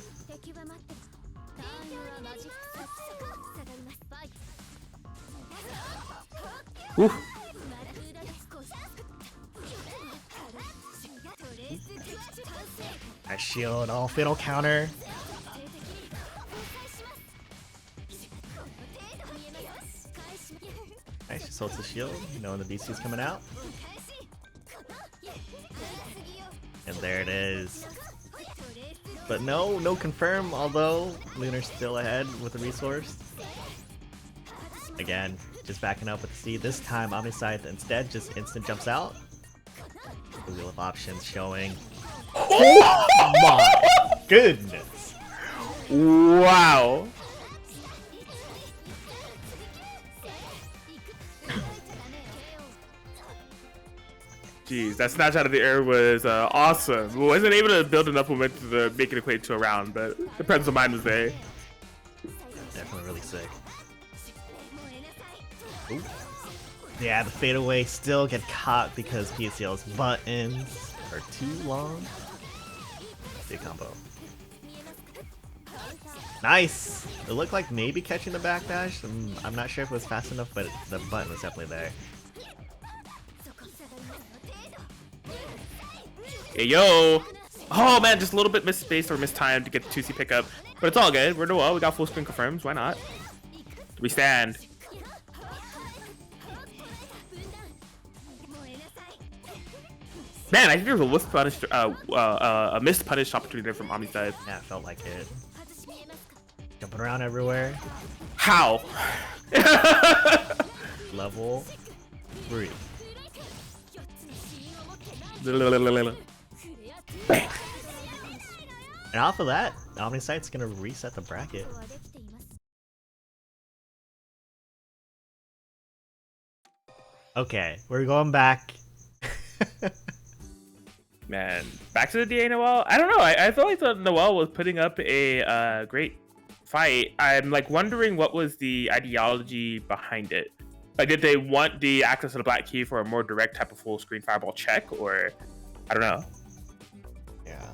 Ooh. Nice shield, all fatal counter. Nice, just holds the shield, knowing the BC's coming out. And there it is. But no confirm, although Lunar's still ahead with the resource. Again, just backing up with the C. This time, OmniSScythe instead just instant jumps out. The wheel of options showing. Oh my goodness! Wow. Jeez, that snatch out of the air was awesome. Wasn't able to build enough momentum to make it equate to a round, but the presence of mind was there. Definitely really sick. Ooh. Yeah, the fadeaway still get caught because PCiel's buttons are too long. Big combo. Nice! It looked like maybe catching the backdash. I'm not sure if it was fast enough, but the button was definitely there. Hey, yo! Oh man, just a little bit misspaced or mistimed to get the 2C pickup. But it's all good. We're Noel. We got full screen confirms. Why not? We stand. Man, I think there was a missed punish opportunity there from OmniSScythe. Yeah, it felt like it. Jumping around everywhere. How? Level 3. And off of that, OmniSScythe's gonna reset the bracket. Okay, we're going back. Man, back to the DA Noel. I don't know. I feel like the Noel was putting up a great fight. I'm like wondering what was the ideology behind it. Like, did they want the access to the black key for a more direct type of full screen fireball check, or I don't know. Yeah.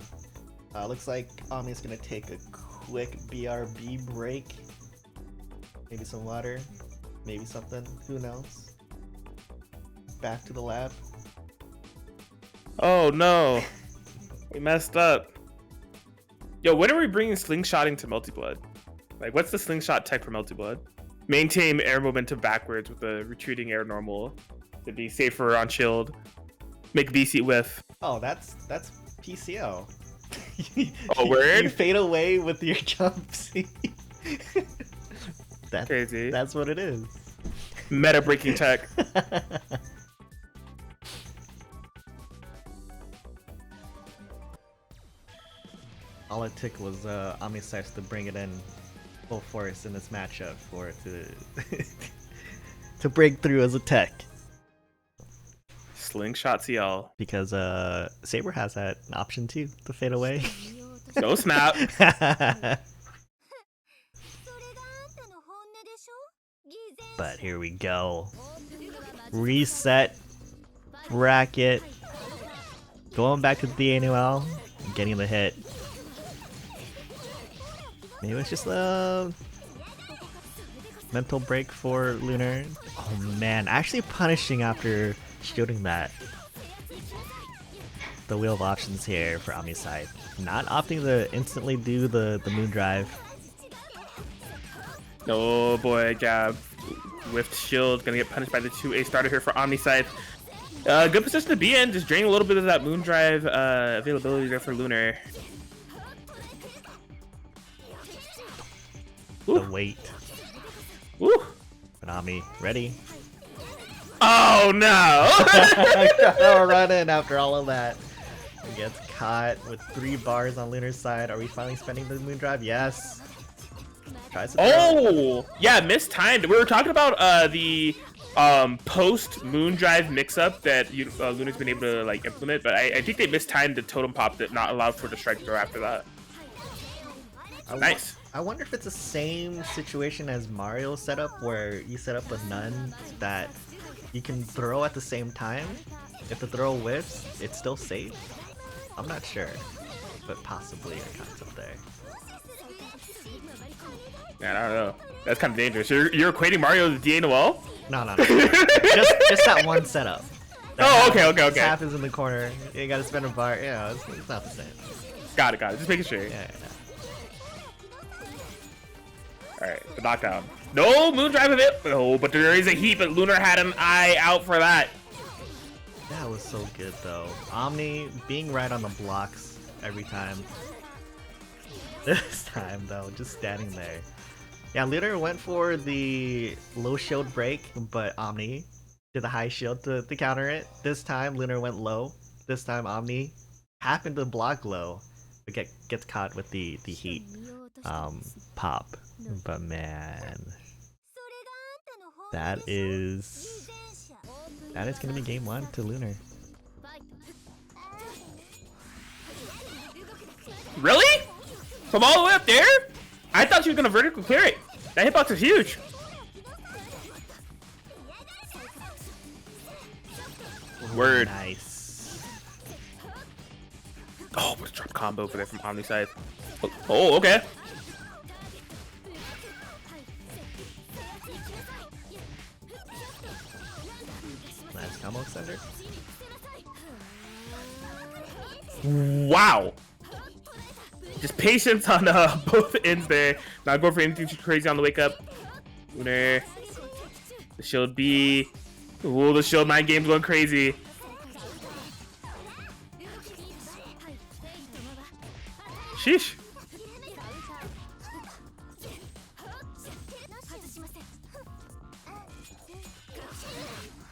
Looks like Omni's gonna take a quick BRB break. Maybe some water. Maybe something. Who knows? Back to the lab. Oh no, we messed up. Yo, when are we bringing slingshotting to Melty Blood? Like, what's the slingshot tech for Melty Blood? Maintain air momentum backwards with a retreating air normal to be safer on shield. Make BC whiff. Oh, that's PCiel. Oh, word? You fade away with your jumps. That's crazy. That's what it is. Meta breaking tech. All it took was OmniSScythe to bring it in full force in this matchup for it to to break through as a tech. Slingshot Ciel. Because Saber has that option too, to fade away. So snap. But here we go. Reset bracket. Going back to the Noel, getting the hit. Maybe it's just a mental break for Lunar. Oh man, actually punishing after shielding that. The wheel of options here for OmniSScythe. Not opting to instantly do the moon drive. Oh boy, Gab. Whiffed shield, gonna get punished by the 2A starter here for OmniSScythe. Good position to be in, just drain a little bit of that moon drive availability there for Lunar. The weight. Woo! Konami, ready? Oh no! We're running after all of that. He gets caught with 3 bars on Lunar's side. Are we finally spending the moon drive? Yes. Tries to throw. Oh, yeah, mistimed. We were talking about the post Moondrive mix-up that Luna's been able to like implement, but I think they mistimed the totem pop that not allowed for the strike throw after that. Nice. I wonder if it's the same situation as Mario's setup, where you set up a nun that you can throw at the same time. If the throw whiffs, it's still safe. I'm not sure, but possibly a concept there. Man, I don't know. That's kind of dangerous. You're equating Mario to DA Noel? No. just that one setup. Oh, okay. This happens in the corner. You gotta spin a bar. Yeah, it's not the same. Got it. Just making sure. Yeah. Alright, the knockdown. No Moondrive of it! Oh, but there is a heat, but Lunar had an eye out for that. That was so good though. Omni being right on the blocks every time. This time though, just standing there. Yeah, Lunar went for the low shield break, but Omni did the high shield to counter it. This time Lunar went low. This time Omni happened to block low, but gets caught with the heat pop. But man, that is gonna be game 1 to Lunar. Really? From all the way up there? I thought she was gonna vertical clear it. That hitbox is huge. Word. Nice. Oh, what a drop combo over there from OmniSScythe. Oh, okay. Nice combo extender. Wow. Just patience on both ends there. Not going for anything too crazy on the wake up. Lunar. The shield B. Ooh, the shield 9 game's going crazy. Sheesh.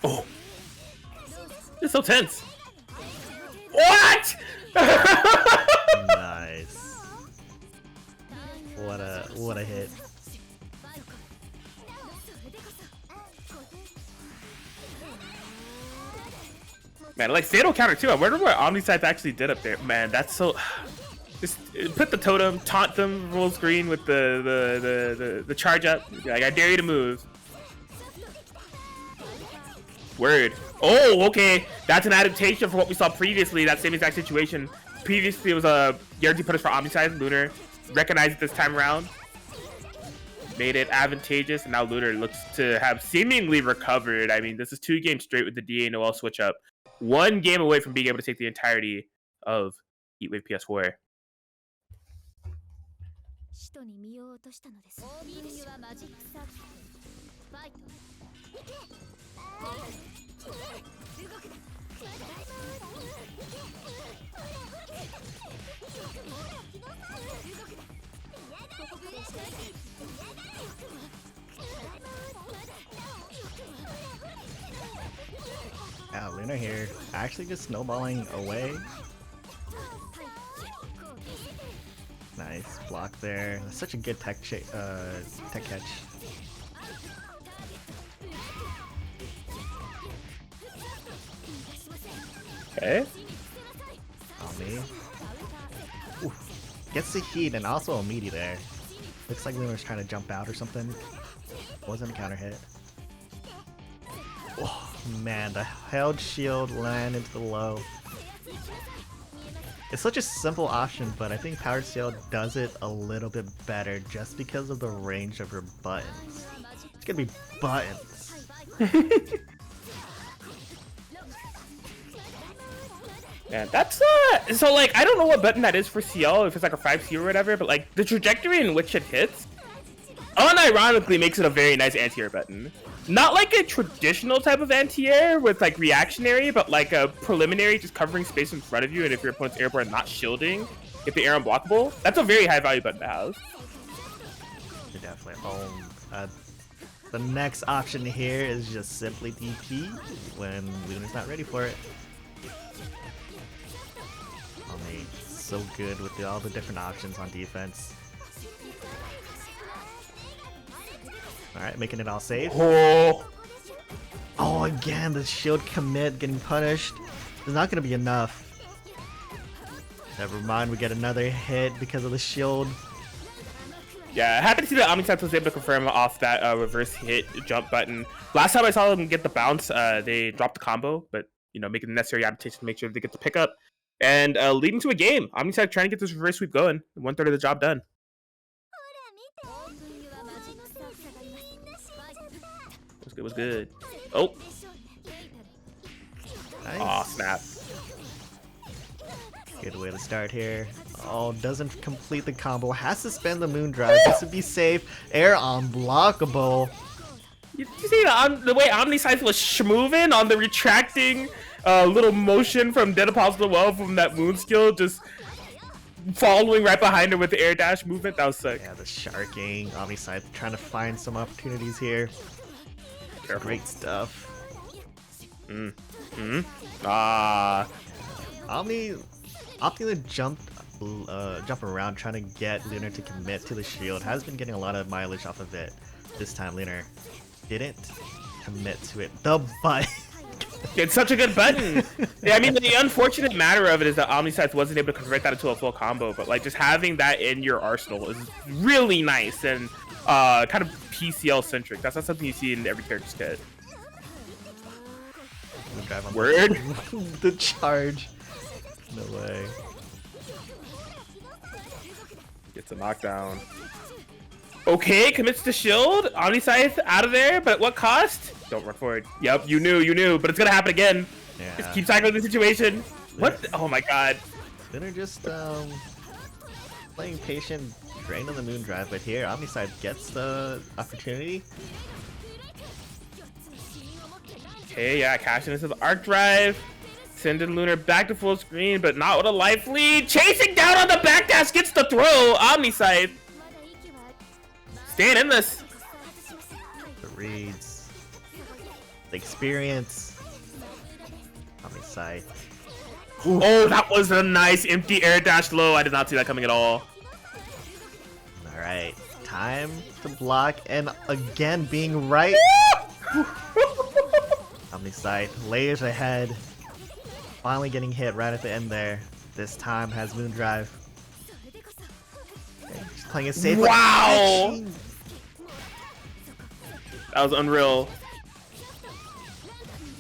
Oh. It's so tense. What? Nice. What a hit. Man, like Fatal counter too. I wonder what OmniSScythe actually did up there. Man, that's so. Just put the totem, taunt them, roll screen with the charge up. Like, I dare you to move. Word. Oh, okay. That's an adaptation for what we saw previously. That same exact situation. Previously, it was a guarantee punish for OmniSScythe. Lunar recognized it this time around. Made it advantageous, and now Lunar looks to have seemingly recovered. I mean, this is 2 games straight with the DA Noel switch up. 1 game away from being able to take the entirety of Heatwave PS4. Yeah, Lunar here actually just snowballing away. Nice block there. That's such a good tech catch. Okay. Omni. Ooh. Gets the heat and also a meaty there. Looks like Lunar's trying to jump out or something. Wasn't a counter hit. Oh man, the held shield land into the low. It's such a simple option, but I think Powered Ciel does it a little bit better just because of the range of her buttons. It's gonna be buttons. Man, that's so like I don't know what button that is for Ciel, if it's like a 5C or whatever, but like the trajectory in which it hits unironically makes it a very nice anti-air button. Not like a traditional type of anti-air with like reactionary, but like a preliminary just covering space in front of you, and if your opponent's airborne not shielding, if the air unblockable, that's a very high value button to have. You're definitely home. The next option here is just simply DP when Lunar's not ready for it. So good with all the different options on defense. All right, making it all safe. Oh, Oh, again, the shield commit getting punished. It's not gonna be enough. Never mind, we get another hit because of the shield. yeah. Happy to see that OmniSScythe was able to confirm off that reverse hit jump button. Last time I saw them get the bounce, they dropped the combo, but you know, making the necessary adaptation to make sure they get the pickup and leading to a game. OmniSScythe trying to get this reverse sweep going. 1/3 of the job done. Was good. Oh. Nice. Aw, snap. Good way to start here. Oh, doesn't complete the combo. Has to spend the moon drive just to be safe. Air unblockable. You see the way OmniSScythe was schmoving on the retracting little motion from Dead Apostle Well from that moon skill, just following right behind her with the air dash movement. That was sick. Yeah, the sharking. OmniSScythe trying to find some opportunities here. Careful. Great stuff. Omni jump around trying to get Lunar to commit to the shield. Has been getting a lot of mileage off of it. This time Lunar didn't commit to it. The button. It's such a good button. Yeah, I mean, the unfortunate matter of it is that OmniSScythe wasn't able to convert that into a full combo, but like just having that in your arsenal is really nice and kind of PCiel centric. That's not something you see in every character's kit. Word. The charge. No way. Gets a knockdown. Okay, commits to shield. OmniSScythe out of there, but at what cost? Don't run forward. Yep, you knew, but it's gonna happen again. Yeah. Just keep cycling the situation. What? Oh my god. They're just playing patient, drain on the moon drive, but here OmniSScythe gets the opportunity. Okay, yeah, cashing into the arc drive. Sending Lunar back to full screen, but not with a life lead. Chasing down on the backdash, gets the throw. OmniSScythe. Staying in this. The reads. The experience. OmniSScythe. Oh, that was a nice empty air dash low. I did not see that coming at all. Alright, time to block, and again being right. OmniSScythe layers ahead. Finally getting hit right at the end there. This time has moon drive. Just playing it safe. Wow! That was unreal.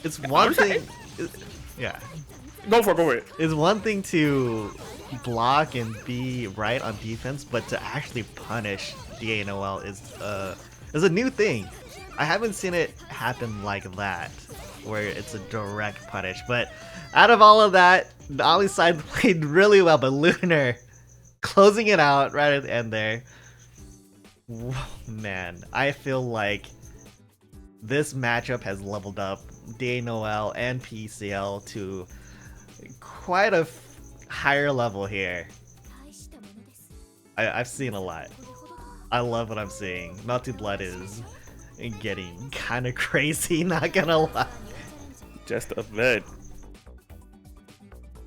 It's one thing. Yeah. Go for it. It's one thing to block and be right on defense, but to actually punish DA Noel is a new thing. I haven't seen it happen like that, where it's a direct punish. But out of all of that, the OmniSScythe played really well, but Lunar closing it out right at the end there. Whoa, man, I feel like this matchup has leveled up DA Noel and PCiel to quite a higher level here. I've seen a lot. I love what I'm seeing. Melty Blood is getting kind of crazy, not gonna lie. Just a bit.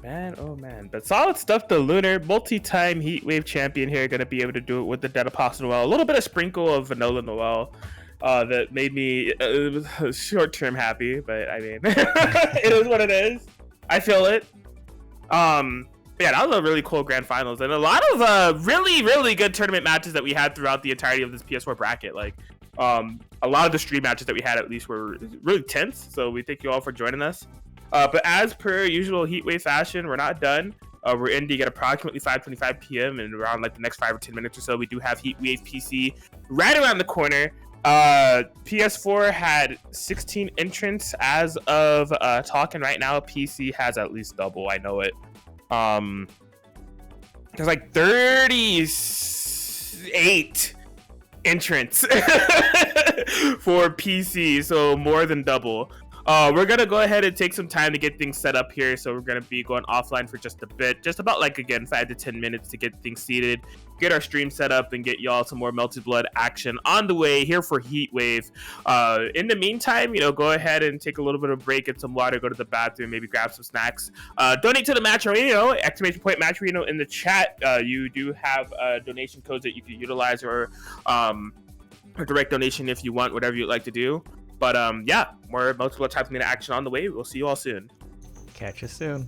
Man, oh man. But solid stuff to Lunar. Multi-time Heatwave champion here. Gonna be able to do it with the Dead Apostle Noel. A little bit of sprinkle of Vanilla Noel. That made me short-term happy, but I mean, it is what it is. I feel it. Yeah, that was a really cool grand finals and a lot of really good tournament matches that we had throughout the entirety of this PS4 bracket. Like, a lot of the stream matches that we had at least were really tense. So we thank you all for joining us. But as per usual Heatwave fashion, we're not done. We're ending at approximately 5:25 p.m. and around like the next 5 or 10 minutes or so, we do have Heatwave PC right around the corner. PS4 had 16 entrants as of talking right now. PC has at least double. I know it. There's like 38 entrants for PC, so more than double. We're gonna go ahead and take some time to get things set up here, so we're gonna be going offline for just a bit, just about like again 5 to 10 minutes to get things seated, get our stream set up, and get y'all some more Melty Blood action on the way here for Heatwave. In the meantime, you know, go ahead and take a little bit of break, get some water, go to the bathroom, maybe grab some snacks, donate to the Match Arena, ! Match Arena in the chat. You do have donation codes that you can utilize, or or direct donation if you want, whatever you'd like to do. But yeah, more multiple types of action on the way. We'll see you all soon. Catch you soon.